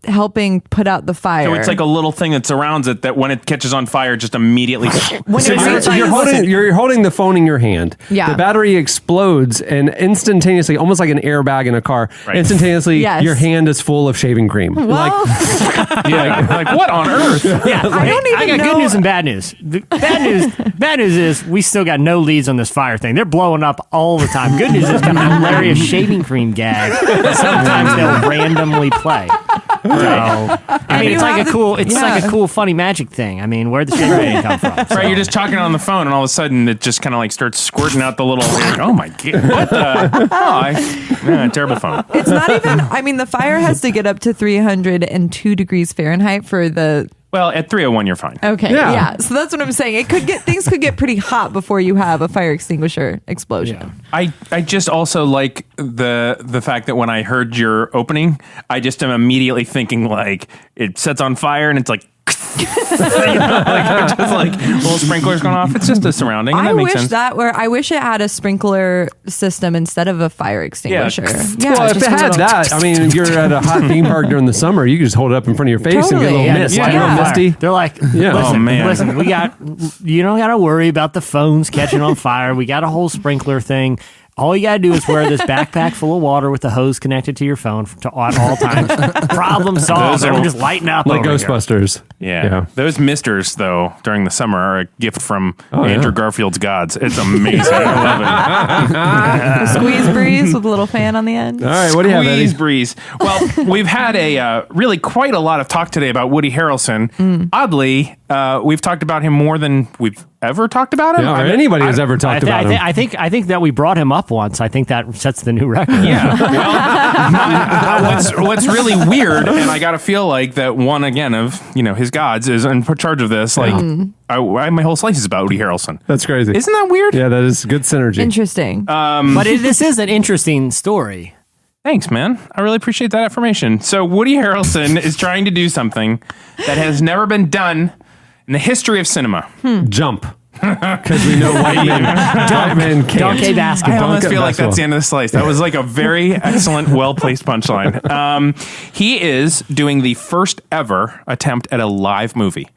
[SPEAKER 6] helping put out the fire.
[SPEAKER 4] So it's like a little thing that surrounds it that when it catches on fire, just immediately.
[SPEAKER 3] You're holding the phone in your hand.
[SPEAKER 6] Yeah.
[SPEAKER 3] The battery explodes and instantaneously, almost like an airbag in a car, instantaneously your hand is full of shaving cream.
[SPEAKER 6] Well,
[SPEAKER 4] like what on earth?
[SPEAKER 5] Yeah, I got good news and bad news. The bad news is we still got no leads on this fire thing. They're blowing up all the time. Good news is got a hilarious shaving cream gag that sometimes they'll randomly play. I mean, it's like a cool, funny magic thing. I mean, where'd the shit come from? So.
[SPEAKER 4] Right, you're just talking on the phone, and all of a sudden, it just kind of like starts squirting out the little. Like, oh my god! What the? Terrible phone.
[SPEAKER 6] It's not even. I mean, the fire has to get up to 302 degrees Fahrenheit for the.
[SPEAKER 4] Well, at 301, you're fine.
[SPEAKER 6] Okay, yeah. So that's what I'm saying. Things could get pretty hot before you have a fire extinguisher explosion.
[SPEAKER 4] Yeah. I just also like the fact that when I heard your opening, I just am immediately thinking like it sets on fire and it's like. Just like little sprinklers going off. It's just a surrounding. And that makes sense.
[SPEAKER 6] I wish it had a sprinkler system instead of a fire extinguisher. Yeah,
[SPEAKER 3] well, if it had that, I mean, you're at a hot theme park during the summer, you can just hold it up in front of your face and get a little mist, a little misty.
[SPEAKER 5] They're like, listen, you don't got to worry about the phones catching on fire. We got a whole sprinkler thing. All you got to do is wear this backpack full of water with the hose connected to your phone at all times. Problem solved. Everyone just lighten up.
[SPEAKER 3] Like Ghostbusters.
[SPEAKER 4] Yeah. Those misters, though, during the summer are a gift from Andrew Garfield's gods. It's amazing. I love it.
[SPEAKER 6] Squeeze breeze with a little fan on the end.
[SPEAKER 3] All right, what do you have, Eddie?
[SPEAKER 4] Squeeze breeze. Well, we've had really quite a lot of talk today about Woody Harrelson. Oddly, we've talked about him more than we've ever talked about him.
[SPEAKER 3] Yeah, or anybody has ever talked about him.
[SPEAKER 5] I think that we brought him up once. I think that sets the new record.
[SPEAKER 4] Yeah. Well, what's really weird, and I gotta feel like that one again of his gods is in charge of this. Like my whole slice is about Woody Harrelson.
[SPEAKER 3] That's crazy.
[SPEAKER 4] Isn't that weird?
[SPEAKER 3] Yeah, that is good synergy.
[SPEAKER 6] Interesting.
[SPEAKER 5] But this is an interesting story.
[SPEAKER 4] Thanks, man. I really appreciate that affirmation. So Woody Harrelson is trying to do something that has never been done in the history of cinema.
[SPEAKER 3] Jump. Because we know white men can't.
[SPEAKER 5] Donkey basket.
[SPEAKER 4] I almost feel like that's the end of the slice. That was like a very excellent, well-placed punchline. He is doing the first ever attempt at a live movie.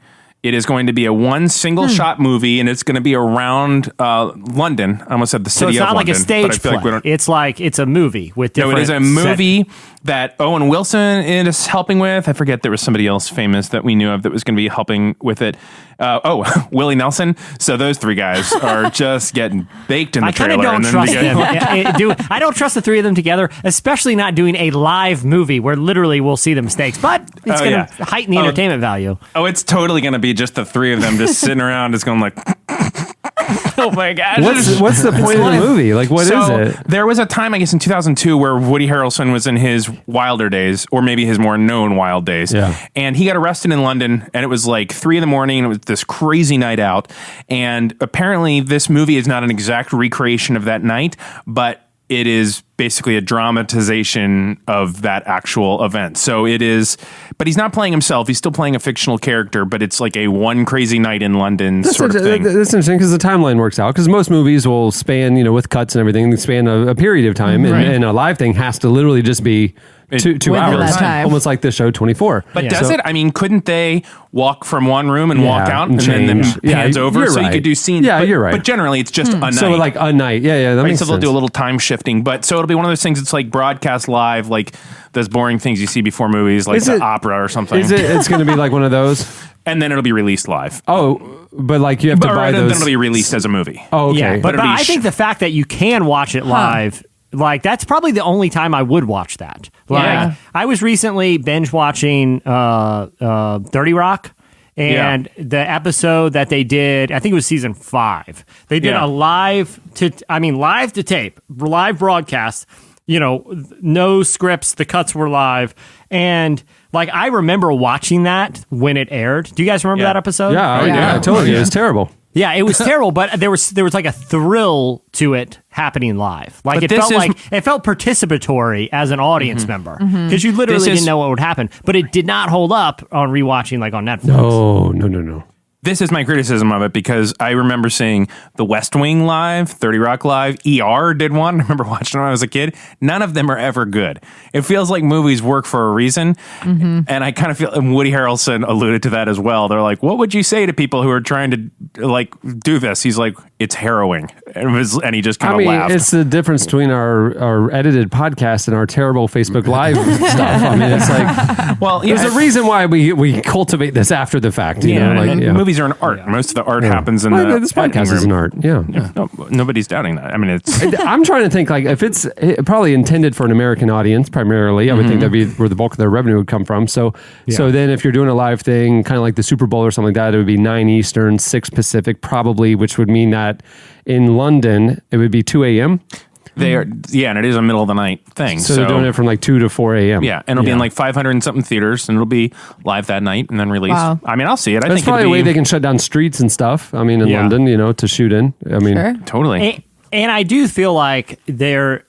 [SPEAKER 4] It is going to be a one single shot movie, and it's going to be around London. I almost said the city of London.
[SPEAKER 5] So it's not like a stage play. It's a movie with different.
[SPEAKER 4] No, it is a movie that Owen Wilson is helping with. I forget there was somebody else famous that we knew of that was going to be helping with it. Willie Nelson. So those three guys are just getting baked in the trailer.
[SPEAKER 5] I kind of don't trust them. I don't trust the three of them together, especially not doing a live movie where literally we'll see the mistakes. But it's going to heighten the entertainment value.
[SPEAKER 4] Oh, it's totally going to be just the three of them just sitting around, just going like. Oh my gosh.
[SPEAKER 3] What's the point of the movie? Like, what is it?
[SPEAKER 4] There was a time, I guess, in 2002 where Woody Harrelson was in his wilder days, or maybe his more known wild days.
[SPEAKER 3] Yeah.
[SPEAKER 4] And he got arrested in London, and it was like 3 a.m, and it was this crazy night out. And apparently this movie is not an exact recreation of that night, but it is basically a dramatization of that actual event. So it is, but he's not playing himself. He's still playing a fictional character, but it's like a one crazy night in London sort of thing.
[SPEAKER 3] That's interesting because the timeline works out. Because most movies will span, with cuts and everything, they span a period of time. And a live thing has to literally just be 2 hours. Almost like the show 24.
[SPEAKER 4] But does it? I mean, couldn't they walk from one room and walk out and then pans over so you could do scenes?
[SPEAKER 3] Yeah, you're right.
[SPEAKER 4] But generally it's just a night.
[SPEAKER 3] So like a night. Yeah, that makes sense.
[SPEAKER 4] So they'll do a little time shifting. But so it'll be one of those things that's like broadcast live, like those boring things you see before movies, like the opera or something.
[SPEAKER 3] It's going to be like one of those?
[SPEAKER 4] And then it'll be released live.
[SPEAKER 3] Oh, but like you have to buy those.
[SPEAKER 4] Then it'll be released as a movie.
[SPEAKER 3] Oh, okay.
[SPEAKER 5] Yeah, but I think the fact that you can watch it live, like that's probably the only time I would watch that. Like I was recently binge watching 30 Rock. And the episode that they did, I think it was season 5. They did a live to tape, live broadcast. No scripts. The cuts were live, and like I remember watching that when it aired. Do you guys remember that episode?
[SPEAKER 3] Yeah, I told you it was terrible.
[SPEAKER 5] Yeah, it was terrible, but there was like a thrill to it happening live. Like it felt participatory as an audience member because you literally didn't know what would happen. But it did not hold up on rewatching like on Netflix.
[SPEAKER 3] No.
[SPEAKER 4] This is my criticism of it because I remember seeing The West Wing live, 30 Rock live, ER did one. I remember watching when I was a kid. None of them are ever good. It feels like movies work for a reason. And I kind of feel, and Woody Harrelson alluded to that as well. They're like, what would you say to people who are trying to like do this? He's like, it's harrowing. And he just kind
[SPEAKER 3] I
[SPEAKER 4] of
[SPEAKER 3] mean,
[SPEAKER 4] laughed.
[SPEAKER 3] it's the difference between our edited podcast and our terrible Facebook Live stuff. I mean, it's like,
[SPEAKER 4] well,
[SPEAKER 3] there's a reason why we cultivate this after the fact. You know,
[SPEAKER 4] and
[SPEAKER 3] like,
[SPEAKER 4] movies are an art. Most of the art happens in
[SPEAKER 3] Well,
[SPEAKER 4] the
[SPEAKER 3] this podcast
[SPEAKER 4] editing
[SPEAKER 3] is an
[SPEAKER 4] room.
[SPEAKER 3] art. Yeah.
[SPEAKER 4] No, nobody's doubting that. I mean, it's
[SPEAKER 3] I'm trying to think, like, if it's probably intended for an American audience primarily, I would think that'd be where the bulk of their revenue would come from. So then if you're doing a live thing, kind of like the Super Bowl or something like that, it would be 9 Eastern, 6 Pacific, probably, which would mean that in London it would be 2 a.m.
[SPEAKER 4] they are, and it is a middle of the night thing.
[SPEAKER 3] So they're doing it from like 2 to 4 a.m.
[SPEAKER 4] Yeah, and it'll be in like 500 and something theaters, and it'll be live that night and then released.
[SPEAKER 6] Wow.
[SPEAKER 4] I mean, I'll see it. I
[SPEAKER 3] That's
[SPEAKER 4] think
[SPEAKER 3] probably a
[SPEAKER 4] it'd
[SPEAKER 3] way
[SPEAKER 4] be,
[SPEAKER 3] they can shut down streets and stuff. I mean, in London, to shoot in. I mean,
[SPEAKER 6] Sure.
[SPEAKER 4] totally.
[SPEAKER 5] And I do feel like they're,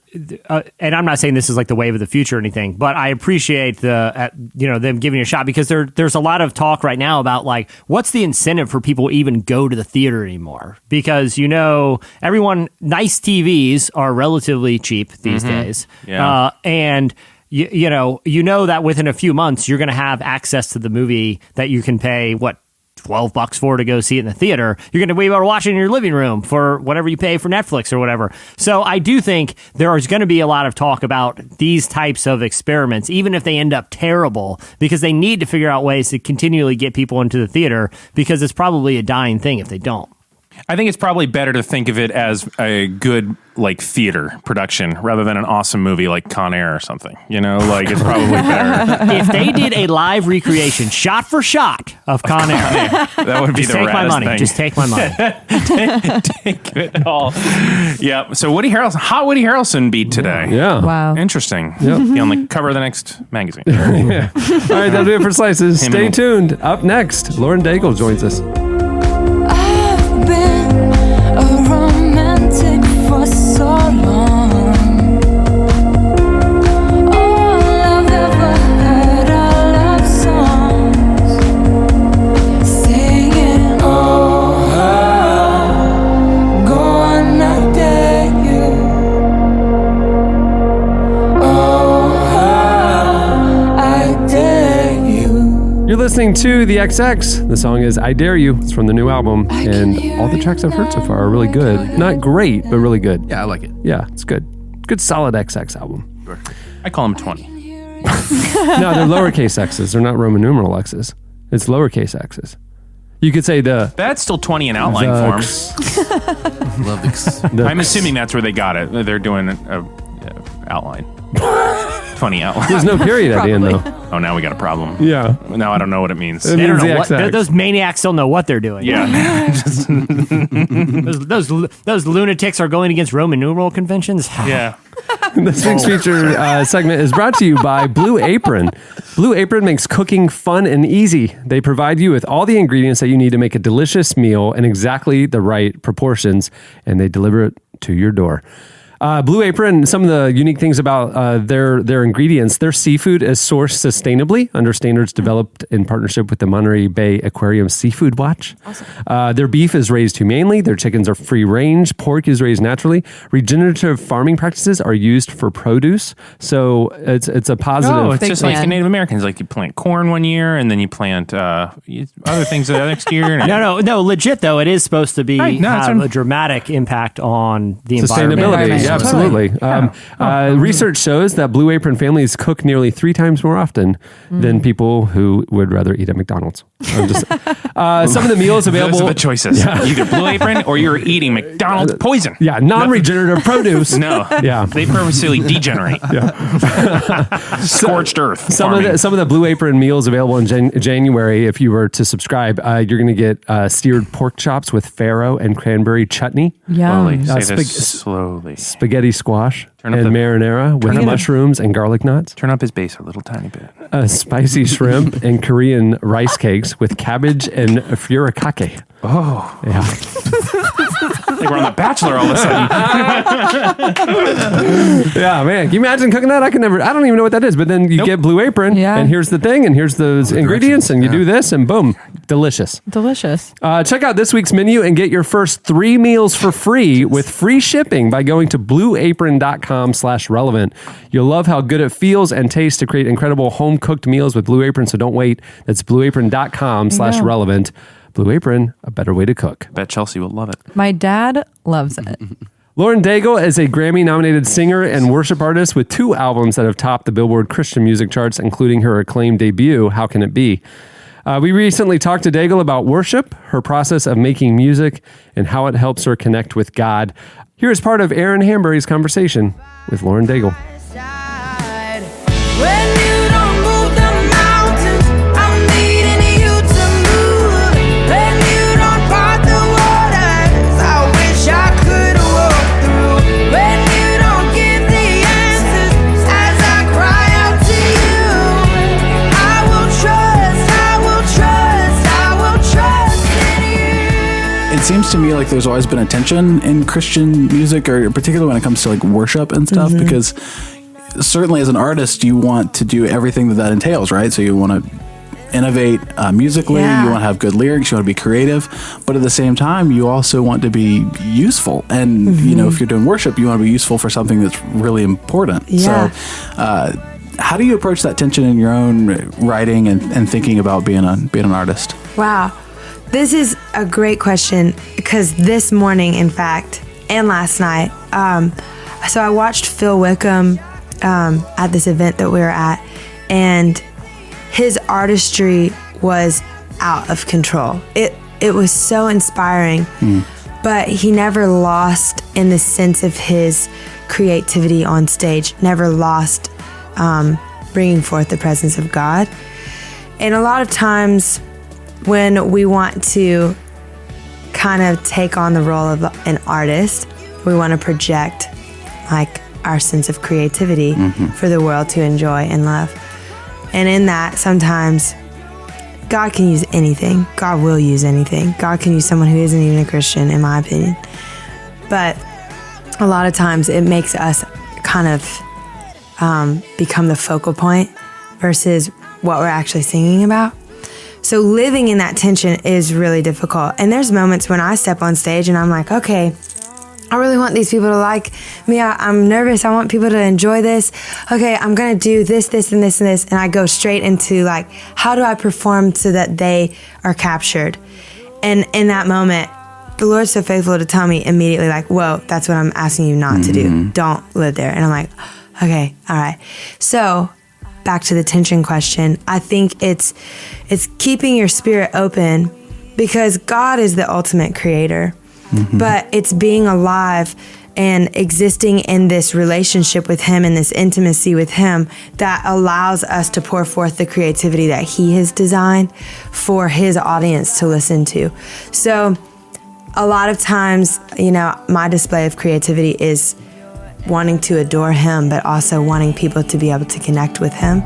[SPEAKER 5] and I'm not saying this is like the wave of the future or anything, but I appreciate them giving it a shot, because there's a lot of talk right now about like, what's the incentive for people to even go to the theater anymore? Because, nice TVs are relatively cheap these days.
[SPEAKER 4] Yeah.
[SPEAKER 5] And you know that within a few months, you're going to have access to the movie that you can pay, $12 for to go see it in the theater. You're going to be able to watch it in your living room for whatever you pay for Netflix or whatever. So I do think there is going to be a lot of talk about these types of experiments, even if they end up terrible, because they need to figure out ways to continually get people into the theater, because it's probably a dying thing if they don't.
[SPEAKER 4] I think it's probably better to think of it as a good like theater production rather than an awesome movie like Con Air or something. Like it's probably better.
[SPEAKER 5] If they did a live recreation, shot for shot, of Con Air,
[SPEAKER 4] that would be
[SPEAKER 5] just
[SPEAKER 4] the
[SPEAKER 5] take my
[SPEAKER 4] raddest
[SPEAKER 5] money.
[SPEAKER 4] thing.
[SPEAKER 5] Just take my money.
[SPEAKER 4] Take it all. Yeah. So hot Woody Harrelson beat today.
[SPEAKER 3] yeah.
[SPEAKER 6] Wow.
[SPEAKER 4] Interesting.
[SPEAKER 3] Yep.
[SPEAKER 4] Be on the cover of the next magazine.
[SPEAKER 3] All right, that'll do it for Slices. Stay tuned. Up next, Lauren Daigle joins us.
[SPEAKER 2] I've been a romantic for so long. All I've ever heard are love songs singing, oh, go on, I dare you. Oh, I dare you.
[SPEAKER 3] You're listening to The XX. The song is I Dare You. It's from the new album. And all the tracks I've heard so far are really good. Not great, but really good.
[SPEAKER 7] Yeah, I like it.
[SPEAKER 3] Yeah, it's good. Good, solid XX album.
[SPEAKER 4] I call him 20.
[SPEAKER 3] No, they're lowercase X's. They're not Roman numeral X's. It's lowercase X's. You could say
[SPEAKER 4] That's still 20 in outline form.
[SPEAKER 7] Love the
[SPEAKER 4] I'm assuming that's where they got it. They're doing a outline. 20 outline.
[SPEAKER 3] There's no period at the end, though.
[SPEAKER 4] Oh, now we got a problem.
[SPEAKER 3] Yeah.
[SPEAKER 4] Now I don't know what it means.
[SPEAKER 3] It
[SPEAKER 5] They don't
[SPEAKER 3] means
[SPEAKER 5] know
[SPEAKER 3] the XX.
[SPEAKER 5] those maniacs don't know what they're doing.
[SPEAKER 4] Yeah.
[SPEAKER 5] Those lunatics are going against Roman numeral conventions.
[SPEAKER 4] Yeah.
[SPEAKER 3] This week's feature segment is brought to you by Blue Apron. Blue Apron makes cooking fun and easy. They provide you with all the ingredients that you need to make a delicious meal in exactly the right proportions, and they deliver it to your door. Blue Apron, some of the unique things about their ingredients, their seafood is sourced sustainably under standards developed in partnership with the Monterey Bay Aquarium Seafood Watch. Awesome. Their beef is raised humanely. Their chickens are free range. Pork is raised naturally. Regenerative farming practices are used for produce. So it's a positive.
[SPEAKER 4] Oh, it's
[SPEAKER 6] Big
[SPEAKER 4] just
[SPEAKER 6] fan.
[SPEAKER 4] like Native Americans. Like you plant corn one year and then you plant other things the next year.
[SPEAKER 5] No. Legit though, it is supposed to be
[SPEAKER 4] Right, no, that's
[SPEAKER 5] have
[SPEAKER 4] what-
[SPEAKER 5] a dramatic impact on the
[SPEAKER 3] Sustainability,
[SPEAKER 5] environment.
[SPEAKER 3] yeah, absolutely. Research shows that Blue Apron families cook nearly 3 times more often than people who would rather eat at McDonald's. Some of the meals available.
[SPEAKER 4] Those are the choices. Either Blue Apron or you're eating McDonald's poison.
[SPEAKER 3] Yeah, non-regenerative produce.
[SPEAKER 4] No.
[SPEAKER 3] Yeah.
[SPEAKER 4] They purposely degenerate. Scorched earth.
[SPEAKER 3] Some of the Blue Apron meals available in January, if you were to subscribe, you're going to get steered pork chops with farro and cranberry chutney,
[SPEAKER 4] Slowly.
[SPEAKER 6] Yeah.
[SPEAKER 4] Say this slowly.
[SPEAKER 3] spaghetti squash,
[SPEAKER 4] Turn up
[SPEAKER 3] and
[SPEAKER 4] the-
[SPEAKER 3] marinara with
[SPEAKER 4] up the-
[SPEAKER 3] mushrooms and garlic nuts,
[SPEAKER 4] Turn up his bass a little tiny bit.
[SPEAKER 3] spicy shrimp, and Korean rice cakes with cabbage and furikake.
[SPEAKER 4] Oh.
[SPEAKER 3] Yeah.
[SPEAKER 4] Like we're on The Bachelor all of a sudden.
[SPEAKER 3] Yeah, man. Can you imagine cooking that? I don't even know what that is. But then you get Blue Apron,
[SPEAKER 6] Yeah.
[SPEAKER 3] and here's the thing, and here's those ingredients, and you do this, and boom, delicious.
[SPEAKER 6] Delicious.
[SPEAKER 3] Check out this week's menu and get your first 3 meals for free with free shipping by going to blueapron.com/relevant. You'll love how good it feels and tastes to create incredible home-cooked meals with Blue Apron, so don't wait. That's blueapron.com/relevant. Blue Apron, a better way to cook.
[SPEAKER 4] Bet Chelsea will love it.
[SPEAKER 6] My dad loves it.
[SPEAKER 3] Lauren Daigle is a Grammy-nominated singer and worship artist with 2 albums that have topped the Billboard Christian music charts, including her acclaimed debut, How Can It Be? We recently talked to Daigle about worship, her process of making music, and how it helps her connect with God. Here is part of Aaron Hambury's conversation with Lauren Daigle.
[SPEAKER 2] When you don't move the mountains, I'm needing you to move. When you don't part the waters, I wish I could walk through. When you don't give the answers, as I cry out to you, I will trust, I will trust, I will trust in you.
[SPEAKER 12] It seems to me like there's always been a tension in Christian music, or particularly when it comes to like worship and stuff, because certainly as an artist, you want to do everything that entails, right? So you want to innovate musically, you want to have good lyrics, you want to be creative, but at the same time, you also want to be useful. And, you know, if you're doing worship, you want to be useful for something that's really important.
[SPEAKER 13] Yeah.
[SPEAKER 12] So how do you approach that tension in your own writing and thinking about being an artist?
[SPEAKER 13] Wow. This is a great question, because this morning, in fact, and last night, so I watched Phil Wickham at this event that we were at, and his artistry was out of control. It was so inspiring, but he never lost in the sense of his creativity on stage, never lost bringing forth the presence of God. And a lot of times when we want to kind of take on the role of an artist, we want to project like our sense of creativity for the world to enjoy and love. And in that, sometimes God can use anything. God will use anything. God can use someone who isn't even a Christian, in my opinion. But a lot of times it makes us kind of become the focal point versus what we're actually singing about. So living in that tension is really difficult. And there's moments when I step on stage and I'm like, okay, I really want these people to like me. I'm nervous. I want people to enjoy this. Okay, I'm going to do this, this, and this, and this. And I go straight into like, how do I perform so that they are captured? And in that moment, the Lord's so faithful to tell me immediately like, whoa, that's what I'm asking you not to do. Don't live there. And I'm like, okay, all right. So back to the tension question. I think it's keeping your spirit open, because God is the ultimate creator. But it's being alive and existing in this relationship with Him and this intimacy with Him that allows us to pour forth the creativity that He has designed for His audience to listen to. So a lot of times, you know, my display of creativity is wanting to adore Him, but also wanting people to be able to connect with Him.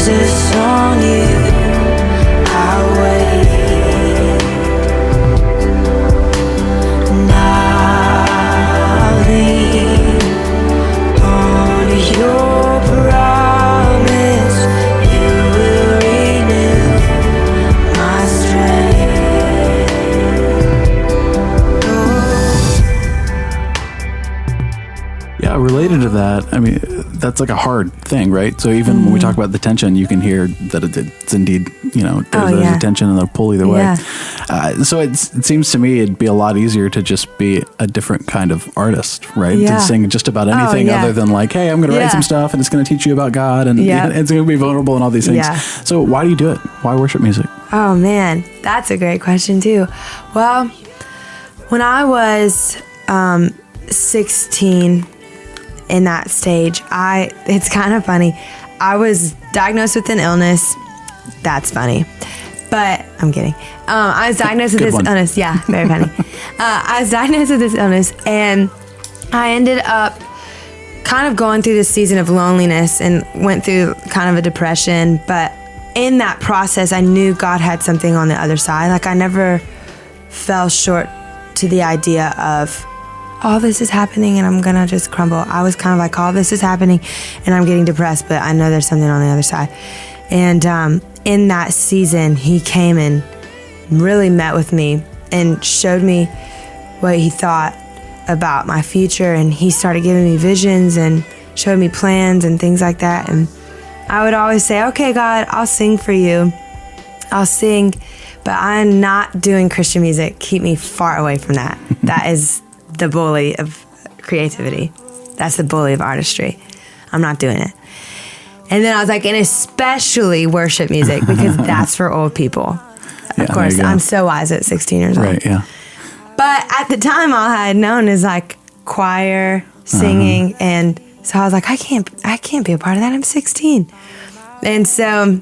[SPEAKER 2] On you, I wait. Now lean on your promise. You will renew my strength.
[SPEAKER 12] Yeah, related to that, I mean, that's like a hard thing, right? So even when we talk about the tension, you can hear that it's indeed, you know, there's a tension and a pull either way. So it seems to me it'd be a lot easier to just be a different kind of artist, right? To sing just about anything other than like, hey, I'm going to write some stuff and it's going to teach you about God and it's going to be vulnerable and all these things. So why do you do it? Why worship music?
[SPEAKER 13] Oh man, that's a great question too. Well, when I was 16, in that stage, it's kind of funny. I was diagnosed with an illness. That's funny. But I'm kidding. I was diagnosed with this illness. Yeah, very funny. I was diagnosed with this illness, and I ended up kind of going through this season of loneliness and went through kind of a depression. But in that process, I knew God had something on the other side. Like I never fell short to the idea of, all this is happening and I'm gonna just crumble. I was kind of like, all this is happening and I'm getting depressed, but I know there's something on the other side. And in that season, He came and really met with me and showed me what He thought about my future, and he started giving me visions and showed me plans and things like that. And I would always say, okay, God, I'll sing for you. I'll sing, but I'm not doing Christian music. Keep me far away from that. That is the bully of creativity. That's the bully of artistry. I'm not doing it. And then I was like, and especially worship music, because that's for old people. Of course, I'm so wise at 16 years old.
[SPEAKER 12] Right, yeah.
[SPEAKER 13] But at the time, all I had known is like choir, singing, and so I was like, I can't be a part of that. I'm 16. And so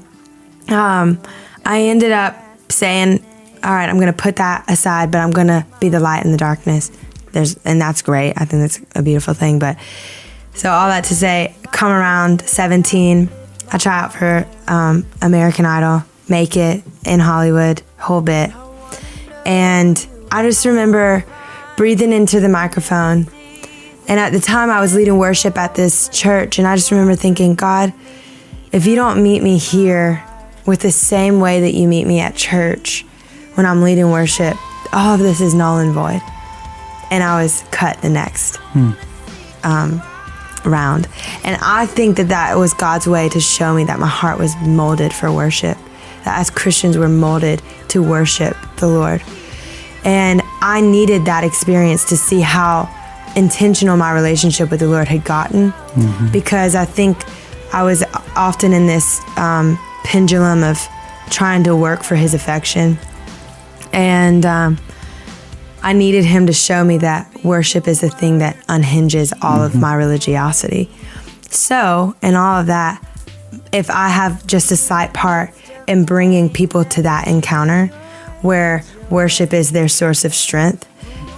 [SPEAKER 13] I ended up saying, all right, I'm going to put that aside, but I'm going to be the light in the darkness. And that's great. I think that's a beautiful thing. But so all that to say, come around 17, I try out for American Idol, make it in Hollywood, whole bit. And I just remember breathing into the microphone. And at the time I was leading worship at this church, and I just remember thinking, God, if you don't meet me here with the same way that you meet me at church when I'm leading worship, all of this is null and void. And I was cut the next round. And I think that was God's way to show me that my heart was molded for worship, that as Christians we're molded to worship the Lord. And I needed that experience to see how intentional my relationship with the Lord had gotten, because I think I was often in this pendulum of trying to work for his affection. And I needed him to show me that worship is the thing that unhinges all of my religiosity. So, in all of that, if I have just a slight part in bringing people to that encounter where worship is their source of strength,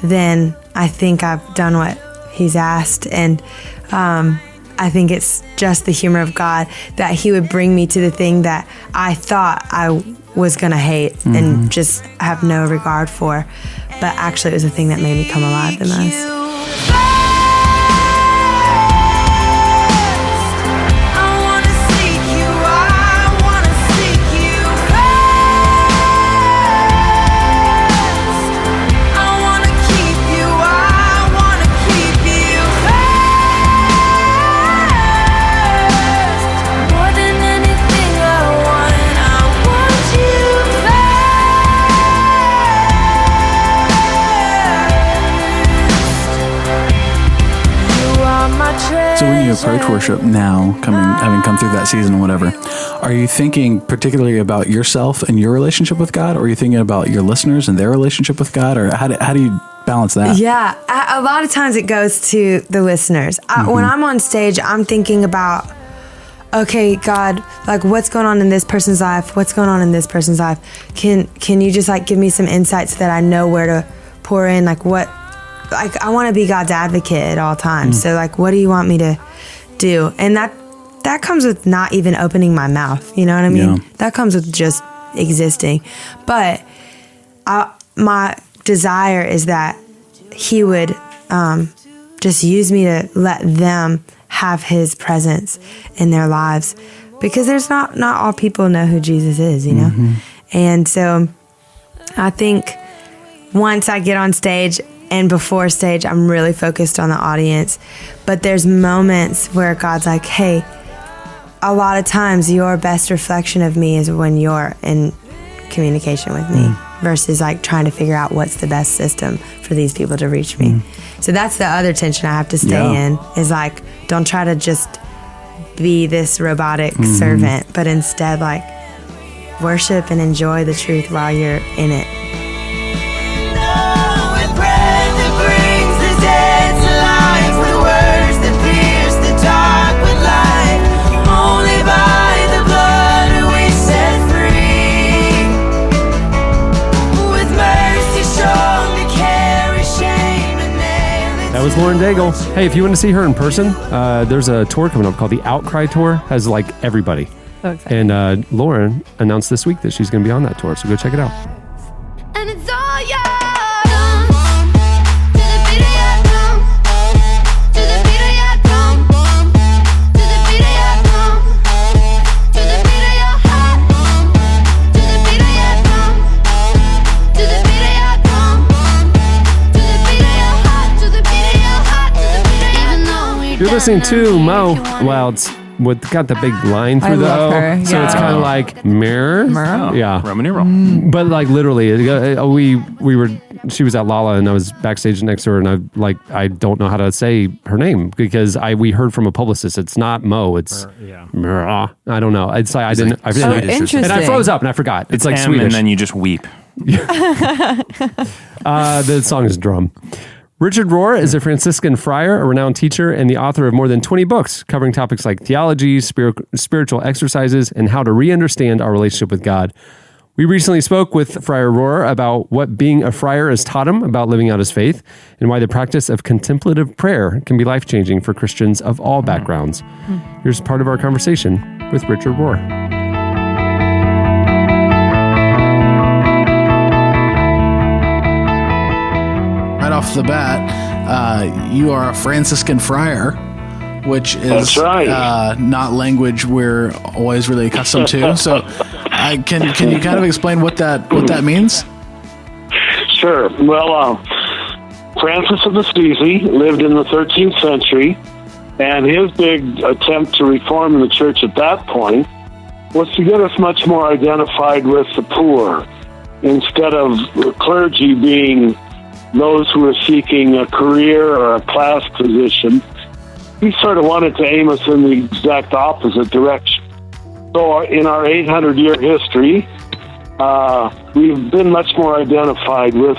[SPEAKER 13] then I think I've done what he's asked. And I think it's just the humor of God that he would bring me to the thing that I thought I was going to hate and just have no regard for. But actually, it was the thing that made me come alive the most.
[SPEAKER 12] So when you approach worship now, having come through that season and whatever, are you thinking particularly about yourself and your relationship with God, or are you thinking about your listeners and their relationship with God, or how do you balance that?
[SPEAKER 13] Yeah, a lot of times it goes to the listeners. When I'm on stage, I'm thinking about, okay, God, like what's going on in this person's life? What's going on in this person's life? Can you just like give me some insights so that I know where to pour in? Like I want to be God's advocate at all times. So like, what do you want me to do? And that comes with not even opening my mouth. You know what I mean? Yeah. That comes with just existing. But my desire is that he would just use me to let them have his presence in their lives, because there's not all people know who Jesus is, you know? And so I think once I get on stage and before stage, I'm really focused on the audience. But there's moments where God's like, hey, a lot of times your best reflection of me is when you're in communication with me versus like trying to figure out what's the best system for these people to reach me. So that's the other tension I have to stay in, is like, don't try to just be this robotic servant, but instead like worship and enjoy the truth while you're in it.
[SPEAKER 3] That was Lauren Daigle. Hey, if you want to see her in person, there's a tour coming up called the Outcry Tour. Has like everybody.
[SPEAKER 6] So exciting.
[SPEAKER 3] And Lauren announced this week that she's going to be on that tour, so go check it out.
[SPEAKER 2] And it's all yours. To the beat of your drum.
[SPEAKER 3] listening to Mo. Well, it's got the big line through
[SPEAKER 6] I
[SPEAKER 3] the
[SPEAKER 6] love
[SPEAKER 3] O,
[SPEAKER 6] her,
[SPEAKER 3] so it's
[SPEAKER 6] yeah.
[SPEAKER 3] kind of like mirror. Yeah,
[SPEAKER 4] Roman numeral.
[SPEAKER 3] but like literally, she was at Lala, and I was backstage next to her, and I don't know how to say her name because we heard from a publicist. It's not Mo. It's Mira. I don't know. It's like I didn't.
[SPEAKER 6] interesting.
[SPEAKER 3] And I froze up and I forgot. It's like
[SPEAKER 4] M,
[SPEAKER 3] Swedish.
[SPEAKER 4] and then you just weep.
[SPEAKER 3] The song is Drum. Richard Rohr is a Franciscan friar, a renowned teacher, and the author of more than 20 books covering topics like theology, spiritual exercises, and how to re-understand our relationship with God. We recently spoke with Friar Rohr about what being a friar has taught him about living out his faith and why the practice of contemplative prayer can be life-changing for Christians of all backgrounds. Here's part of our conversation with Richard Rohr.
[SPEAKER 12] Right off the bat, you are a Franciscan friar, which is not language we're always really accustomed to. So, can you kind of explain what that means?
[SPEAKER 14] Sure. Well, Francis of Assisi lived in the 13th century, and his big attempt to reform the church at that point was to get us much more identified with the poor, instead of clergy being those who are seeking a career or a class position. He sort of wanted to aim us in the exact opposite direction. So in our 800-year history, we've been much more identified with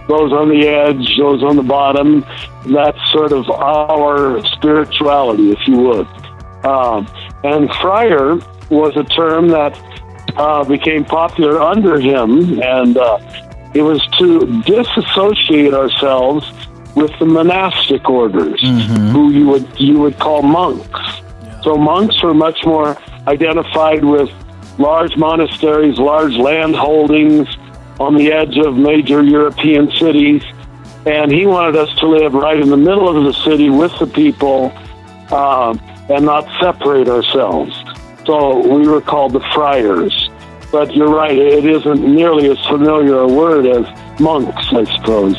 [SPEAKER 14] those on the edge, those on the bottom. That's sort of our spirituality, if you would. And friar was a term that became popular under him, and it was to disassociate ourselves with the monastic orders, who you would call monks. So monks were much more identified with large monasteries, large land holdings on the edge of major European cities, and he wanted us to live right in the middle of the city with the people and not separate ourselves. So we were called the friars. But you're right, it isn't nearly as familiar a word as monks, I suppose.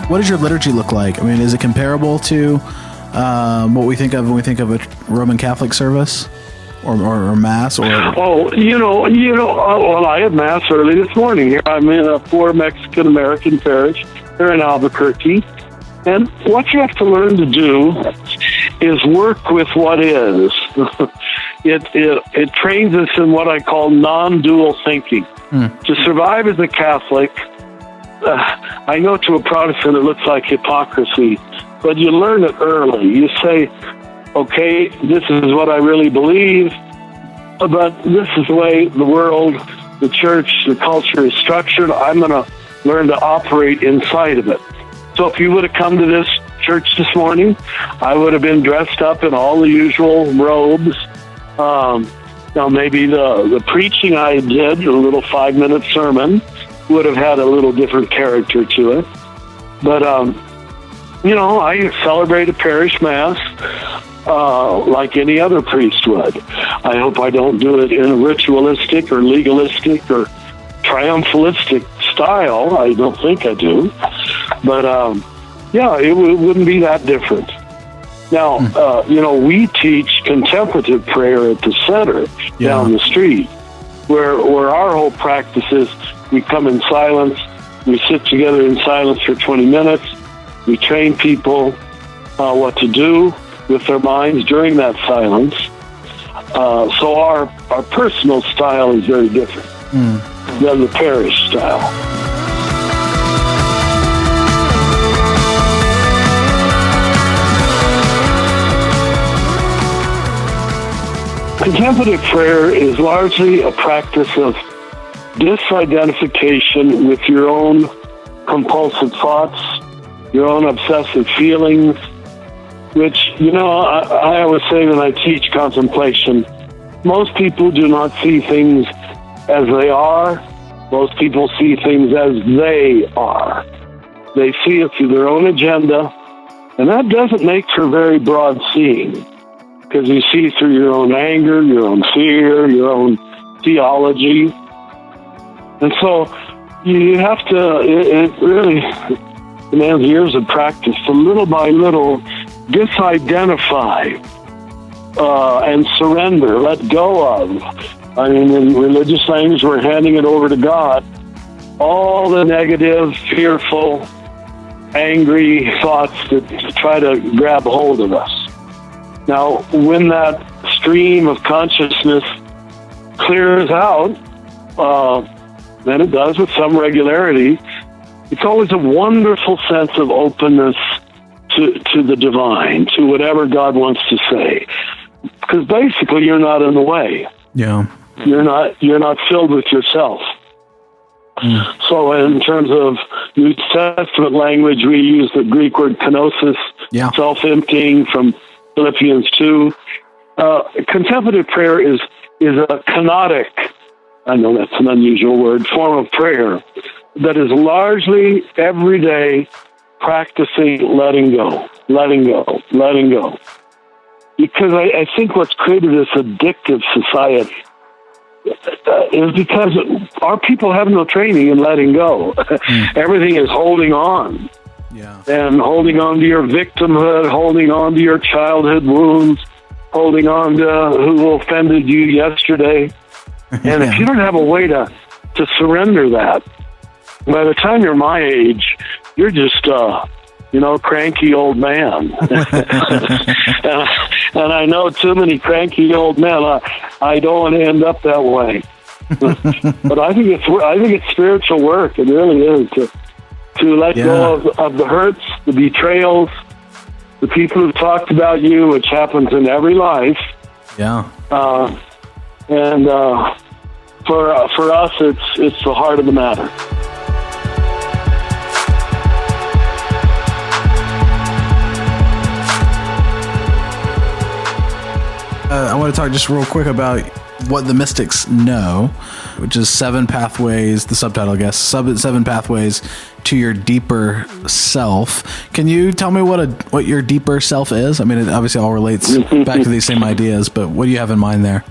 [SPEAKER 12] What does your liturgy look like? I mean, is it comparable to what we think of when we think of a Roman Catholic service or Mass? Or
[SPEAKER 14] Well, I had Mass early this morning here. I'm in a poor Mexican-American parish. They're in Albuquerque. And what you have to learn to do is work with what is. It trains us in what I call non-dual thinking. To survive as a Catholic, I know to a Protestant it looks like hypocrisy, but you learn it early. You say, okay, this is what I really believe, but this is the way the world, the church, the culture is structured. I'm going to learn to operate inside of it. So if you would have come to this church this morning, I would have been dressed up in all the usual robes. Now maybe the preaching I did, a little 5-minute sermon, would have had a little different character to it. But, I celebrate a parish Mass like any other priest would. I hope I don't do it in a ritualistic or legalistic or triumphalistic style. I don't think I do. But, it wouldn't be that different. Now, we teach contemplative prayer at the center down the street, where our whole practice is we come in silence, we sit together in silence for 20 minutes, we train people what to do with their minds during that silence. So our personal style is very different than the parish style. Contemplative prayer is largely a practice of disidentification with your own compulsive thoughts, your own obsessive feelings, which, I always say when I teach contemplation, most people do not see things as they are. Most people see things as they are. They see it through their own agenda, and that doesn't make for very broad seeing, because you see through your own anger, your own fear, your own theology. And so you have to, it really demands years of practice to little by little disidentify and surrender, let go of. I mean, in religious things, we're handing it over to God. All the negative, fearful, angry thoughts that try to grab hold of us. Now, when that stream of consciousness clears out, then it does with some regularity, it's always a wonderful sense of openness to the divine, to whatever God wants to say. Because basically you're not in the way.
[SPEAKER 12] Yeah.
[SPEAKER 14] You're not filled with yourself. So in terms of New Testament language, we use the Greek word kenosis, self-emptying, from Philippians 2. Contemplative prayer is a kenotic, I know that's an unusual word, form of prayer that is largely every day practicing letting go. Because I think what's created this addictive society is because our people have no training in letting go. Everything is holding on.
[SPEAKER 12] Yeah.
[SPEAKER 14] And holding on to your victimhood, holding on to your childhood wounds, holding on to who offended you yesterday. And if you don't have a way to surrender that, by the time you're my age, you're just cranky old man. and I know too many cranky old men. I don't want to end up that way. But I think it's spiritual work. It really is to let go of the hurts, the betrayals, the people who've talked about you, which happens in every life.
[SPEAKER 12] Yeah.
[SPEAKER 14] And for us, it's the heart of the matter.
[SPEAKER 12] I want to talk just real quick about what the mystics know, which is 7 pathways, the subtitle, I guess, 7 pathways to your deeper self. Can you tell me what your deeper self is? I mean, it obviously all relates back to these same ideas, but what do you have in mind there?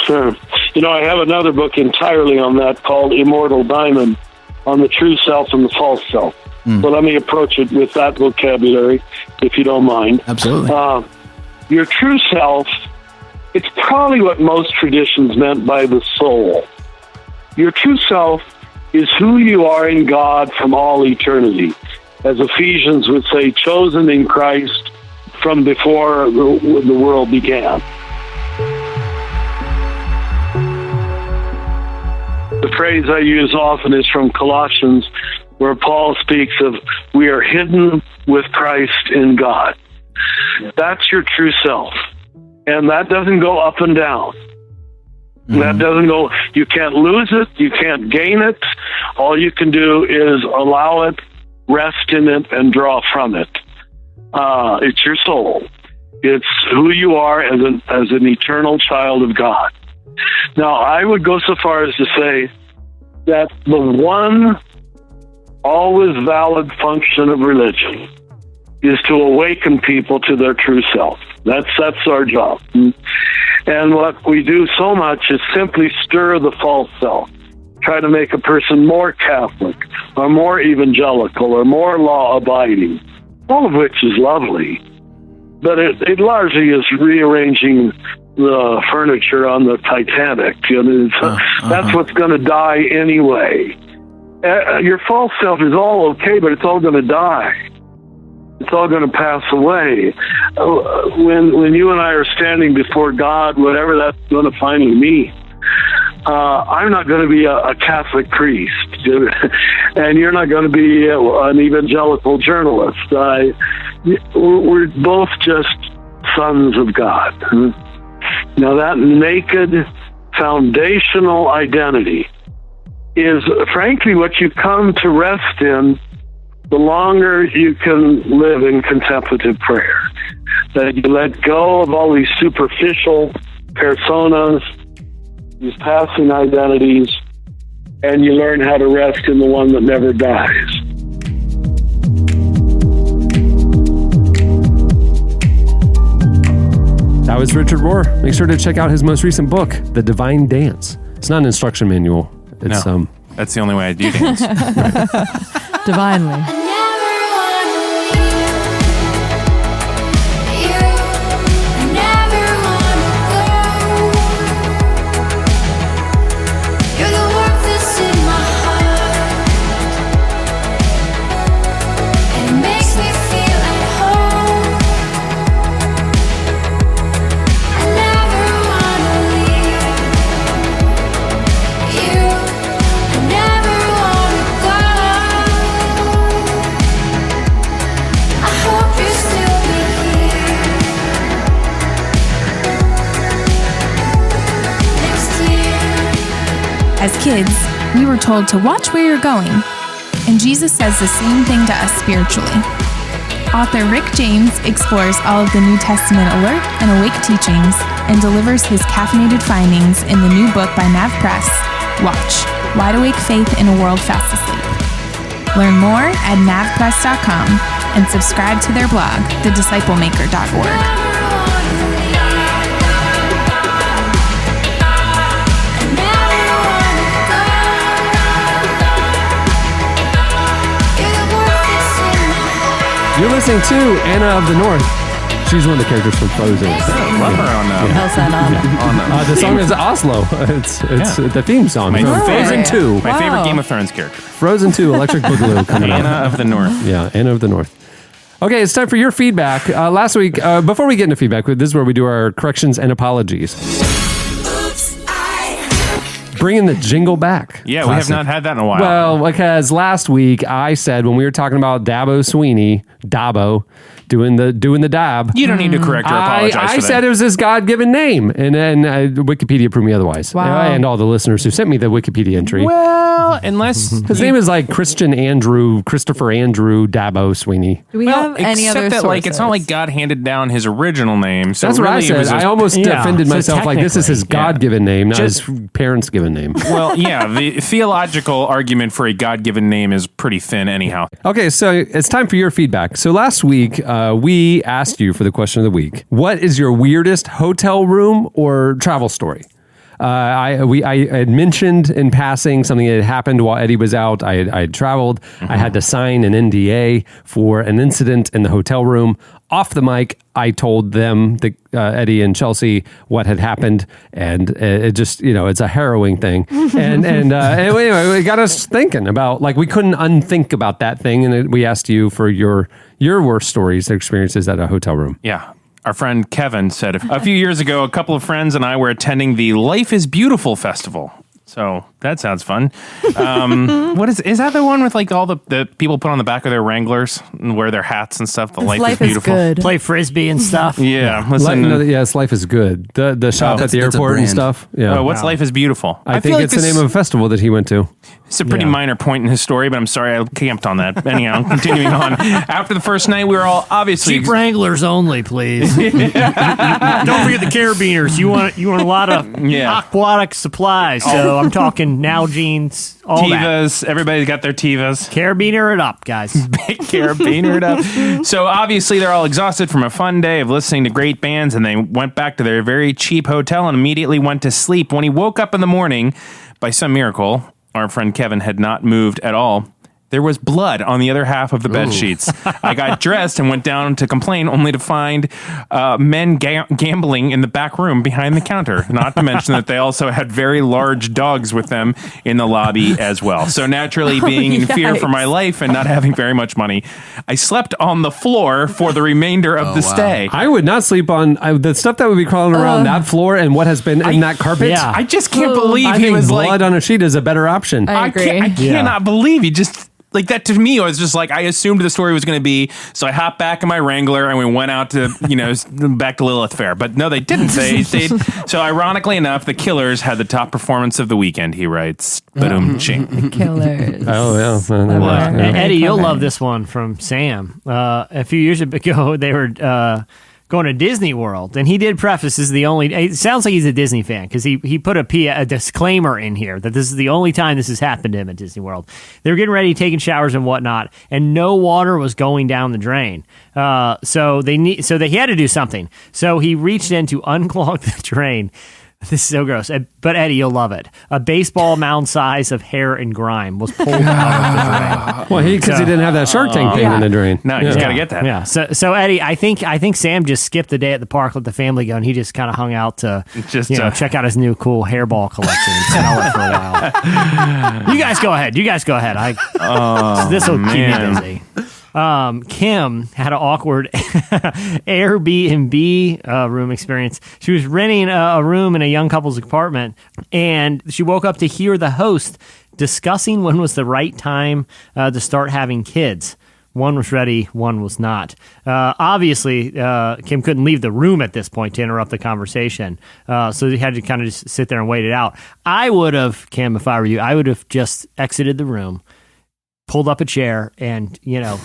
[SPEAKER 14] Sure. I have another book entirely on that called Immortal Diamond, on the true self and the false self. So let me approach it with that vocabulary, if you don't mind.
[SPEAKER 12] Absolutely.
[SPEAKER 14] Your true self, it's probably what most traditions meant by the soul. Your true self is who you are in God from all eternity. As Ephesians would say, chosen in Christ from before the world began. The phrase I use often is from Colossians, where Paul speaks of, we are hidden with Christ in God. That's your true self. And that doesn't go up and down. That doesn't go, you can't lose it, you can't gain it. All you can do is allow it, rest in it, and draw from it. It's your soul. It's who you are as an eternal child of God. Now, I would go so far as to say that the one always valid function of religion is to awaken people to their true self. That's our job. And what we do so much is simply stir the false self, try to make a person more Catholic or more evangelical or more law-abiding, all of which is lovely. But it largely is rearranging the furniture on the Titanic. That's what's going to die anyway. Your false self is all okay, but it's all going to die. It's all going to pass away. When you and I are standing before God, whatever that's going to finally mean, I'm not going to be a Catholic priest, and you're not going to be an evangelical journalist. We're both just sons of God. Now, that naked, foundational identity is, frankly, what you come to rest in the longer you can live in contemplative prayer. That you let go of all these superficial personas, these passing identities, and you learn how to rest in the one that never dies.
[SPEAKER 3] That was Richard Rohr. Make sure to check out his most recent book, The Divine Dance. It's not an instruction manual. It's
[SPEAKER 4] No. That's the only way I do things.
[SPEAKER 6] Divinely.
[SPEAKER 2] As kids, we were told to watch where you're going, and Jesus says the same thing to us spiritually. Author Rick James explores all of the New Testament alert and awake teachings and delivers his caffeinated findings in the new book by Nav Press, Watch, Wide Awake Faith in a World Fast Asleep. Learn more at navpress.com and subscribe to their blog, thedisciplemaker.org.
[SPEAKER 3] You're listening to Anna of the North. She's one of the characters from Frozen.
[SPEAKER 4] Love her on
[SPEAKER 3] The song is Oslo. It's the theme song.
[SPEAKER 4] My
[SPEAKER 3] from
[SPEAKER 4] favorite
[SPEAKER 3] Frozen 2.
[SPEAKER 4] My favorite Game of Thrones character.
[SPEAKER 3] Frozen 2, Electric Boogaloo coming up.
[SPEAKER 4] Anna of the North.
[SPEAKER 3] Yeah, Anna of the North. Okay, it's time for your feedback. Last week, before we get into feedback, this is where we do our corrections and apologies. Bringing the jingle back.
[SPEAKER 4] Yeah,
[SPEAKER 3] Classic.
[SPEAKER 4] we have not had that in a while.
[SPEAKER 3] Well, because last week I said when we were talking about Dabo Sweeney, doing the dab.
[SPEAKER 4] You don't need to correct or apologize
[SPEAKER 3] I
[SPEAKER 4] for
[SPEAKER 3] said
[SPEAKER 4] that.
[SPEAKER 3] it was his God-given name, and then Wikipedia proved me otherwise.
[SPEAKER 6] Wow.
[SPEAKER 3] And all the listeners who sent me the Wikipedia entry.
[SPEAKER 4] Well, unless
[SPEAKER 3] His name is like Christopher Andrew Dabo Sweeney.
[SPEAKER 6] Do we have any
[SPEAKER 4] except
[SPEAKER 6] other
[SPEAKER 4] that,
[SPEAKER 6] sources?
[SPEAKER 4] like, it's not like God handed down his original name. So
[SPEAKER 3] That's what I
[SPEAKER 4] really it
[SPEAKER 3] said.
[SPEAKER 4] was
[SPEAKER 3] I almost offended
[SPEAKER 5] so
[SPEAKER 3] myself. Like, this is his God-given name, not his parents' given name.
[SPEAKER 4] Well, yeah, the theological argument for a God-given name is pretty thin anyhow.
[SPEAKER 3] Okay, so it's time for your feedback. So last week, we asked you for the question of the week. What is your weirdest hotel room or travel story? I had mentioned in passing something that had happened while Eddie was out. I had traveled. I had to sign an NDA for an incident in the hotel room. Off the mic, I told them, Eddie and Chelsea, what had happened, and it just, it's a harrowing thing. And anyway, it got us thinking about, like, we couldn't unthink about that thing, and we asked you for your worst stories, experiences at a hotel room.
[SPEAKER 4] Yeah. Our friend Kevin said a few years ago, a couple of friends and I were attending the Life is Beautiful festival. So that sounds fun. What is that the one with like all the people put on the back of their Wranglers and wear their hats and stuff? The Life is Beautiful.
[SPEAKER 6] Good.
[SPEAKER 5] Play Frisbee and stuff.
[SPEAKER 4] Yeah.
[SPEAKER 3] Yes, Life is Good. The shop at the
[SPEAKER 7] it's a
[SPEAKER 3] airport and
[SPEAKER 7] brand.
[SPEAKER 3] stuff. Yeah.
[SPEAKER 4] What's Life is Beautiful?
[SPEAKER 3] I
[SPEAKER 4] feel
[SPEAKER 3] think
[SPEAKER 4] like
[SPEAKER 3] it's the name of a festival that he went to.
[SPEAKER 4] It's a pretty minor point in his story, but I'm sorry I camped on that. Anyhow, continuing on. After the first night, we were all obviously...
[SPEAKER 5] Cheap Wranglers only, please. Don't forget the carabiners. You want a lot of aquatic supplies. So I'm talking Nalgene's, all
[SPEAKER 4] Tivas. Everybody's got their Tivas.
[SPEAKER 5] Carabiner it up, guys.
[SPEAKER 4] Carabiner it up. So obviously they're all exhausted from a fun day of listening to great bands, and they went back to their very cheap hotel and immediately went to sleep. When he woke up in the morning, by some miracle, our friend Kevin had not moved at all. There was blood on the other half of the bed sheets. I got dressed and went down to complain, only to find men gambling in the back room behind the counter. Not to mention that they also had very large dogs with them in the lobby as well. So naturally, being in fear for my life and not having very much money, I slept on the floor for the remainder of the stay.
[SPEAKER 3] I would not sleep on the stuff that would be crawling around that floor and what has been in that carpet.
[SPEAKER 5] Yeah.
[SPEAKER 4] I just can't believe
[SPEAKER 3] I
[SPEAKER 4] he
[SPEAKER 3] think
[SPEAKER 4] was
[SPEAKER 3] blood
[SPEAKER 4] like...
[SPEAKER 3] on a sheet is a better option.
[SPEAKER 6] I agree.
[SPEAKER 4] I cannot believe he just... Like, that to me was just like, I assumed the story was going to be, so I hopped back in my Wrangler and we went out to, back to Lilith Fair. But no, they didn't. They stayed. So ironically enough, the Killers had the top performance of the weekend, he writes. Ba-dum-ching.
[SPEAKER 6] Killers.
[SPEAKER 3] Oh, yeah.
[SPEAKER 5] Eddie, you'll love this one from Sam. A few years ago, they were going to Disney World, and he did preface this is the only. It sounds like he's a Disney fan because he put a disclaimer in here that this is the only time this has happened to him at Disney World. They were getting ready, taking showers and whatnot, and no water was going down the drain. So he had to do something. So he reached in to unclog the drain. This is so gross. But Eddie, you'll love it. A baseball mound size of hair and grime was pulled out of the drain.
[SPEAKER 3] Well, because he didn't have that Shark Tank thing in the drain.
[SPEAKER 4] No, he's got to get that.
[SPEAKER 5] Yeah. So Eddie, I think Sam just skipped the day at the park, let the family go, and he just kind of hung out to check out his new cool hairball collection and smell it for a while. You guys go ahead. This will keep me busy. Kim had an awkward Airbnb room experience. She was renting a room in a young couple's apartment, and she woke up to hear the host discussing when was the right time to start having kids. One was ready, one was not. Obviously, Kim couldn't leave the room at this point to interrupt the conversation, so he had to kind of just sit there and wait it out. I would have, Kim, if I were you, I would have just exited the room, pulled up a chair, and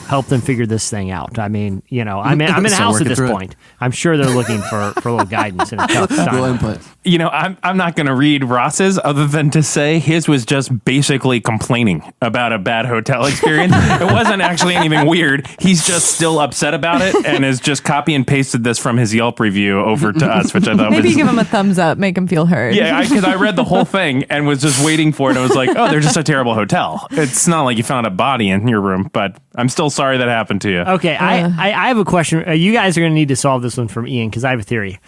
[SPEAKER 5] helped them figure this thing out. I mean, I'm in a house at this point. I'm sure they're looking for a little guidance and a tough time.
[SPEAKER 4] I'm not going to read Ross's other than to say his was just basically complaining about a bad hotel experience. It wasn't actually anything weird. He's just still upset about it and has just copy and pasted this from his Yelp review over to us, which I thought
[SPEAKER 6] maybe give him a thumbs up, make him feel heard.
[SPEAKER 4] Yeah, because I read the whole thing and was just waiting for it. I was like, oh, they're just a terrible hotel. It's not like you found a body in your room, but I'm still sorry that happened to you.
[SPEAKER 5] Okay, I have a question. You guys are going to need to solve this one from Ian, because I have a theory.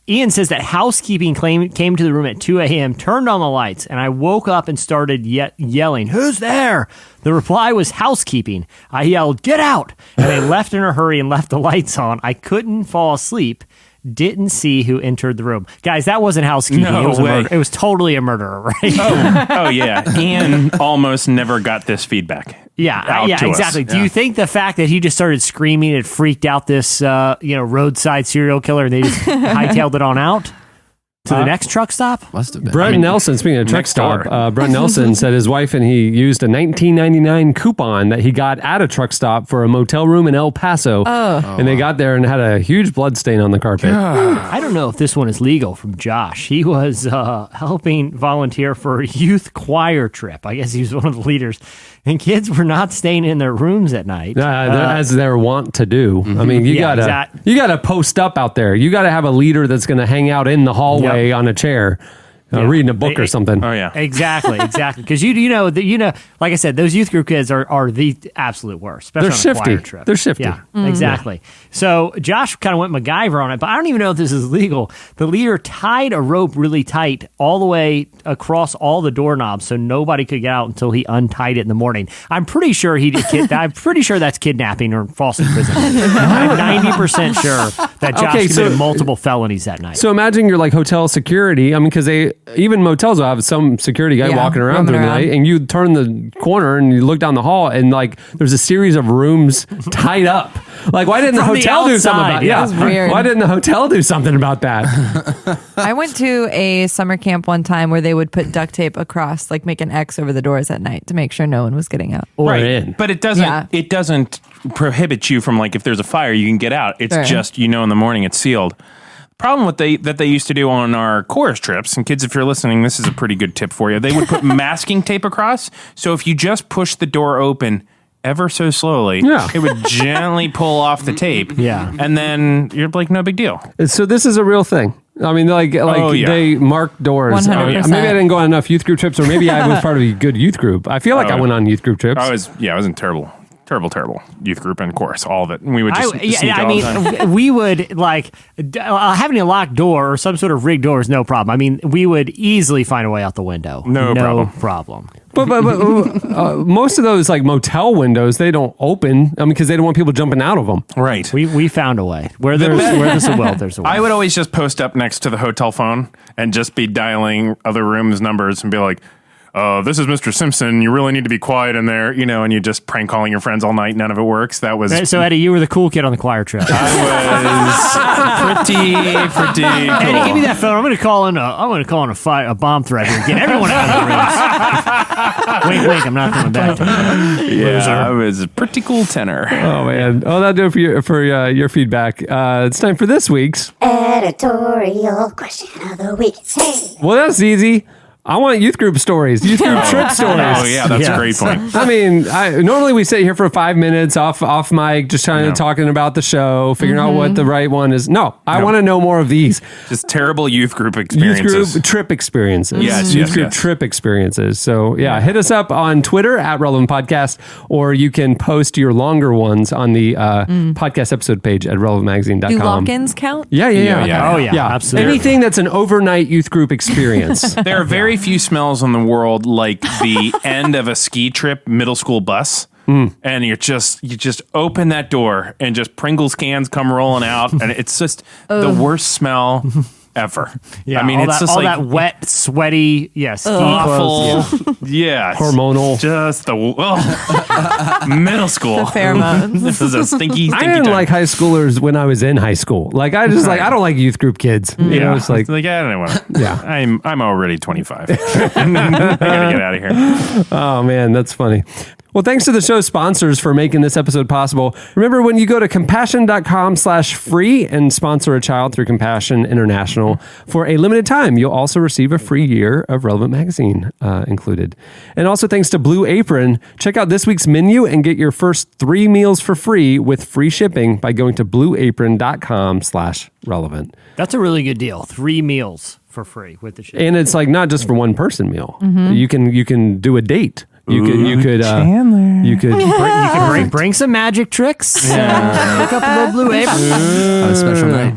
[SPEAKER 5] Ian says that housekeeping came to the room at 2 a.m., turned on the lights, and I woke up and started yelling, "Who's there?" The reply was housekeeping. I yelled, "Get out!" And they left in a hurry and left the lights on. I couldn't fall asleep. Didn't see who entered the room. Guys, that wasn't housekeeping.
[SPEAKER 4] No way.
[SPEAKER 5] It was totally a murderer, right?
[SPEAKER 4] Oh yeah. Ian almost never got this feedback.
[SPEAKER 5] Yeah, exactly.
[SPEAKER 4] Us.
[SPEAKER 5] Do you think the fact that he just started screaming it freaked out this roadside serial killer and they just hightailed it on out to the next truck stop?
[SPEAKER 7] Must have been.
[SPEAKER 3] Brett Nelson, speaking of truck stop, Brett Nelson said his wife and he used a $19.99 coupon that he got at a truck stop for a motel room in El Paso. And they got there and had a huge blood stain on the carpet.
[SPEAKER 5] I don't know if this one is legal from Josh. He was helping volunteer for a youth choir trip. I guess he was one of the leaders. And kids were not staying in their rooms at night.
[SPEAKER 3] As they're wont to do. I mean, you gotta post up out there. You gotta have a leader that's going to hang out in the hallway on a chair. Reading a book or something.
[SPEAKER 4] Oh yeah,
[SPEAKER 5] exactly. Because you know, like I said, those youth group kids are the absolute worst. Especially
[SPEAKER 3] They're
[SPEAKER 5] on
[SPEAKER 3] shifty.
[SPEAKER 5] a choir trip.
[SPEAKER 3] They're shifty.
[SPEAKER 5] Yeah, exactly. So Josh kind of went MacGyver on it, but I don't even know if this is legal. The leader tied a rope really tight all the way across all the doorknobs, so nobody could get out until he untied it in the morning. I'm pretty sure he did. I'm pretty sure that's kidnapping or false imprisonment. I'm 90% sure that Josh committed multiple felonies that night.
[SPEAKER 3] So imagine you're like hotel security. I mean, because even motels will have some security guy walking around through the night, and you turn the corner and you look down the hall, and like there's a series of rooms tied up. Like, why didn't the hotel do something about
[SPEAKER 6] that? Was weird.
[SPEAKER 3] Why didn't the hotel do something about that?
[SPEAKER 6] I went to a summer camp one time where they would put duct tape across, like make an X over the doors at night to make sure no one was getting out.
[SPEAKER 3] In.
[SPEAKER 4] But it doesn't prohibit you from, like, if there's a fire, you can get out. It's just, in the morning it's sealed. Problem that they used to do on our chorus trips, and kids, if you're listening, this is a pretty good tip for you. They would put masking tape across, so if you just push the door open ever so slowly, it would gently pull off the tape.
[SPEAKER 5] Yeah.
[SPEAKER 4] And then you're like, no big deal.
[SPEAKER 3] So this is a real thing. I mean, they mark doors.
[SPEAKER 6] 100%.
[SPEAKER 3] I mean, maybe I didn't go on enough youth group trips, or maybe I was part of a good youth group. I feel like I went on youth group trips.
[SPEAKER 4] I was in terrible youth group and chorus, all of it. And we would just sneak all the time.
[SPEAKER 5] We would having a locked door or some sort of rigged door is no problem. I mean, we would easily find a way out the window.
[SPEAKER 4] No
[SPEAKER 5] problem.
[SPEAKER 3] But most of those like motel windows, they don't open. I mean, because they don't want people jumping out of them.
[SPEAKER 4] Right.
[SPEAKER 5] We found a way. Where there's a will, there's a way.
[SPEAKER 4] I would always just post up next to the hotel phone and just be dialing other rooms' numbers and be like, this is Mr. Simpson. You really need to be quiet in there, and you just prank calling your friends all night. None of it works. That was
[SPEAKER 5] so. Eddie, you were the cool kid on the choir trip.
[SPEAKER 4] I was pretty cool.
[SPEAKER 5] Eddie, give me that phone. I'm going to call in a bomb threat here. Get everyone out of the rooms. wink. I'm not coming back.
[SPEAKER 4] I was a pretty cool tenor.
[SPEAKER 3] Oh man. Oh, that'll do it for your feedback. It's time for this week's
[SPEAKER 15] editorial question of the week. Hey.
[SPEAKER 3] Well, that's easy. I want youth group stories, youth group trip stories.
[SPEAKER 4] Oh, yeah, that's a great point.
[SPEAKER 3] I mean, normally we sit here for 5 minutes off mic, just trying to talking about the show, figuring out what the right one is. No, I want to know more of these.
[SPEAKER 4] Just terrible youth group experiences.
[SPEAKER 3] Youth group trip experiences.
[SPEAKER 4] Yes,
[SPEAKER 3] youth group trip experiences. So hit us up on Twitter at Relevant Podcast, or you can post your longer ones on the podcast episode page at relevantmagazine.com.
[SPEAKER 6] Do lock-ins count?
[SPEAKER 3] Yeah.
[SPEAKER 5] Oh, yeah, absolutely.
[SPEAKER 3] Anything that's an overnight youth group experience.
[SPEAKER 4] There are very few smells in the world like the end of a ski trip middle school bus. And you just open that door and just Pringles cans come rolling out, and it's just the worst smell ever.
[SPEAKER 5] Yeah,
[SPEAKER 4] I mean, it's just
[SPEAKER 5] all
[SPEAKER 4] like
[SPEAKER 5] that wet, sweaty, ski
[SPEAKER 4] awful.
[SPEAKER 5] clothes.
[SPEAKER 4] Yeah,
[SPEAKER 3] hormonal.
[SPEAKER 4] Just the middle school.
[SPEAKER 6] The pheromones.
[SPEAKER 4] This is a stinky.
[SPEAKER 3] I didn't like high schoolers when I was in high school. Like I just I don't like youth group kids. You know, it's like
[SPEAKER 4] I don't want to.
[SPEAKER 3] Yeah,
[SPEAKER 4] I'm already 25. I gotta get out of here.
[SPEAKER 3] Oh man, that's funny. Well, thanks to the show sponsors for making this episode possible. Remember, when you go to compassion.com/free and sponsor a child through Compassion International for a limited time, you'll also receive a free year of Relevant Magazine included. And also thanks to Blue Apron, check out this week's menu and get your first 3 meals for free with free shipping by going to blueapron.com/relevant.
[SPEAKER 5] That's a really good deal. 3 meals for free with the shipping.
[SPEAKER 3] And it's like not just for one person meal. You can do a date. You could
[SPEAKER 5] bring some magic tricks. Pick up a little Blue Apron.
[SPEAKER 7] On a special night.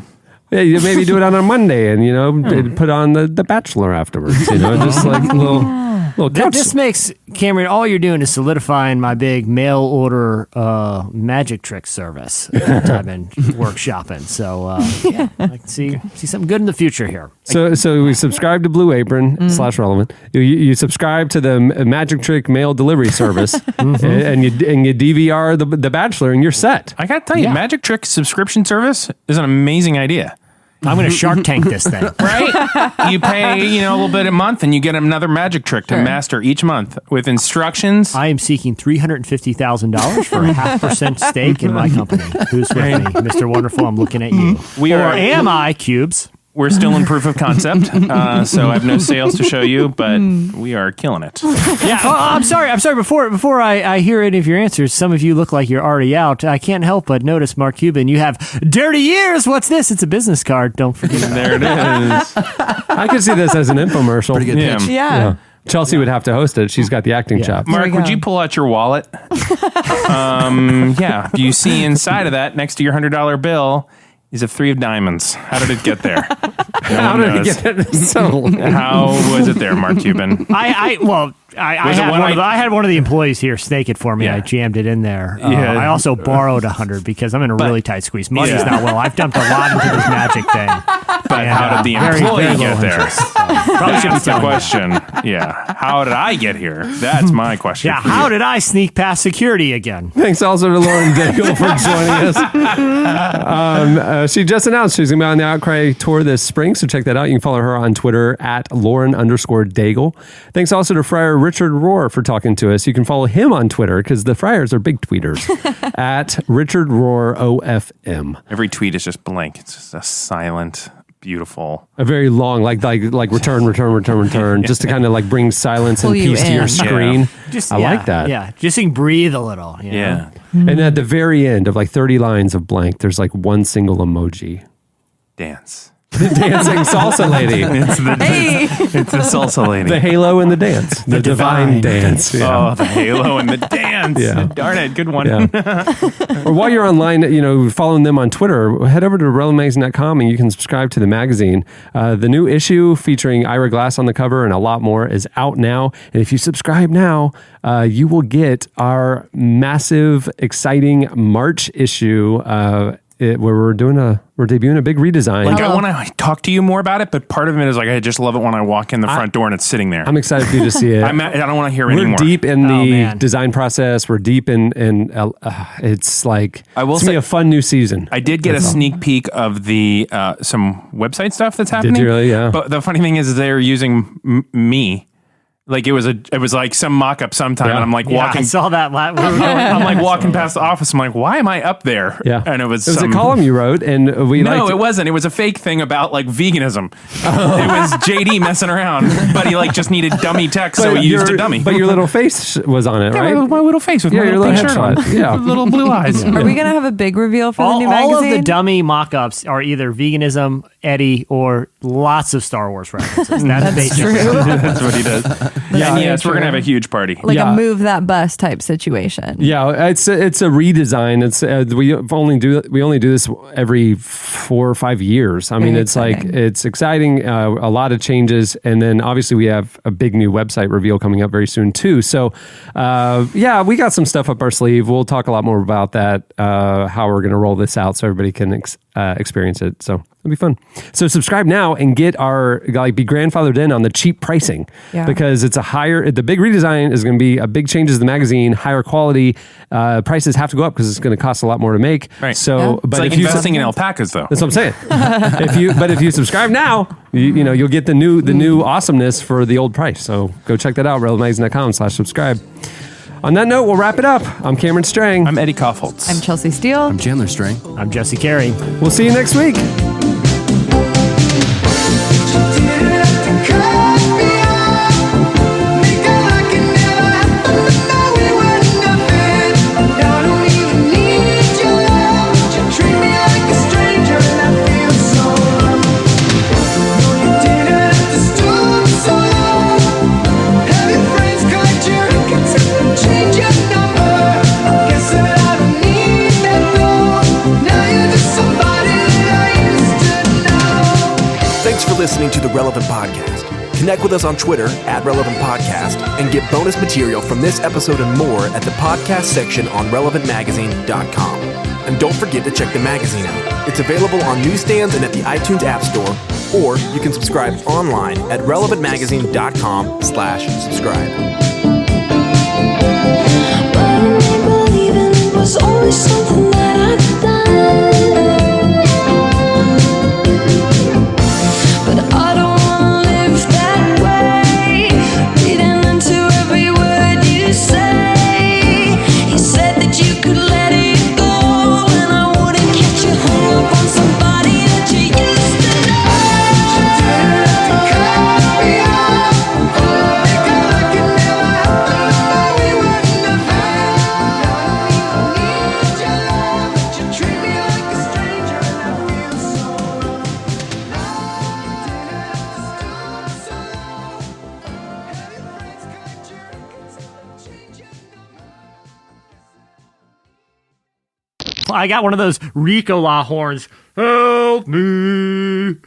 [SPEAKER 3] Yeah, you maybe do it on a Monday, and put on the Bachelor afterwards. Just like a little couch.
[SPEAKER 5] This makes, Cameron, all you're doing is solidifying my big mail order magic trick service that I've been workshopping. So I can see something good in the future here.
[SPEAKER 3] So we subscribe to Blue Apron /relevant. You subscribe to the Magic Trick mail delivery service, and you DVR the Bachelor, and you're set.
[SPEAKER 4] I gotta tell you, Magic Trick subscription service is an amazing idea.
[SPEAKER 5] I'm going to Shark Tank this thing.
[SPEAKER 4] Right? You pay, a little bit a month, and you get another magic trick to master each month with instructions.
[SPEAKER 5] I am seeking $350,000 for a 0.5% stake in my company. Who's with me? Mr. Wonderful, I'm looking at you. Am I, Cubes?
[SPEAKER 4] We're still in proof of concept, so I have no sales to show you, but we are killing it.
[SPEAKER 5] Yeah. Oh, I'm sorry. Before I hear any of your answers, some of you look like you're already out. I can't help but notice, Mark Cuban, you have dirty years. What's this? It's a business card. Don't forget.
[SPEAKER 4] There it is.
[SPEAKER 3] I could see this as an infomercial.
[SPEAKER 7] Pretty good pitch.
[SPEAKER 6] Yeah.
[SPEAKER 3] Chelsea would have to host it. She's got the acting chops.
[SPEAKER 4] Mark, would you pull out your wallet? You see inside of that, next to your $100 bill, is a 3 of diamonds. How did it get there?
[SPEAKER 3] How did it get there?
[SPEAKER 4] How was it there, Mark Cuban?
[SPEAKER 5] I had one of the employees here snake it for me.
[SPEAKER 4] Yeah.
[SPEAKER 5] I jammed it in there. I also borrowed 100 because I'm in a really tight squeeze. Money's not well. I've dumped a lot into this magic thing.
[SPEAKER 4] But how did the employee get there?
[SPEAKER 5] Probably should be
[SPEAKER 4] That's the
[SPEAKER 5] telling you.
[SPEAKER 4] question. Yeah. How did I get here? That's my question.
[SPEAKER 5] Yeah,
[SPEAKER 4] for
[SPEAKER 5] how
[SPEAKER 4] you.
[SPEAKER 5] did I sneak past security again?
[SPEAKER 3] Thanks also to Lauren Daigle for joining us. She just announced she's going to be on the Outcry tour this spring, so check that out. You can follow her on Twitter at Lauren_Daigle. Thanks also to Friar Richard Rohr for talking to us. You can follow him on Twitter because the Friars are big tweeters at Richard Rohr OFM.
[SPEAKER 4] Every tweet is just blank. It's just a silent, beautiful.
[SPEAKER 3] A very long, like return, just to kind of like bring silence and
[SPEAKER 6] Pull you
[SPEAKER 3] peace to your
[SPEAKER 6] in.
[SPEAKER 3] screen.
[SPEAKER 5] Just,
[SPEAKER 3] I like that.
[SPEAKER 5] Yeah, just so you can breathe a little. You know?
[SPEAKER 4] Yeah.
[SPEAKER 3] And at the very end of like 30 lines of blank, there's like one single emoji.
[SPEAKER 4] Dance.
[SPEAKER 3] The dancing salsa lady.
[SPEAKER 4] It's the salsa lady.
[SPEAKER 3] The halo and the dance. The divine dance. Yeah.
[SPEAKER 4] Oh, the halo and the dance.
[SPEAKER 3] Yeah.
[SPEAKER 4] Darn it. Good one.
[SPEAKER 3] Yeah. Or while you're online, following them on Twitter, head over to relevantmagazine.com and you can subscribe to the magazine. The new issue featuring Ira Glass on the cover and a lot more is out now. And if you subscribe now, you will get our massive, exciting March issue where we're debuting a big redesign.
[SPEAKER 4] Like, I want to talk to you more about it, but part of it is like, I just love it when I walk in the front door and it's sitting there.
[SPEAKER 3] I'm excited for you to see it.
[SPEAKER 4] I don't want to hear
[SPEAKER 3] We're
[SPEAKER 4] anymore.
[SPEAKER 3] deep in the design process. We're deep in it's like,
[SPEAKER 4] I will
[SPEAKER 3] it's going to be a fun new season.
[SPEAKER 4] I did get a sneak peek of the some website stuff that's happening.
[SPEAKER 3] Did you really? Yeah.
[SPEAKER 4] But the funny thing is they're using me Like it was like some mock-up sometime, and I'm like walking.
[SPEAKER 5] I saw that.
[SPEAKER 4] I'm like walking past the office. I'm like, why am I up there?
[SPEAKER 3] Yeah,
[SPEAKER 4] and it was
[SPEAKER 3] a column you wrote, and
[SPEAKER 4] no, it wasn't. It was a fake thing about like veganism. It was JD messing around, but he like just needed dummy text, so he used a dummy.
[SPEAKER 3] But your little face was on it, right?
[SPEAKER 4] My little face with my little pink shirt on.
[SPEAKER 3] Yeah,
[SPEAKER 4] little blue eyes.
[SPEAKER 6] Are we gonna have a big reveal for the new
[SPEAKER 5] all
[SPEAKER 6] magazine?
[SPEAKER 5] of the dummy mock-ups are either veganism, Eddie, or lots of Star Wars references.
[SPEAKER 6] That's true.
[SPEAKER 4] That's what he does.
[SPEAKER 3] Yeah,
[SPEAKER 4] and yes, we're gonna have a huge party.
[SPEAKER 6] Like a move that bus type situation.
[SPEAKER 3] Yeah, it's a redesign. It's we only do this every 4 or 5 years. I mean, it's exciting. Like it's exciting. A lot of changes, and then obviously we have a big new website reveal coming up very soon too. So, yeah, we got some stuff up our sleeve. We'll talk a lot more about that. How we're going to roll this out so everybody can experience it. So it'll be fun. So subscribe now and get be grandfathered in on the cheap pricing because it's the big redesign is going to be a big changes to the magazine, higher quality. Prices have to go up because it's going to cost a lot more to make.
[SPEAKER 4] Right.
[SPEAKER 3] So,
[SPEAKER 4] but it's like investing in alpacas, though.
[SPEAKER 3] That's what I'm saying. if you subscribe now, you'll get the new awesomeness for the old price. So go check that out. relevantmagazine.com/subscribe. On that note, we'll wrap it up. I'm Cameron Strang.
[SPEAKER 4] I'm Eddie Kaufholz.
[SPEAKER 6] I'm Chelsea Steele.
[SPEAKER 7] I'm Chandler Strang.
[SPEAKER 5] I'm Jesse Carey.
[SPEAKER 3] We'll see you next week.
[SPEAKER 1] Listening to the Relevant Podcast. Connect with us on Twitter @RelevantPodcast and get bonus material from this episode and more at the podcast section on relevantmagazine.com. And don't forget to check the magazine out. It's available on newsstands and at the iTunes App Store, or you can subscribe online at relevantmagazine.com/subscribe.
[SPEAKER 2] Was always something that I'd done. But I don't wanna live that way. Reading into every word you say. You said that you could let it go, and I wouldn't catch you hung up on somebody that you used to know. You didn't have to cut me off. Make it like it never happened. We wouldn't have had.
[SPEAKER 5] I got one of those Ricola horns. Help me.